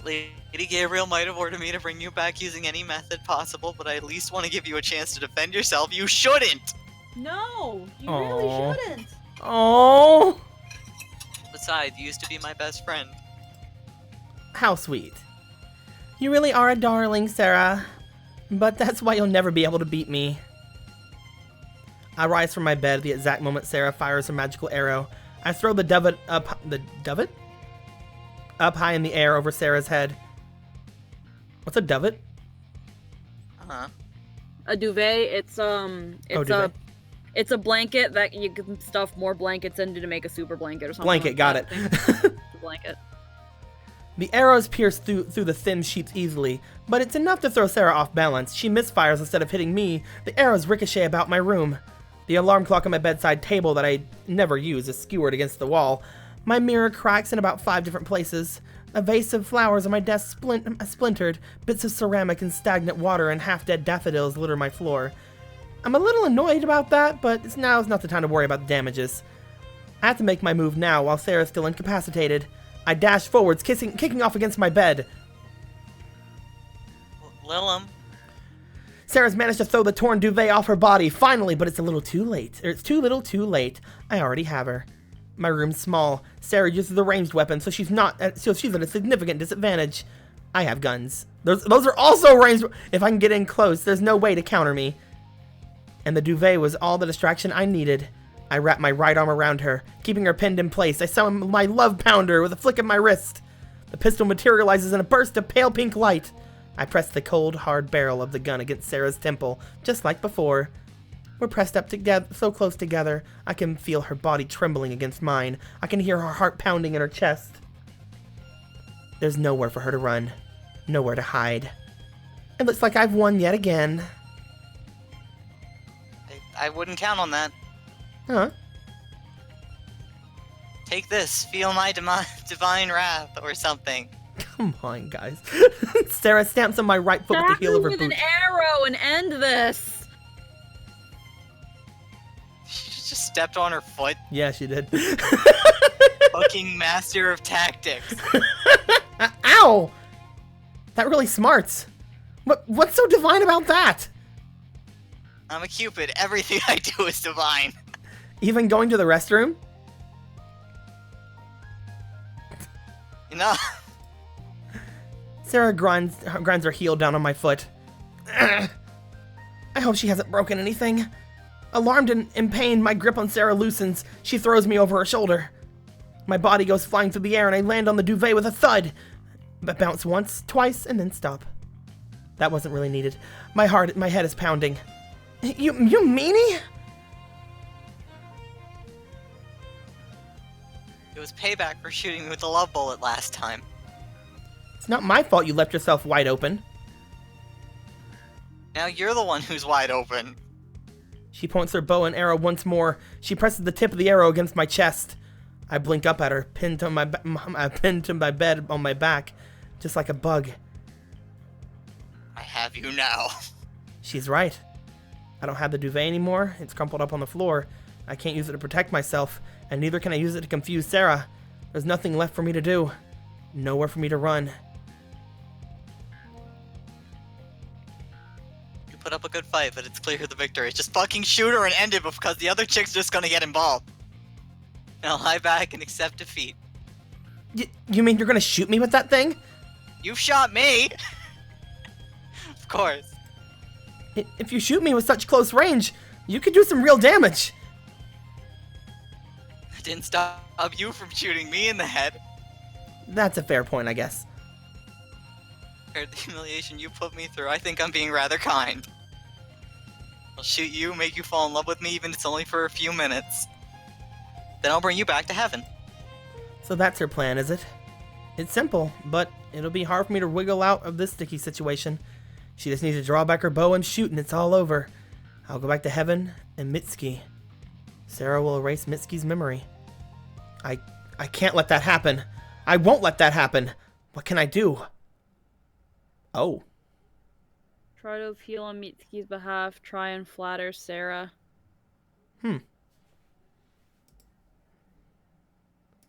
Lady Gabriel might have ordered me to bring you back using any method possible, but I at least want to give you a chance to defend yourself. You shouldn't! No, you Aww. really shouldn't. Oh, Besides, you used to be my best friend. how sweet. You really are a darling, Sarah. But that's why you'll never be able to beat me. I rise from my bed at the exact moment Sarah fires her magical arrow. I throw the dovet up high in the air over Sarah's head. What's a dovet? Uh-huh. A duvet, it's duvet. it's a blanket that you can stuff more blankets into to make a super blanket or something. Blanket, like got that. it. It's a blanket. The arrows pierce through the thin sheets easily, but it's enough to throw Sarah off balance. She misfires instead of hitting me. The arrows ricochet about my room. The alarm clock on my bedside table that I never use is skewered against the wall. My mirror cracks in about 5 different places. A vase of flowers on my desk splintered. Bits of ceramic and stagnant water and half-dead daffodils litter my floor. I'm a little annoyed about that, but now's not the time to worry about the damages. I have to make my move now while Sarah's still incapacitated. I dash forwards, kicking off against my bed. Lilum. Sarah's managed to throw the torn duvet off her body, finally, but it's a little too late. It's too little too late. I already have her. My room's small. Sarah uses the ranged weapon, so she's at a significant disadvantage. I have guns. Those are also ranged. If I can get in close, there's no way to counter me. And the duvet was all the distraction I needed. I wrapped my right arm around her, keeping her pinned in place. I summon my love pounder with a flick of my wrist. The pistol materializes in a burst of pale pink light. I press the cold, hard barrel of the gun against Sarah's temple, just like before. We're pressed up together, so close together, I can feel her body trembling against mine. I can hear her heart pounding in her chest. There's nowhere for her to run, nowhere to hide. It looks like I've won yet again. I wouldn't count on that. Huh? Take this, feel my divine wrath, or something. Come on, guys. Sarah stamps on my right foot with the heel of her with boot. an arrow and end this. She just stepped on her foot. Yeah, she did. Fucking master of tactics. Ow! That really smarts. What's so divine about that? I'm a Cupid. Everything I do is divine. Even going to the restroom? You know? Sarah grinds her heel down on my foot. I hope she hasn't broken anything. Alarmed and in pain, my grip on Sarah loosens. She throws me over her shoulder. My body goes flying through the air and I land on the duvet with a thud. But bounce once, twice, and then stop. That wasn't really needed. My head is pounding. You meanie? It was payback for shooting me with the love bullet last time. It's not my fault you left yourself wide open. Now you're the one who's wide open. She points her bow and arrow once more. She presses the tip of the arrow against my chest. I blink up at her, pinned to my bed on my back, just like a bug. I have you now. She's right. I don't have the duvet anymore. It's crumpled up on the floor. I can't use it to protect myself, and neither can I use it to confuse Sarah. There's nothing left for me to do. Nowhere for me to run. You put up a good fight, but it's clear who the victor is. Just fucking shoot her and end it because the other chick's just gonna get involved. And I'll lie back and accept defeat. You mean you're gonna shoot me with that thing? You've shot me! Of course. If you shoot me with such close range, you could do some real damage. I didn't stop you from shooting me in the head. That's a fair point, I guess. Compared to the humiliation you put me through, I think I'm being rather kind. I'll shoot you, make you fall in love with me, even if it's only for a few minutes. Then I'll bring you back to heaven. So that's her plan, is it? It's simple, but it'll be hard for me to wiggle out of this sticky situation. She just needs to draw back her bow and shoot, and it's all over. I'll go back to heaven and Mitsuki. Sarah will erase Mitsuki's memory. I can't let that happen. I won't let that happen. What can I do? Oh. Try to appeal on Mitsuki's behalf. Try and flatter Sarah.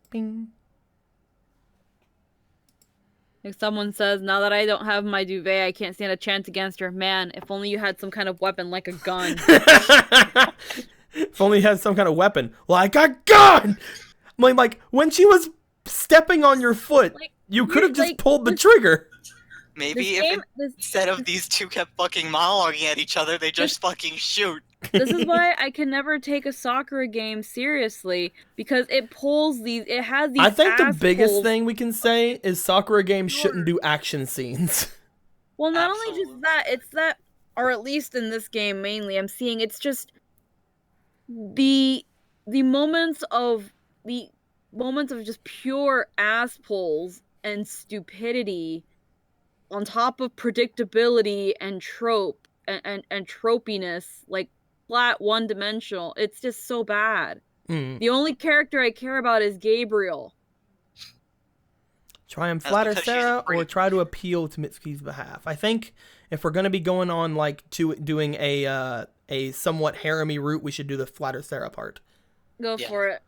Bing. Like someone says, now that I don't have my duvet, I can't stand a chance against her. Man, if only you had some kind of weapon like a gun. If only you had some kind of weapon. Like a gun! Like, when she was stepping on your foot, you could have just pulled the trigger. Maybe instead of these two kept fucking monologuing at each other, they just fucking shoot. This is why I can never take a Sakura game seriously, because it pulls these. It has these. I think the ass biggest pulls. thing we can say is Sakura games shouldn't do action scenes. Well, not only Absolutely. just that, it's that, or at least in this game mainly, I'm seeing it's just the moments of just pure ass pulls and stupidity on top of predictability and trope and tropiness, like flat one-dimensional. It's just so bad. The only character I care about is Gabriel. Try and That's flatter because she's Sarah free. or try to appeal to Mitsuki's behalf. I think if we're going to be going on doing a somewhat harem-y route, we should do the flatter Sarah part. Go Yeah. for it.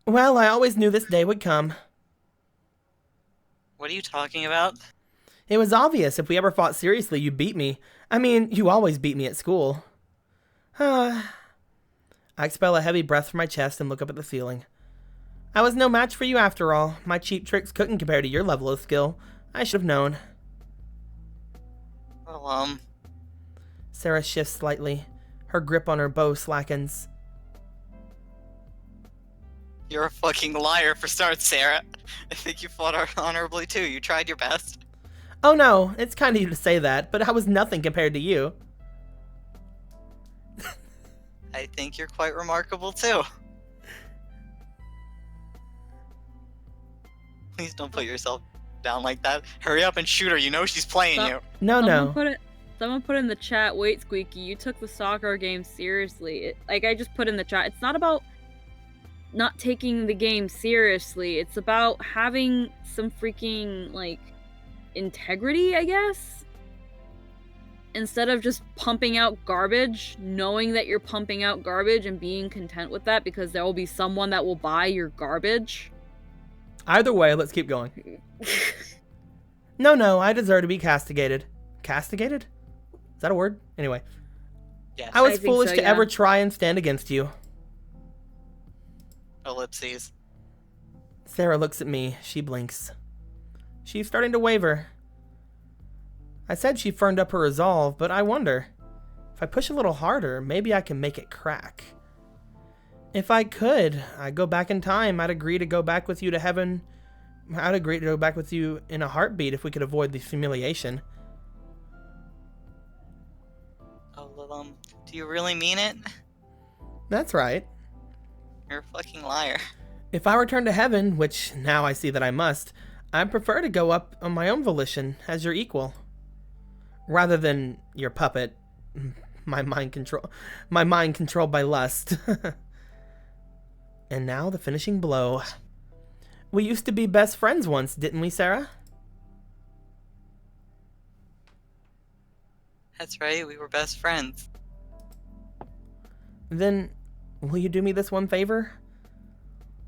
Well, I always knew this day would come. What are you talking about? It was obvious if we ever fought seriously, you beat me. I mean, you always beat me at school. I expel a heavy breath from my chest and look up at the ceiling. I was no match for you after all. My cheap tricks couldn't compare to your level of skill. I should have known. Well, Sarah shifts slightly. Her grip on her bow slackens. you're a fucking liar for starts, Sarah. I think you fought honorably too. You tried your best. Oh no, it's kind of you to say that, but I was nothing compared to you. I think you're quite remarkable too. Please don't put yourself down like that. Hurry up and shoot her. You know she's playing Stop. you. No. Someone put in the chat, wait, Squeaky, you took the soccer game seriously. Like, I just put in the chat, it's not about not taking the game seriously. It's about having some freaking, like, integrity, I guess? Instead of just pumping out garbage, knowing that you're pumping out garbage and being content with that because there will be someone that will buy your garbage. Either way, let's keep going. No, I deserve to be castigated. Castigated? Is that a word? Anyway. Yes. I was I think foolish so, to yeah. ever try and stand against you. Ellipses. Sarah looks at me. She blinks. She's starting to waver. I said she firmed up her resolve, but I wonder. If I push a little harder, maybe I can make it crack. If I could, I'd go back in time. I'd agree to go back with you to heaven. I'd agree to go back with you in a heartbeat if we could avoid the humiliation. Oh, well, do you really mean it? That's right. You're a fucking liar. If I return to heaven, which now I see that I must, I'd prefer to go up on my own volition as your equal. Rather than your puppet, my mind controlled by lust. And now the finishing blow. We used to be best friends once, didn't we, Sarah? That's right, we were best friends. Then, will you do me this one favor?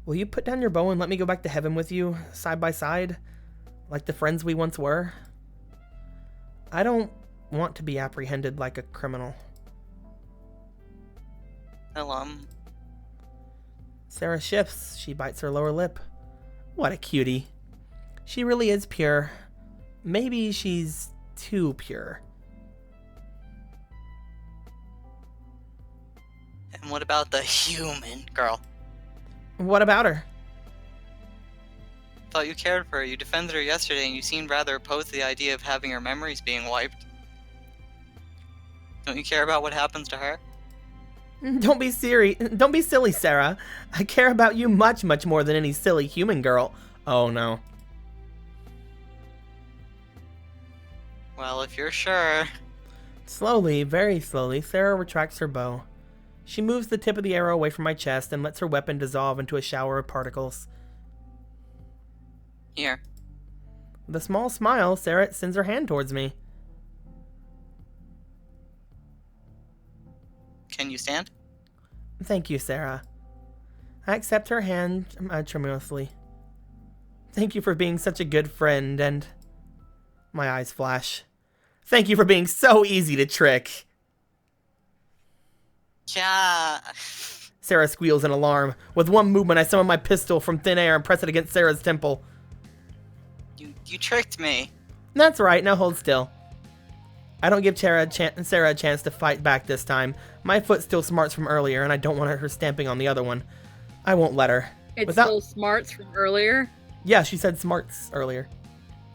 Will you put down your bow and let me go back to heaven with you, side by side, like the friends we once were? I don't want to be apprehended like a criminal. Well, Sarah shifts. She bites her lower lip. What a cutie. She really is pure. Maybe she's too pure. and what about the human girl? What about her? Thought you cared for her. You defended her yesterday, and you seemed rather opposed to the idea of having her memories being wiped. Don't you care about what happens to her? Don't be silly, Sarah. I care about you much, much more than any silly human girl. Oh, no. Well, if you're sure. Slowly, very slowly, Sarah retracts her bow. She moves the tip of the arrow away from my chest and lets her weapon dissolve into a shower of particles. Here. With a small smile, Sarah sends her hand towards me. Can you stand? Thank you, Sarah. I accept her hand tremulously. Thank you for being such a good friend, and... My eyes flash. Thank you for being so easy to trick. Yeah. Sarah squeals in alarm. With one movement, I summon my pistol from thin air and press it against Sarah's temple. You tricked me. That's right, now hold still. I don't give Sarah a chance to fight back this time. My foot still smarts from earlier, and I don't want her stamping on the other one. I won't let her. It's still smarts from earlier? Yeah, she said smarts earlier.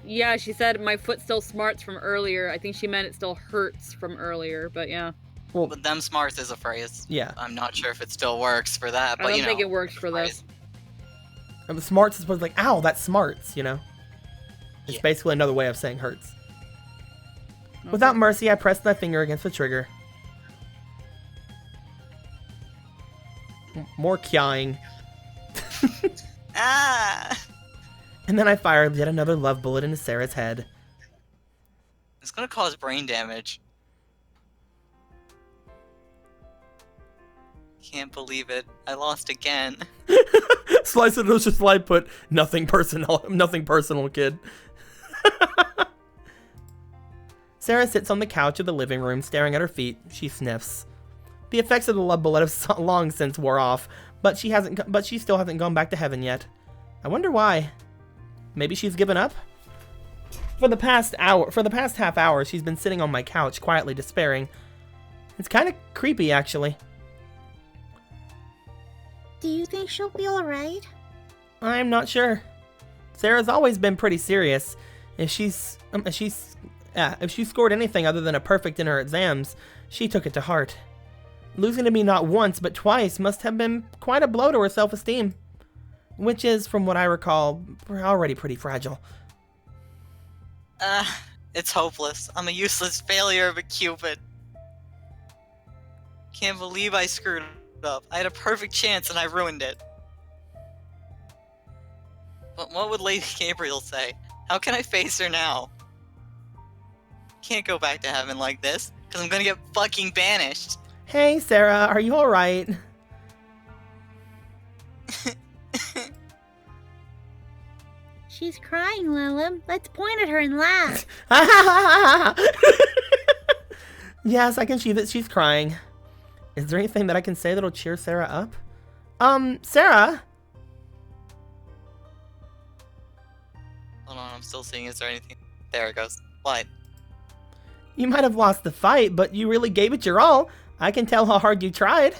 Yeah, she said my foot still smarts from earlier. I think she meant it still hurts from earlier, but yeah. Well, But them smarts is a phrase. yeah. I'm not sure if it still works for that, but I don't you know. think it works for phrase. this. And the smarts is supposed to be like, ow, that's smarts, you know? It's Yeah. basically another way of saying hurts. Without mercy, I pressed my finger against the trigger. More kying. Ah! And then I fired yet another love bullet into Sarah's head. It's gonna cause brain damage. Can't believe it. I lost again. Slice it was just like put nothing personal, kid. Sarah sits on the couch of the living room, staring at her feet. She sniffs. The effects of the love bullet have long since wore off, but she still hasn't gone back to heaven yet. I wonder why. Maybe she's given up? For the past half hour, she's been sitting on my couch, quietly despairing. It's kind of creepy, actually. Do you think she'll be alright? I'm not sure. Sarah's always been pretty serious. If she scored anything other than a perfect in her exams, she took it to heart. Losing to me not once, but twice must have been quite a blow to her self-esteem. Which is, from what I recall, already pretty fragile. It's hopeless. I'm a useless failure of a Cupid. Can't believe I screwed up. I had a perfect chance and I ruined it. But what would Lady Gabriel say? How can I face her now? Can't go back to heaven like this, because I'm gonna get fucking banished. Hey, Sarah, are you alright? She's crying, Lilim. Let's point at her and laugh. Yes, I can see that she's crying. Is there anything that I can say that'll cheer Sarah up? Sarah? Hold on, I'm still seeing. Is there anything? There it goes. What? You might have lost the fight, but you really gave it your all. I can tell how hard you tried.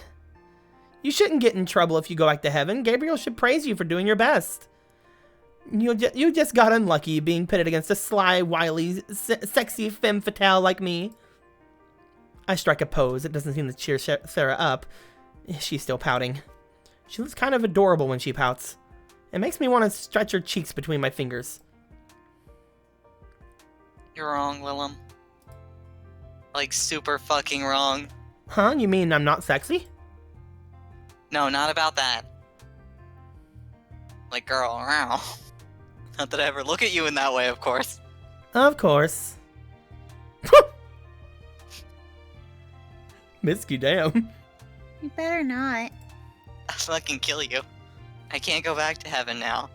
You shouldn't get in trouble if you go back to heaven. Gabriel should praise you for doing your best. You just got unlucky being pitted against a sly, wily, sexy femme fatale like me. I strike a pose. It doesn't seem to cheer Sarah up. She's still pouting. She looks kind of adorable when she pouts. It makes me want to stretch her cheeks between my fingers. You're wrong, Willem. Like, super fucking wrong. Huh? You mean I'm not sexy? No, not about that. Like, girl, wow. Not that I ever look at you in that way, of course. Of course. Misky, damn. You better not. I'll fucking kill you. I can't go back to heaven now.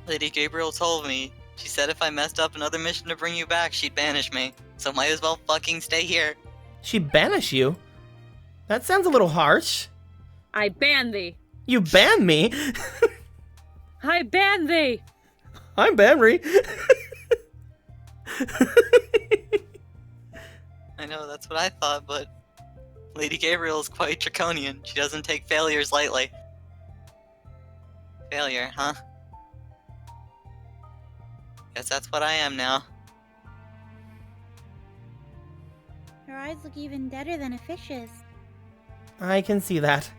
Lady Gabriel told me. She said if I messed up another mission to bring you back, she'd banish me. So might as well fucking stay here. She'd banish you? That sounds a little harsh. I ban thee. You ban me? I ban thee. I'm Bamri. I know, that's what I thought, but Lady Gabriel is quite draconian. She doesn't take failures lightly. Failure, huh? Guess that's what I am now. Her eyes look even deader than a fish's. I can see that.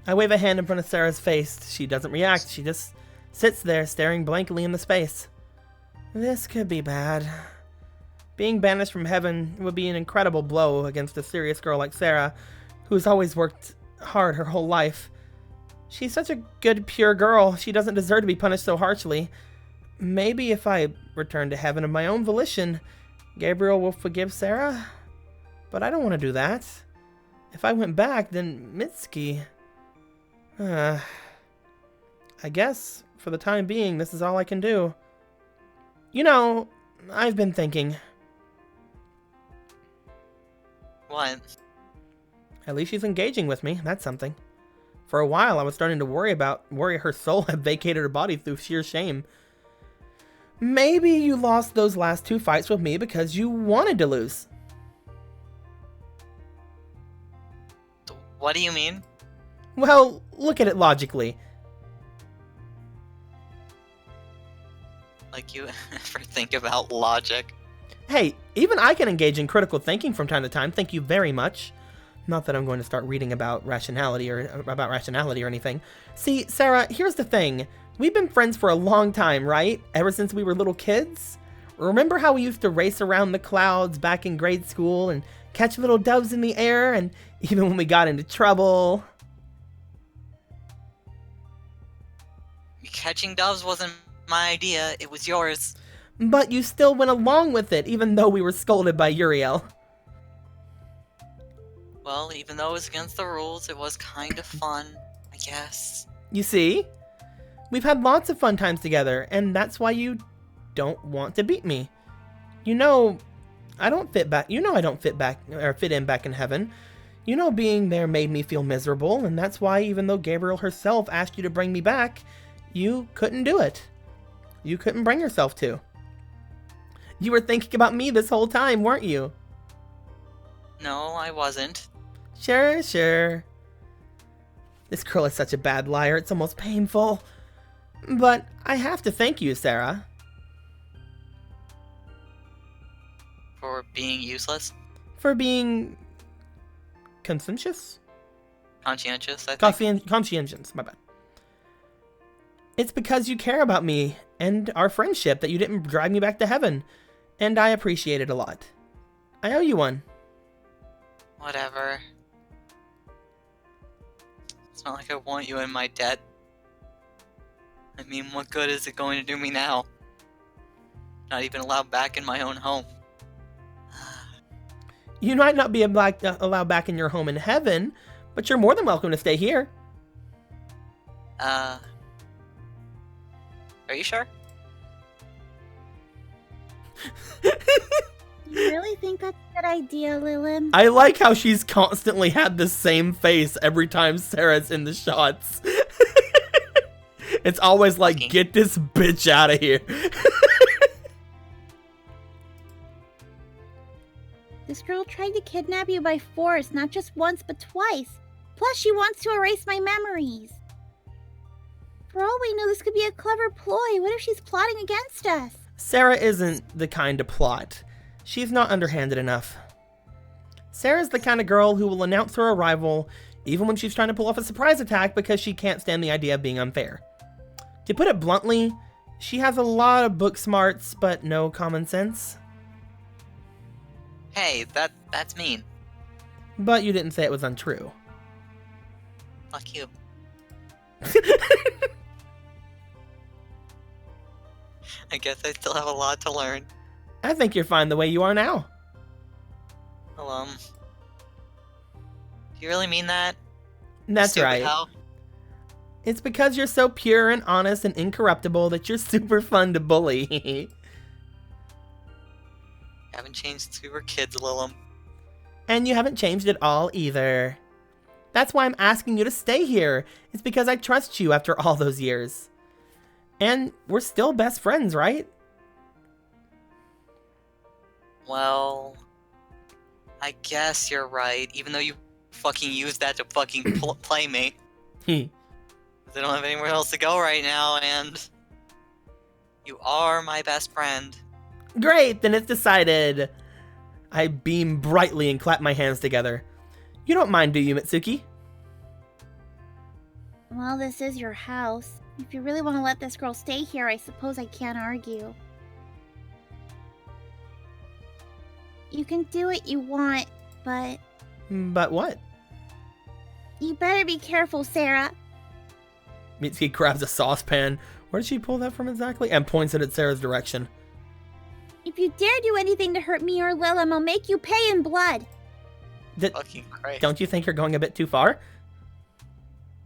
I wave a hand in front of Sarah's face. She doesn't react. She just sits there staring blankly in the space. This could be bad. Being banished from heaven would be an incredible blow against a serious girl like Sarah, who's always worked hard her whole life. She's such a good, pure girl. She doesn't deserve to be punished so harshly. Maybe if I return to heaven of my own volition, Gabriel will forgive Sarah? But I don't want to do that. If I went back, then Mitsuki... I guess, for the time being, this is all I can do. You know, I've been thinking. What? At least she's engaging with me. That's something. For a while, I was starting to worry her soul had vacated her body through sheer shame. Maybe you lost those last 2 fights with me because you wanted to lose. What do you mean? Well, look at it logically. Like you ever think about logic? Hey, even I can engage in critical thinking from time to time. Thank you very much. Not that I'm going to start reading about rationality or anything. See, Sarah, here's the thing. We've been friends for a long time, right? Ever since we were little kids. Remember how we used to race around the clouds back in grade school and catch little doves in the air, and even when we got into trouble? Catching doves wasn't my idea, it was yours. But you still went along with it, even though we were scolded by Uriel. Well, even though it was against the rules, it was kind of fun, I guess. You see? We've had lots of fun times together, and that's why you don't want to beat me. You know, I don't fit back. You know I don't fit in back in heaven. You know being there made me feel miserable, and that's why even though Gabriel herself asked you to bring me back, you couldn't do it. You couldn't bring yourself to. You were thinking about me this whole time, weren't you? No, I wasn't. Sure. This girl is such a bad liar, it's almost painful. But I have to thank you, Sarah. For being useless? For being conscientious? Conscientious, I think. Conscientious, my bad. It's because you care about me and our friendship that you didn't drive me back to heaven, and I appreciate it a lot. I owe you one. Whatever. It's not like I want you in my debt. I mean, what good is it going to do me now? Not even allowed back in my own home. You might not be allowed back in your home in heaven, but you're more than welcome to stay here. Are you sure? You really think that's a good idea, Lilim? I like how she's constantly had the same face every time Sarah's in the shots. It's always like, get this bitch out of here. This girl tried to kidnap you by force, not just once, but twice. Plus, she wants to erase my memories. For all we know, this could be a clever ploy. What if she's plotting against us? Sarah isn't the kind to plot. She's not underhanded enough. Sarah's the kind of girl who will announce her arrival even when she's trying to pull off a surprise attack because she can't stand the idea of being unfair. To put it bluntly, she has a lot of book smarts, but no common sense. Hey, that's mean. But you didn't say it was untrue. Fuck you. I guess I still have a lot to learn. I think you're fine the way you are now. Well, do you really mean that? That's Stupid right. How? It's because you're so pure and honest and incorruptible that you're super fun to bully. Haven't changed since we were kids, Lilum. And you haven't changed at all either. That's why I'm asking you to stay here. It's because I trust you after all those years. And we're still best friends, right? Well, I guess you're right, even though you fucking used that to fucking play me. I don't have anywhere else to go right now, and you are my best friend. Great, then it's decided. I beam brightly and clap my hands together. You don't mind, do you, Mitsuki? Well, this is your house. If you really want to let this girl stay here, I suppose I can't argue. You can do what you want, but... But what? You better be careful, Sarah. Mitsuki grabs a saucepan. Where did she pull that from exactly? And points it at Sarah's direction. If you dare do anything to hurt me or Lilim, I'll make you pay in blood. Fucking Christ. Don't you think you're going a bit too far?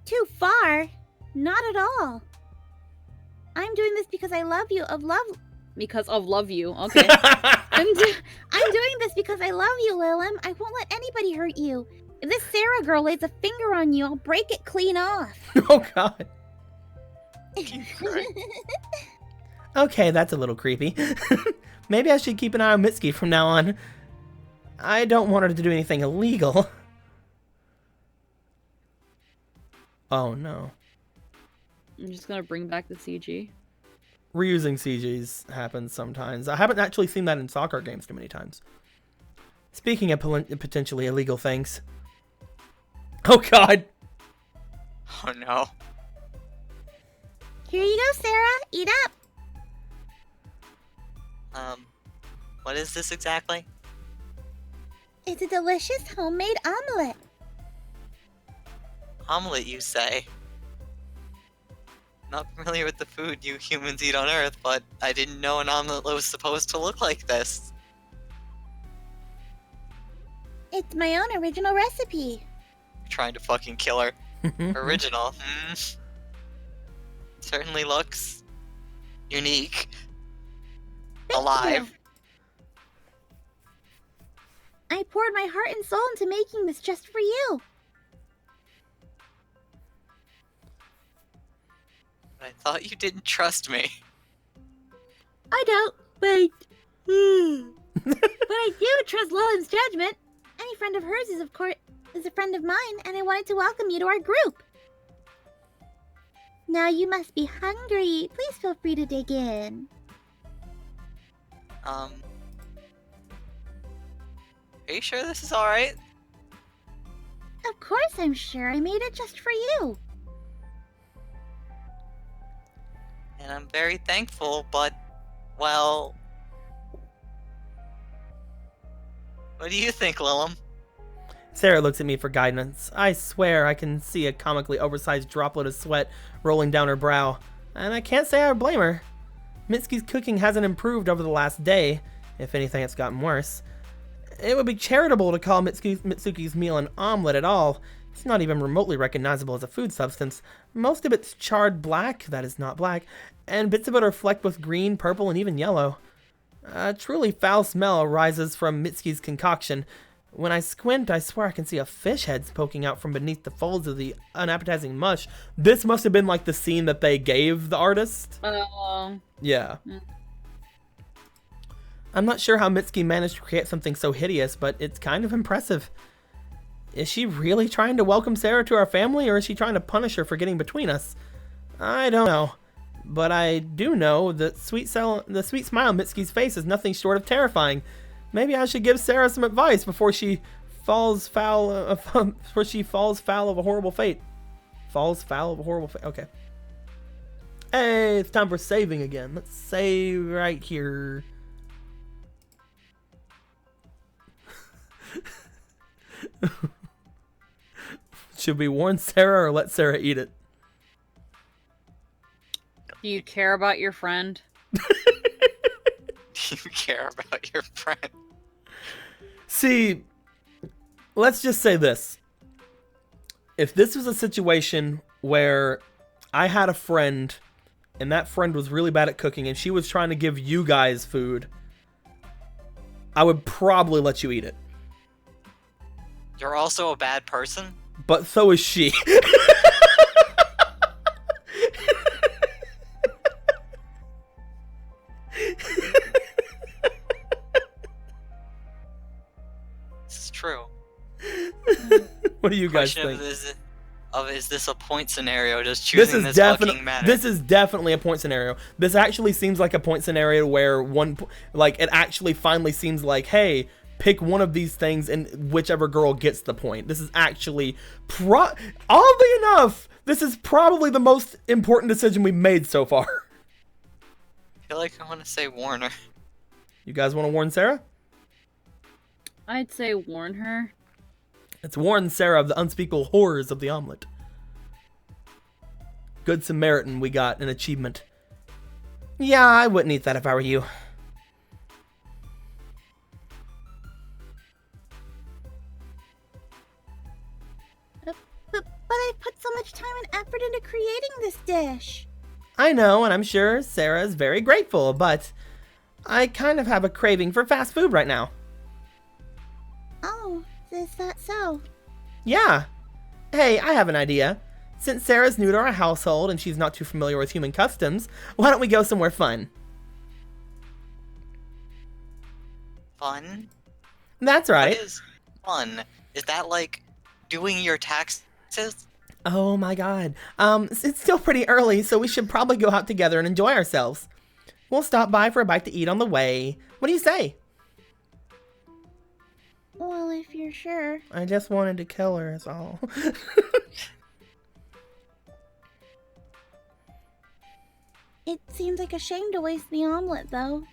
Too far? Not at all. I'm doing this because I love you, Because of love you. Okay. I'm doing this because I love you, Lilim. I won't let anybody hurt you. If this Sarah girl lays a finger on you, I'll break it clean off. Oh, God. Christ. Okay, that's a little creepy. Maybe I should keep an eye on Mitsuki from now on. I don't want her to do anything illegal. Oh, no. I'm just gonna bring back the CG. Reusing CGs happens sometimes. I haven't actually seen that in soccer games too many times. Speaking of potentially illegal things. Oh, God. Oh no. Here you go, Sarah. Eat up. What is this exactly? It's a delicious homemade omelet. Omelet, you say? Not familiar with the food you humans eat on Earth, but I didn't know an omelet was supposed to look like this. It's my own original recipe. You're trying to fucking kill her. Original, Certainly looks unique. alive. I poured my heart and soul into making this just for you. I thought you didn't trust me. I don't, but I do trust Lillian's judgment. Any friend of hers is, of course, a friend of mine, and I wanted to welcome you to our group. Now you must be hungry. Please feel free to dig in. Are you sure this is alright? Of course I'm sure. I made it just for you. And I'm very thankful, but, well... What do you think, Lilum? Sarah looks at me for guidance. I swear I can see a comically oversized droplet of sweat rolling down her brow, and I can't say I blame her. Mitsuki's cooking hasn't improved over the last day. If anything, it's gotten worse. It would be charitable to call Mitsuki's meal an omelet at all. It's not even remotely recognizable as a food substance. Most of it's charred black, that is not black, and bits of it are flecked with green, purple, and even yellow. A truly foul smell arises from Mitsuki's concoction. When I squint, I swear I can see a fish head poking out from beneath the folds of the unappetizing mush. This must have been like the scene that they gave the artist. Yeah. I'm not sure how Mitsuki managed to create something so hideous, but it's kind of impressive. Is she really trying to welcome Sarah to our family, or is she trying to punish her for getting between us? I don't know. But I do know that the sweet smile on Mitsuki's face is nothing short of terrifying. Maybe I should give Sarah some advice before she falls foul of a horrible fate. Falls foul of a horrible fate. Okay. Hey, it's time for saving again. Let's save right here. Should we warn Sarah or let Sarah eat it? Do you care about your friend? Do you care about your friend? See, let's just say this. If this was a situation where I had a friend and that friend was really bad at cooking and she was trying to give you guys food, I would probably let you eat it. You're also a bad person? But so is she. This is true. What do you guys Question think? Is this a point scenario? Does choosing this fucking matter? This is definitely a point scenario. This actually seems like a point scenario where it actually finally seems like, hey, pick one of these things and whichever girl gets the point. This is actually, oddly enough, this is probably the most important decision we've made so far. I feel like I want to say Warner. You guys want to warn Sarah? I'd say warn her. Let's warn Sarah of the unspeakable horrors of the omelet. Good Samaritan, we got an achievement. Yeah, I wouldn't eat that if I were you. But I put so much time and effort into creating this dish. I know, and I'm sure Sarah is very grateful, but I kind of have a craving for fast food right now. Oh, is that so? Yeah. Hey, I have an idea. Since Sarah's new to our household and she's not too familiar with human customs, why don't we go somewhere fun? Fun? That's right. What is fun? Is that like doing your taxes? Oh my god. It's still pretty early, so we should probably go out together and enjoy ourselves. We'll stop by for a bite to eat on the way. What do you say? Well, if you're sure. I just wanted to kill her, is all. It seems like a shame to waste the omelet, though.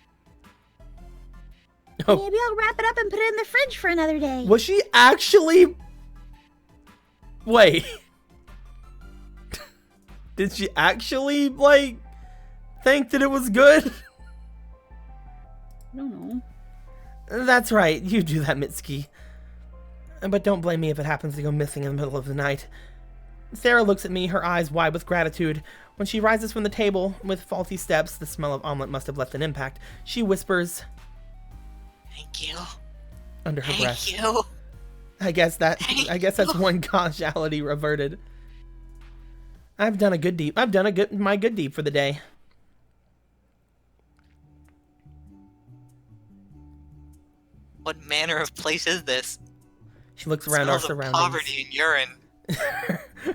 Oh. Maybe I'll wrap it up and put it in the fridge for another day. Was she actually... Wait. Did she actually, like, think that it was good? I don't know. That's right, you do that, Mitsuki. But don't blame me if it happens to go missing in the middle of the night. Sarah looks at me, her eyes wide with gratitude. When she rises from the table with faulty steps, the smell of omelet must have left an impact. She whispers, Thank you. under her breath. Thank you. I guess that's one causality reverted. I've done a good deed. I've done my good deed for the day. What manner of place is this? She looks around our Smells of surroundings. poverty and urine.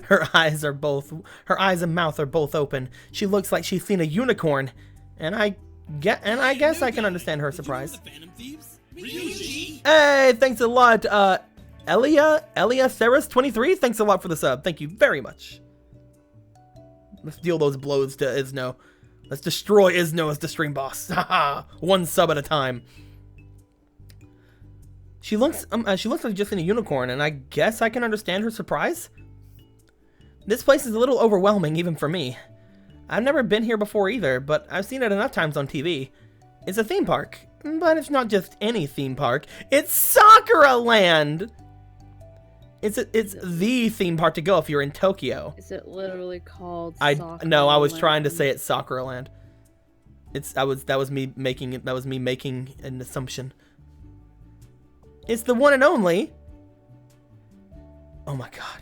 Her eyes and mouth are both open. She looks like she's seen a unicorn, and I guess I can understand her surprise. Hey, thanks a lot, Elia Saris 23. Thanks a lot for the sub. Thank you very much. Let's deal those blows to Isno. Let's destroy Isno as the stream boss. Haha, one sub at a time. She looks like just in a unicorn, and I guess I can understand her surprise. This place is a little overwhelming, even for me. I've never been here before either, but I've seen it enough times on TV. It's a theme park, but it's not just any theme park. It's Sakura Land! It's the theme park to go if you're in Tokyo. Is it literally called No, I was Sakura trying to Land? say it's Sakura Land. That was me making an assumption. It's the one and only. Oh my god.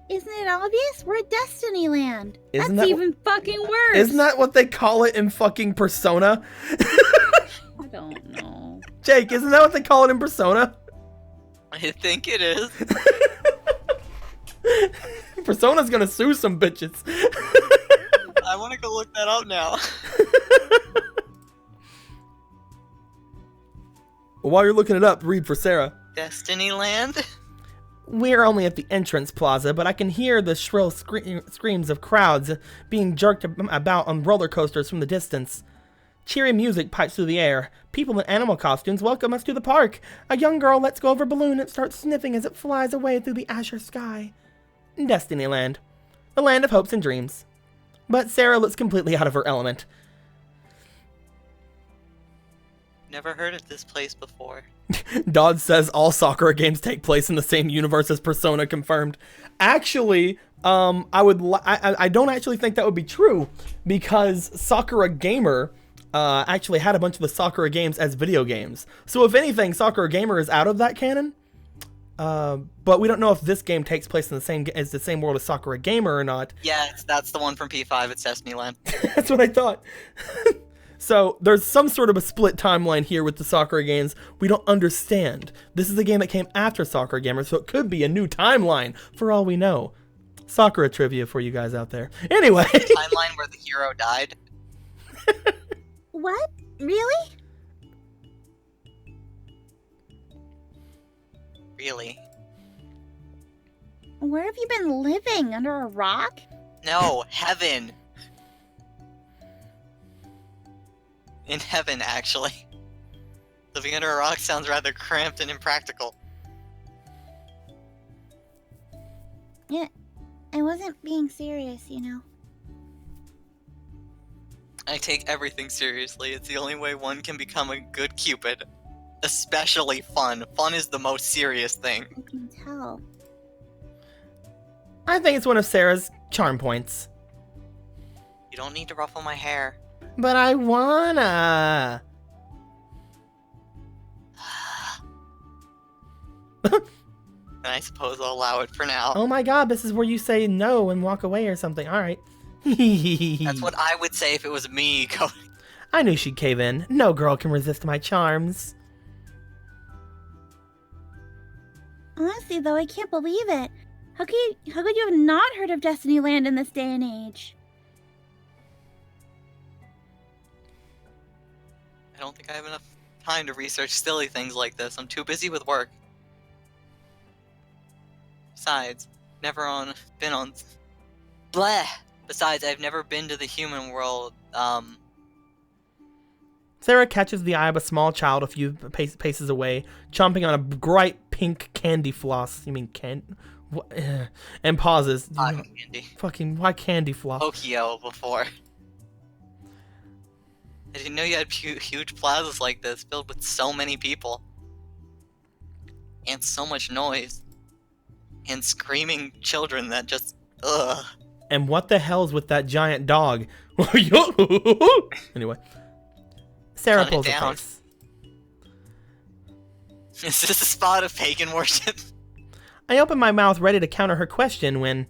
Isn't it obvious? We're at Destiny Land. Isn't That's that even fucking worse. Isn't that what they call it in fucking Persona? I don't know. Jake, isn't that what they call it in Persona? I think it is. Persona's gonna sue some bitches. I want to go look that up now. While you're looking it up, read for Sarah. Destiny Land? We're only at the entrance plaza, but I can hear the shrill screams of crowds being jerked about on roller coasters from the distance. Cheery music pipes through the air. People in animal costumes welcome us to the park. A young girl lets go of her balloon and starts sniffing as it flies away through the azure sky. Destiny Land. The land of hopes and dreams. But Sarah looks completely out of her element. Never heard of this place before. Dodd says all Sakura games take place in the same universe as Persona, confirmed. Actually, I don't actually think that would be true, because Sakura Gamer actually had a bunch of the Sakura games as video games. So if anything, Sakura Gamer is out of that canon. But we don't know if this game takes place in the same world as Sakura Gamer or not. Yeah, that's the one from P5. It's Destiny Land. That's what I thought. So there's some sort of a split timeline here with the Sakura games we don't understand. This is the game that came after Sakura Gamer, so it could be a new timeline for all we know. Sakura trivia for you guys out there. Anyway. Timeline where the hero died. What? Really? Really? Where have you been living? Under a rock? No, heaven. In heaven, actually. Living under a rock sounds rather cramped and impractical. Yeah, I wasn't being serious, you know. I take everything seriously. It's the only way one can become a good Cupid. Especially fun. Fun is the most serious thing. I can tell. I think it's one of Sarah's charm points. You don't need to ruffle my hair. But I wanna. And I suppose I'll allow it for now. Oh my god, this is where you say no and walk away or something. Alright. That's what I would say if it was me going. I knew she'd cave in. No girl can resist my charms. Honestly, though, I can't believe it. How could you have not heard of Destiny Land in this day and age? I don't think I have enough time to research silly things like this. I'm too busy with work. Besides, Bleh! Besides, I've never been to the human world, Sarah catches the eye of a small child a few paces away, chomping on a bright pink candy floss. You mean and pauses. cotton candy. Fucking, why candy floss? Tokyo before. I didn't know you had huge plazas like this, filled with so many people. And so much noise. And screaming children that just, ugh. And what the hell's with that giant dog? Anyway. Sarah Cut it pulls a down. face. Is this a spot of pagan worship? I open my mouth ready to counter her question when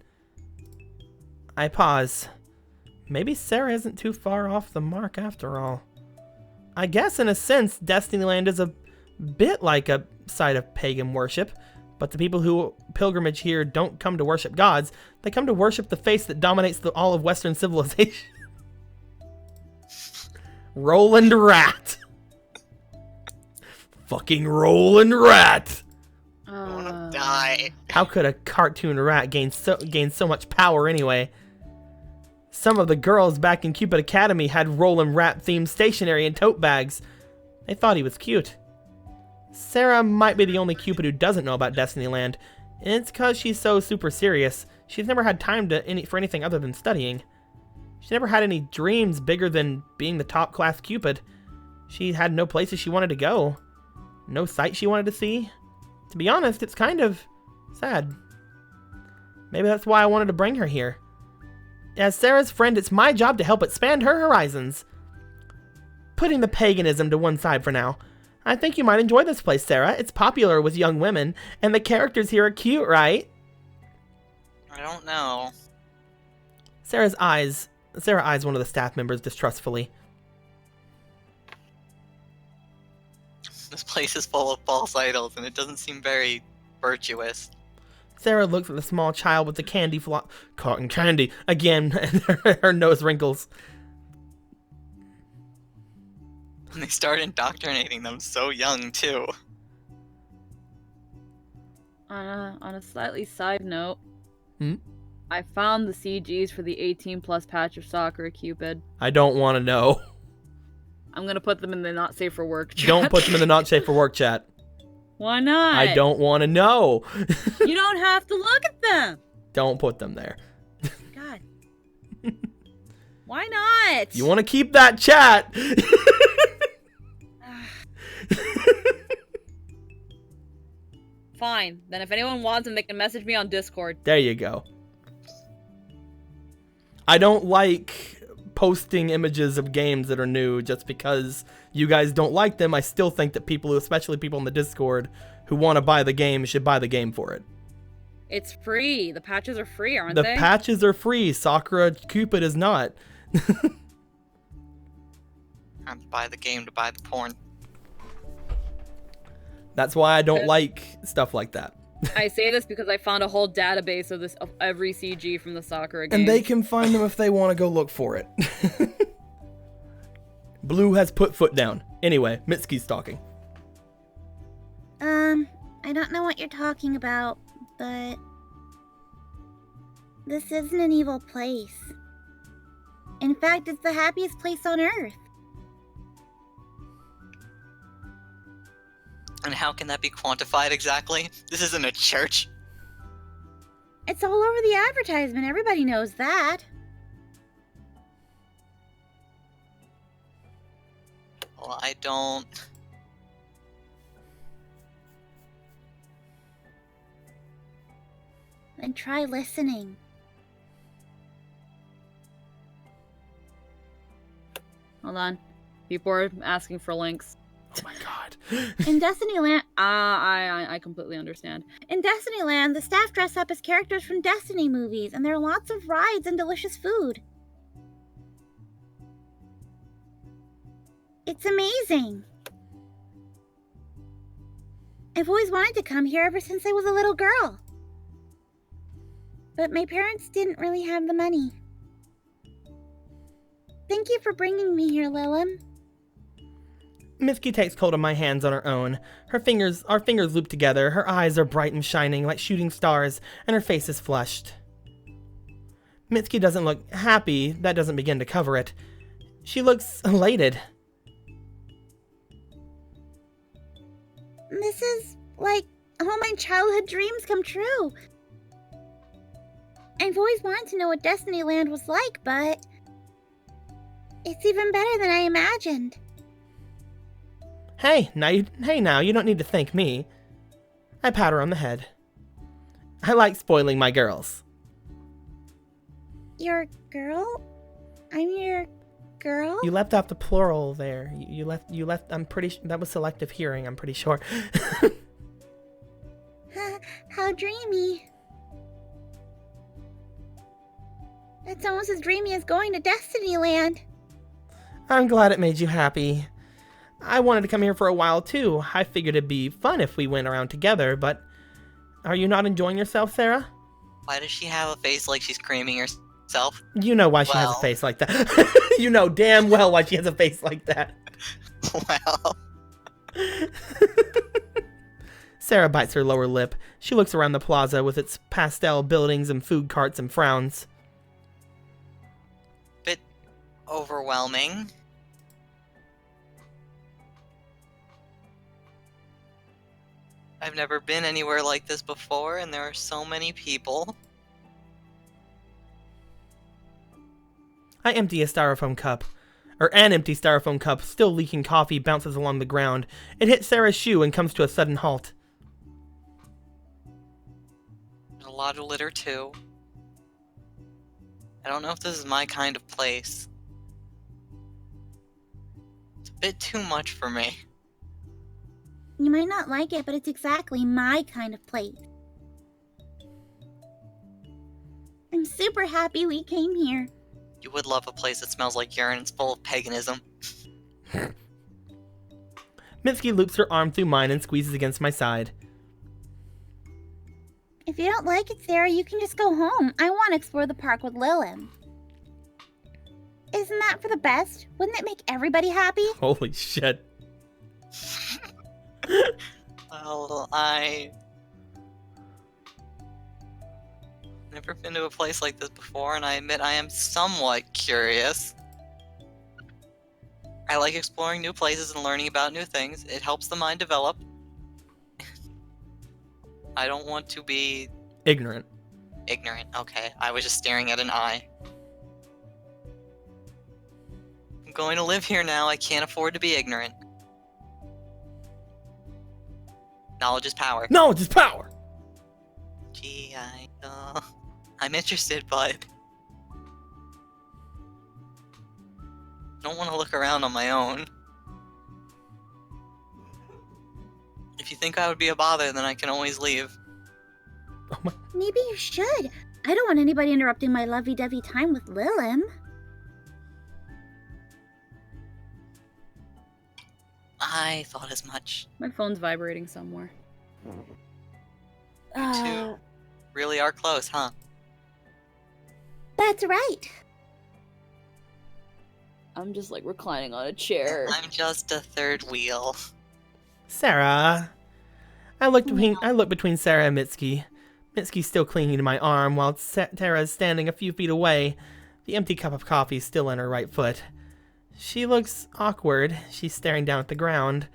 I pause. Maybe Sarah isn't too far off the mark after all. I guess in a sense, Destinyland is a bit like a site of pagan worship, but the people who pilgrimage here don't come to worship gods. They come to worship the face that dominates all of Western civilization. Roland Rat. Fucking Roland Rat. I wanna die. How could a cartoon rat gain so much power anyway? Some of the girls back in Cupid Academy had Roland Rat themed stationery and tote bags. They thought he was cute. Sarah might be the only Cupid who doesn't know about Destinyland, and it's because she's so super serious. She's never had time for anything other than studying. She never had any dreams bigger than being the top class Cupid. She had no places she wanted to go. No sights she wanted to see. To be honest, it's kind of sad. Maybe that's why I wanted to bring her here. As Sarah's friend, it's my job to help expand her horizons. Putting the paganism to one side for now. I think you might enjoy this place, Sarah. It's popular with young women, and the characters here are cute, right? I don't know. Sarah eyes one of the staff members distrustfully. This place is full of false idols, and it doesn't seem very virtuous. Sarah looks at the small child with the candy cotton candy again, and her nose wrinkles. And they start indoctrinating them so young, too. On a slightly side note, Hmm? I found the CGs for the 18+ patch of Sakura Cupid. I don't want to know. I'm gonna put them in the not safe for work chat. Don't put them in the not safe for work chat. Why not? I don't want to know. You don't have to look at them. Don't put them there. God. Why not? You want to keep that chat? Fine. Then if anyone wants them, they can message me on Discord. There you go. I don't like posting images of games that are new just because you guys don't like them. I still think that people, especially people in the Discord who want to buy the game, should buy the game for it. It's free. The patches are free, aren't The they? patches are free. Sakura Cupid is not. I have to buy the game to buy the porn. That's why I don't like stuff like that. I say this because I found a whole database of every CG from the Sakura game. And they can find them if they want to go look for it. Blue has put foot down. Anyway, Mitsuki's talking. I don't know what you're talking about, but this isn't an evil place. In fact, it's the happiest place on Earth. And how can that be quantified exactly? This isn't a church. It's all over the advertisement. Everybody knows that. Well, I don't... Then try listening. Hold on. People are asking for links. Oh my god. In Destinyland, I completely understand. In Destinyland, the staff dress up as characters from Destiny movies, and there are lots of rides and delicious food. It's amazing. I've always wanted to come here ever since I was a little girl. But my parents didn't really have the money. Thank you for bringing me here, Lilim. Mitsuki takes hold of my hands on her own. Our fingers loop together, her eyes are bright and shining like shooting stars, and her face is flushed. Mitsuki doesn't look happy, that doesn't begin to cover it. She looks elated. This is like all my childhood dreams come true. I've always wanted to know what Destinyland was like, but it's even better than I imagined. Hey, now, you don't need to thank me. I pat her on the head. I like spoiling my girls. Your girl? I'm your girl? You left out the plural there. You left, I'm pretty, that was selective hearing, I'm pretty sure. How dreamy. That's almost as dreamy as going to Destinyland. I'm glad it made you happy. I wanted to come here for a while too. I figured it'd be fun if we went around together, but are you not enjoying yourself, Sarah? Why does she have a face like she's creaming herself? You know why she has a Well. face like that. You know damn well why she has a face like that. Well, Sarah bites her lower lip. She looks around the plaza with its pastel buildings and food carts and frowns. bit overwhelming. I've never been anywhere like this before, and there are so many people. I empty a styrofoam cup. An empty styrofoam cup, still leaking coffee, bounces along the ground. It hits Sarah's shoe and comes to a sudden halt. There's a lot of litter, too. I don't know if this is my kind of place. It's a bit too much for me. You might not like it, but it's exactly my kind of place. I'm super happy we came here. You would love a place that smells like urine and is full of paganism. Mitski loops her arm through mine and squeezes against my side. If you don't like it, Sarah, you can just go home. I want to explore the park with Lilith. Isn't that for the best? Wouldn't it make everybody happy? Holy shit. Well, I... never been to a place like this before, and I admit I am somewhat curious. I like exploring new places and learning about new things. It helps the mind develop. I don't want to be Ignorant. ignorant. Okay, I was just staring at an eye. I'm going to live here now. I can't afford to be ignorant. Knowledge is power. Knowledge is power! Gee, I'm interested, but don't want to look around on my own. If you think I would be a bother, then I can always leave. Oh my. Maybe you should. I don't want anybody interrupting my lovey-dovey time with Lilith. I thought as much. My phone's vibrating somewhere. You two really are close, huh? That's right. I'm just like reclining on a chair. I'm just a third wheel. Sarah. I look between Sarah and Mitski. Mitski's still clinging to my arm while Tara's standing a few feet away. The empty cup of coffee still in her right foot. She looks awkward. She's staring down at the ground.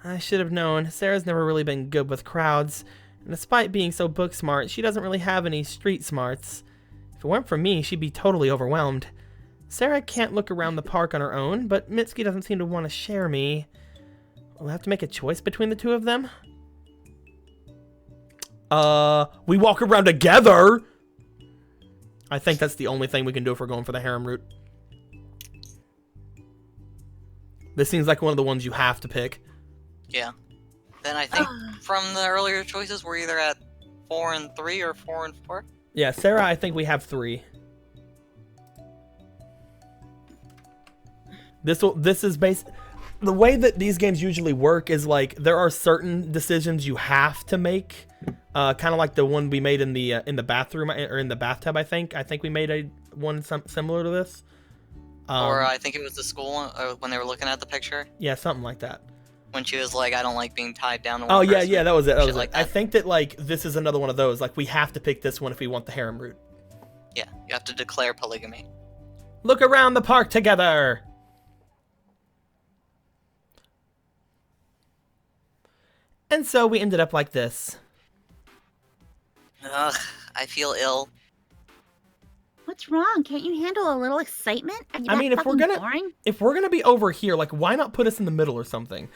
I should have known. Sarah's never really been good with crowds. And despite being so book smart, she doesn't really have any street smarts. If it weren't for me, she'd be totally overwhelmed. Sarah can't look around the park on her own, but Mitski doesn't seem to want to share me. We'll have to make a choice between the two of them. We walk around together! I think that's the only thing we can do if we're going for the harem route. This seems like one of the ones you have to pick. Yeah. Then I think from the earlier choices, we're either at 4 and 3 or 4 and 4. Yeah, Sarah, I think we have 3. This is based... The way that these games usually work is like there are certain decisions you have to make, kind of like the one we made in the bathroom or in the bathtub. I think we made one similar to this. Or I think it was the school when they were looking at the picture. Yeah, something like that. When she was like, "I don't like being tied down to one." Oh yeah, person," yeah, that was it. That shit was like it. that. I think that like this is another one of those. Like we have to pick this one if we want the harem route. Yeah, you have to declare polygamy. Look around the park together. And so we ended up like this. Ugh, I feel ill. What's wrong? Can't you handle a little excitement? Are you I mean, that if we're fucking gonna boring? if we're gonna be over here, like why not put us in the middle or something?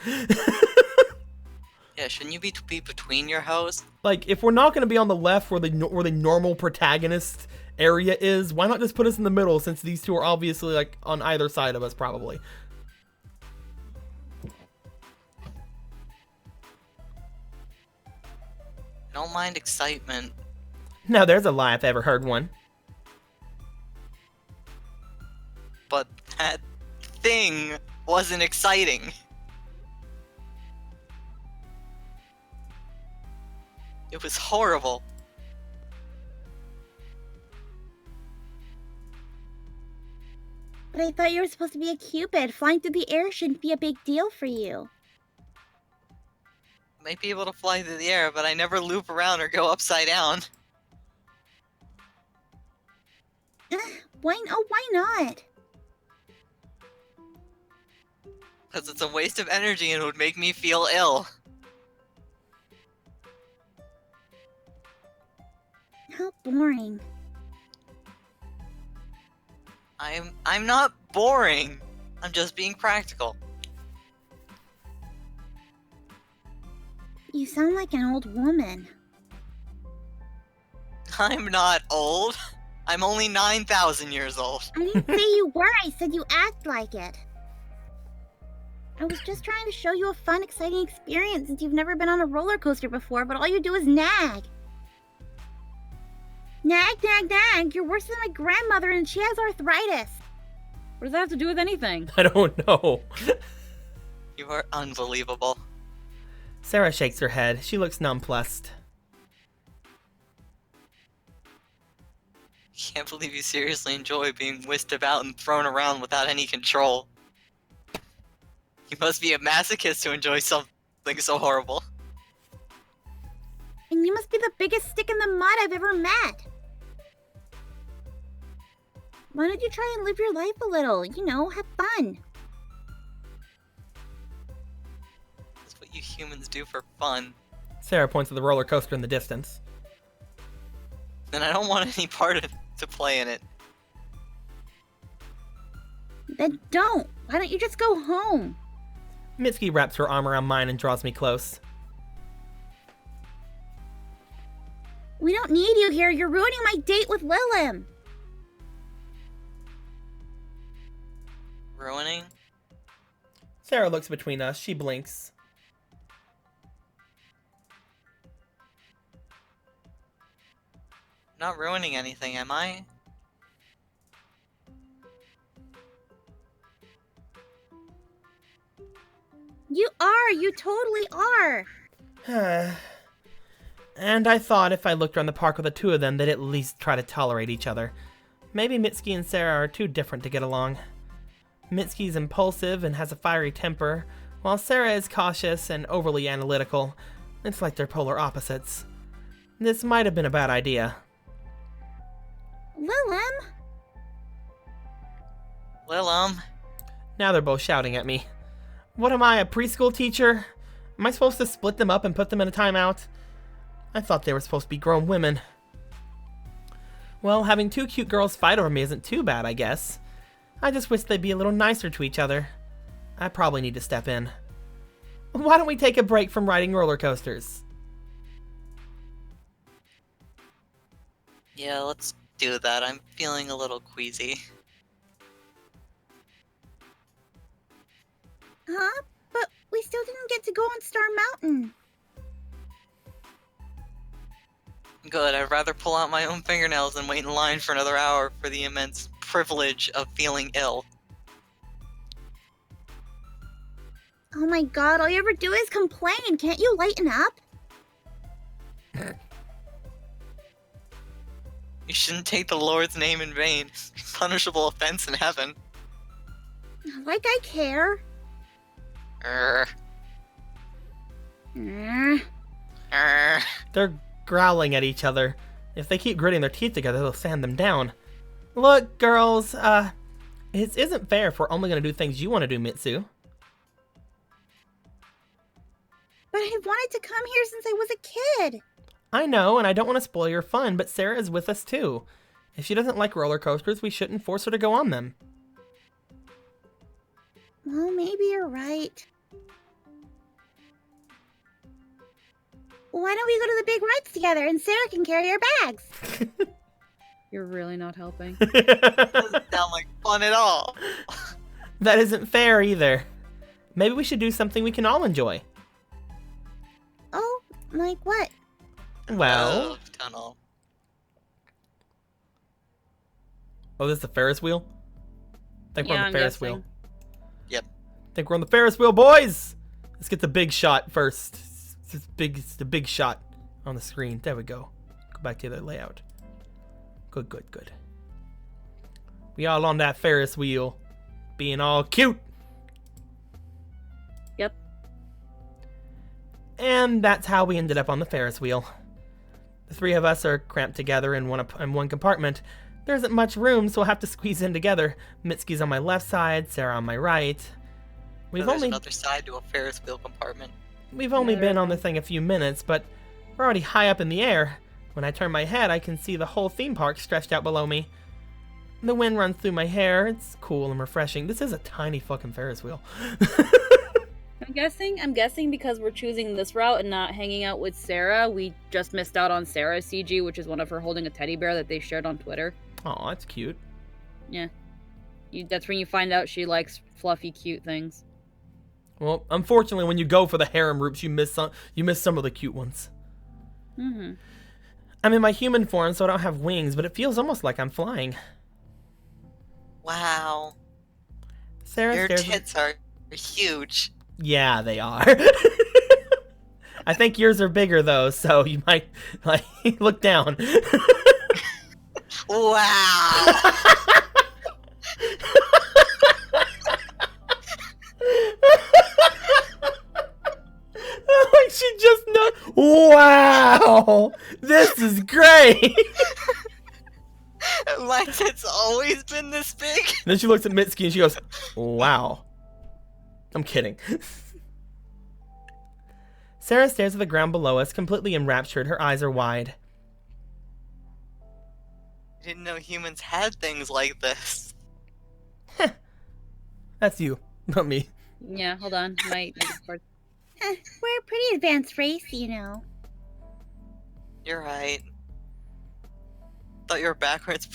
Yeah, shouldn't you be between your hosts? Like, if we're not going to be on the left where the normal protagonist area is, why not just put us in the middle since these two are obviously, like, on either side of us, probably. I don't mind excitement. Now, there's a lie if I ever heard one. But that thing wasn't exciting. It was horrible. But I thought you were supposed to be a Cupid. Flying through the air shouldn't be a big deal for you. Might be able to fly through the air, but I never loop around or go upside down. Why not? Because it's a waste of energy and it would make me feel ill. How boring. I'm not boring. I'm just being practical. You sound like an old woman. I'm not old. I'm only 9,000 years old. I didn't say you were, I said you act like it. I was just trying to show you a fun, exciting experience since you've never been on a roller coaster before, but all you do is nag. Nag, nag, nag. You're worse than my grandmother and she has arthritis. What does that have to do with anything? I don't know. You are unbelievable. Sarah shakes her head. She looks nonplussed. Can't believe you seriously enjoy being whisked about and thrown around without any control. You must be a masochist to enjoy something so horrible. And you must be the biggest stick in the mud I've ever met. Why don't you try and live your life a little? You know, have fun. That's what you humans do for fun. Sarah points to the roller coaster in the distance. And I don't want any part to play in it. Then don't. Why don't you just go home? Mitsuki wraps her arm around mine and draws me close. We don't need you here. You're ruining my date with Lilim. Ruining? Sarah looks between us. She blinks. Not ruining anything, am I? You are. You totally are. And I thought if I looked around the park with the two of them, they'd at least try to tolerate each other. Maybe Mitsuki and Sarah are too different to get along. Mitsuki's impulsive and has a fiery temper, while Sarah is cautious and overly analytical. It's like they're polar opposites. This might have been a bad idea. Lilim? Lilim. Now they're both shouting at me. What am I, a preschool teacher? Am I supposed to split them up and put them in a timeout? I thought they were supposed to be grown women. Well, having two cute girls fight over me isn't too bad, I guess. I just wish they'd be a little nicer to each other. I probably need to step in. Why don't we take a break from riding roller coasters? Yeah, let's do that. I'm feeling a little queasy. Huh? But we still didn't get to go on Star Mountain. Good, I'd rather pull out my own fingernails than wait in line for another hour for the immense privilege of feeling ill. Oh my god, all you ever do is complain. Can't you lighten up? You shouldn't take the Lord's name in vain. Punishable offense in heaven. Like I care. Err. Mm. Err. They're growling at each other. If they keep gritting their teeth together, they'll sand them down. Look, girls, it isn't fair if we're only going to do things you want to do, Mitsu. But I wanted to come here since I was a kid. I know, and I don't want to spoil your fun, but Sarah is with us too. If she doesn't like roller coasters, we shouldn't force her to go on them. Well, maybe you're right. Why don't we go to the big rides together and Sarah can carry our bags? You're really not helping. Doesn't sound like fun at all. That isn't fair either. Maybe we should do something we can all enjoy. Oh, like what? Well, Tunnel. oh, this is the Ferris wheel? I think we're on Yeah, the I'm Ferris guessing. wheel. Yep. I think we're on the Ferris wheel, boys! Let's get the big shot first. It's the big shot on the screen. There we go. Go back to the layout. Good, good, good. We all on that Ferris wheel. Being all cute. Yep. And that's how we ended up on the Ferris wheel. The three of us are cramped together in one compartment. There isn't much room, so we'll have to squeeze in together. Mitsuki's on my left side, Sarah on my right. There's another side to a Ferris wheel compartment. We've only Yeah, been there on the is. thing a few minutes, but we're already high up in the air. When I turn my head, I can see the whole theme park stretched out below me. The wind runs through my hair. It's cool and refreshing. This is a tiny fucking Ferris wheel. I'm guessing because we're choosing this route and not hanging out with Sarah, we just missed out on Sarah's CG, which is one of her holding a teddy bear that they shared on Twitter. Oh, that's cute. That's when you find out she likes fluffy, cute things. Well, unfortunately, when you go for the harem routes, you miss some of the cute ones. Mm-hmm. I'm in my human form, so I don't have wings, but it feels almost like I'm flying. Wow. Sarah Your stares. tits are huge. Yeah, they are. I think yours are bigger though, so you might like look down. Wow. Like she just know. Wow, this is great. My tits always been this big. Then she looks at Mitsuki and she goes, "Wow." I'm kidding. Sarah stares at the ground below us, completely enraptured. Her eyes are wide. I didn't know humans had things like this. That's you, not me. Yeah, hold on. My Discord. We're a pretty advanced race, you know. You're right. Thought you were backwards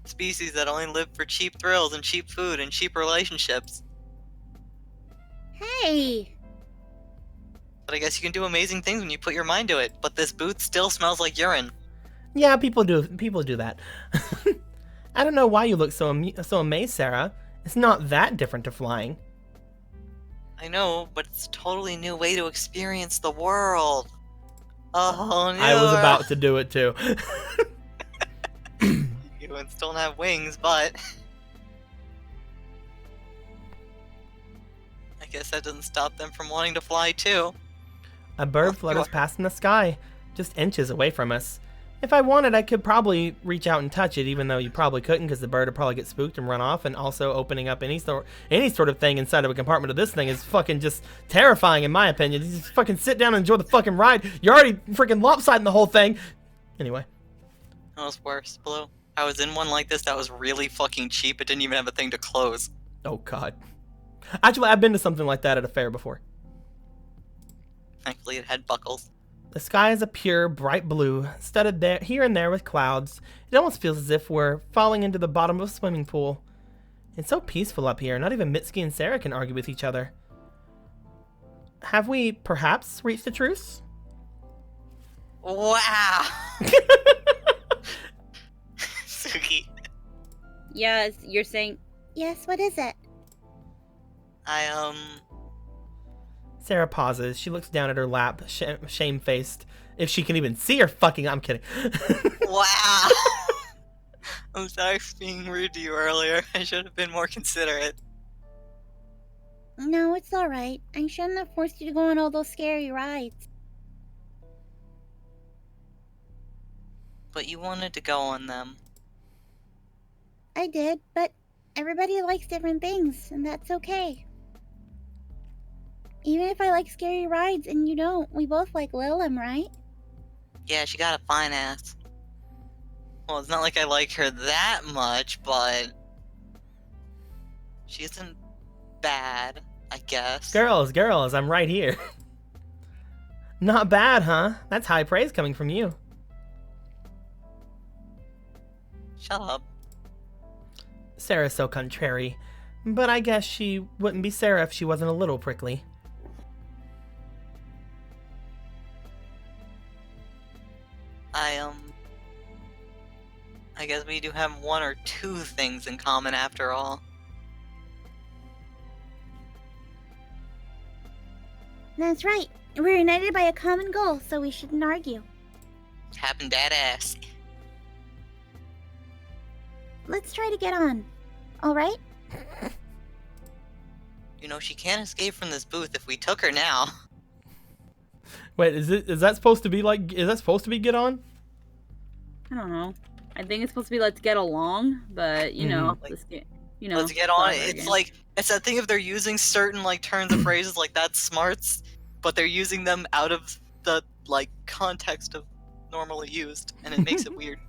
species that only live for cheap thrills and cheap food and cheap relationships. Hey! But I guess you can do amazing things when you put your mind to it. But this booth still smells like urine. Yeah, people do that. I don't know why you look so amazed, Sarah. It's not that different to flying. I know, but it's a totally new way to experience the world. Oh, no. I was about to do it too. Humans don't have wings, but I guess that doesn't stop them from wanting to fly too. A bird flutters past in the sky, just inches away from us. If I wanted, I could probably reach out and touch it, even though you probably couldn't because the bird would probably get spooked and run off, and also opening up any sort of thing inside of a compartment of this thing is fucking just terrifying in my opinion. You just fucking sit down and enjoy the fucking ride. You're already freaking lopsiding the whole thing. Anyway. That was worse, Blue. I was in one like this that was really fucking cheap. It didn't even have a thing to close. Oh god. Actually, I've been to something like that at a fair before. Thankfully, it had buckles. The sky is a pure, bright blue, studded there, here and there with clouds. It almost feels as if we're falling into the bottom of a swimming pool. It's so peaceful up here, not even Mitsuki and Sarah can argue with each other. Have we, perhaps, reached a truce? Wow! Suki, Yeah, you're saying. Yes, what is it? Sarah pauses. She looks down at her lap, shamefaced. If she can even see her fucking... I'm kidding. Wow! I'm sorry for being rude to you earlier. I should have been more considerate. No, it's alright. I shouldn't have forced you to go on all those scary rides. But you wanted to go on them. I did, but everybody likes different things, and that's okay. Even if I like scary rides and you don't, we both like Lilum, right? Yeah, she got a fine ass. Well, it's not like I like her that much, but she isn't bad, I guess. Girls, I'm right here. Not bad, huh? That's high praise coming from you. Shut up. Sarah's so contrary, but I guess she wouldn't be Sarah if she wasn't a little prickly. I guess we do have one or two things in common after all. That's right. We're united by a common goal, so we shouldn't argue. Happened that ass. Let's try to get on. All right? You know, she can't escape from this booth if we took her now. Wait, is that supposed to be like, is that supposed to be get on? I don't know. I think it's supposed to be let's get along, but you know, Like, let's get on. soccer It's game. like, it's that thing if they're using certain like turns of phrases like that's smarts, but they're using them out of the like context of normally used, and it makes it weird.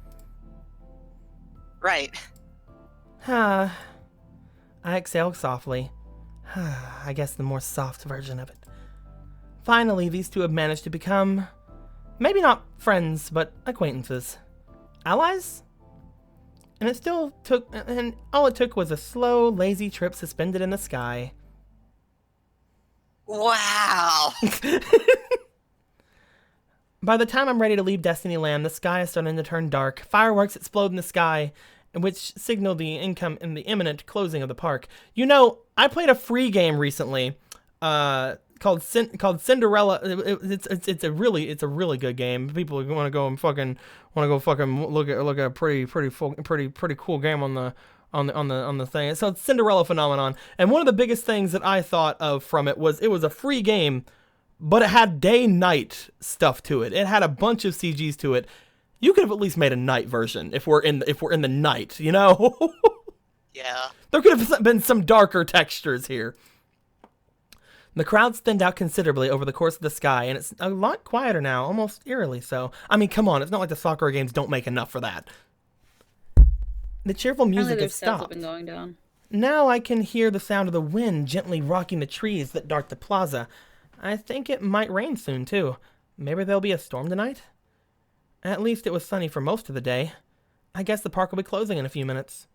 Right. I exhaled softly. I guess the more soft version of it. Finally, these two have managed to become, maybe not friends, but acquaintances. Allies? And all it took was a slow, lazy trip suspended in the sky. Wow. By the time I'm ready to leave Destiny Land, the sky is starting to turn dark. Fireworks explode in the sky, which signal the imminent closing of the park. You know, I played a free game recently, called Cinderella. It's a really good game. People want to go fucking look at a pretty cool game on the thing. So it's Cinderella Phenomenon, and one of the biggest things that I thought of from it was a free game, but it had day-night stuff to it. It had a bunch of CGs to it. You could have at least made a night version if we're in the night, you know? Yeah. There could have been some darker textures here. The crowds thinned out considerably over the course of the sky, and it's a lot quieter now, almost eerily so. I mean, come on, it's not like the Sakura games don't make enough for that. The cheerful music has stopped. Been going down. Now I can hear the sound of the wind gently rocking the trees that dart the plaza. I think it might rain soon, too. Maybe there'll be a storm tonight? At least it was sunny for most of the day. I guess the park will be closing in a few minutes.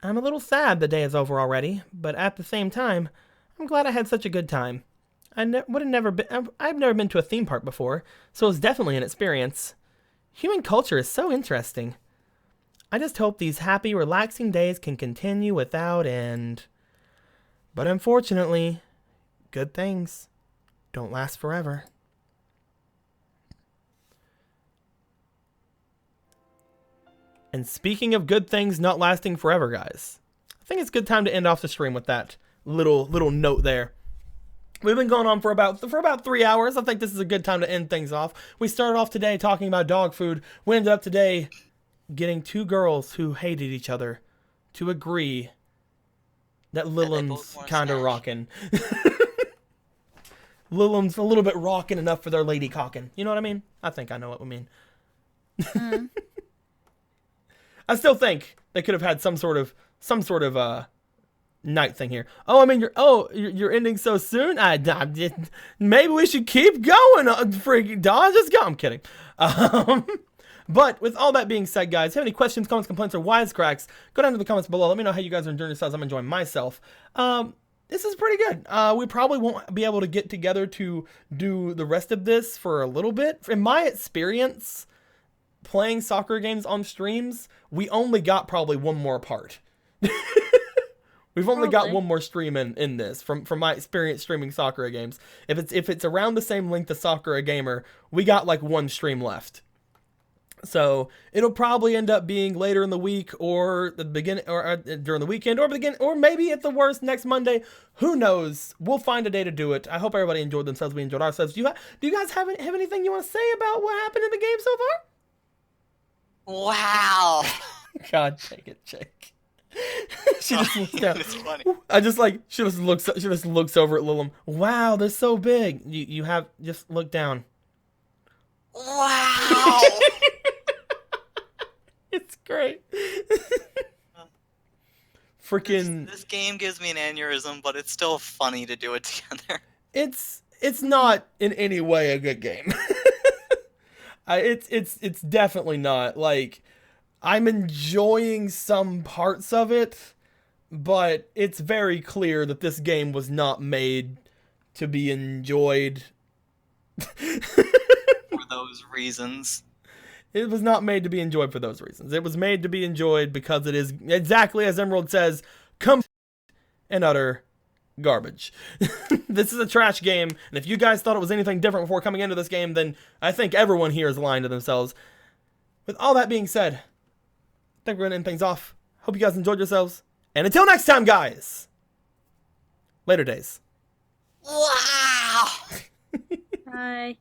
I'm a little sad the day is over already, but at the same time, I'm glad I had such a good time. I've never been to a theme park before, so it's definitely an experience. Human culture is so interesting. I just hope these happy, relaxing days can continue without end. But unfortunately, good things don't last forever. And speaking of good things not lasting forever, guys, I think it's a good time to end off the stream with that little note there. We've been going on for about 3 hours. I think this is a good time to end things off. We started off today talking about dog food. We ended up today getting two girls who hated each other to agree that Lilim's kind of rocking. Lilim's a little bit rocking enough for their lady cocking. You know what I mean? I think I know what we mean. I still think they could have had some sort of night thing here. Oh, I mean, you're ending so soon. Maybe we should keep going. Freaking dog, just go. I'm kidding. But with all that being said, guys, if you have any questions, comments, complaints, or wisecracks, go down to the comments below. Let me know how you guys are enjoying yourselves. I'm enjoying myself. This is pretty good. We probably won't be able to get together to do the rest of this for a little bit. In my experience, playing soccer games on streams, we only got probably one more part. We've only got one more stream in this from my experience streaming Sakura games. If it's around the same length as Sakura Gamer, we got like one stream left. So it'll probably end up being later in the week or the beginning or during the weekend or maybe at the worst next Monday. Who knows? We'll find a day to do it. I hope everybody enjoyed themselves. We enjoyed ourselves. Do you guys have anything you want to say about what happened in the game so far? Wow. God, take it, Jake. She just looks down. It's funny. She just looks over at Lilim. Wow, they're so big. You have just look down. Wow. It's great. Freaking. This game gives me an aneurysm, but it's still funny to do it together. It's it's not in any way a good game. It's definitely not. Like, I'm enjoying some parts of it, but it's very clear that this game was not made to be enjoyed. For those reasons. It was not made to be enjoyed for those reasons. It was made to be enjoyed because it is, exactly as Emerald says, and utter garbage. This is a trash game, and if you guys thought it was anything different before coming into this game, then I think everyone here is lying to themselves. With all that being said, I think we're going to end things off. Hope you guys enjoyed yourselves. And until next time, guys, later days. Wow! Bye.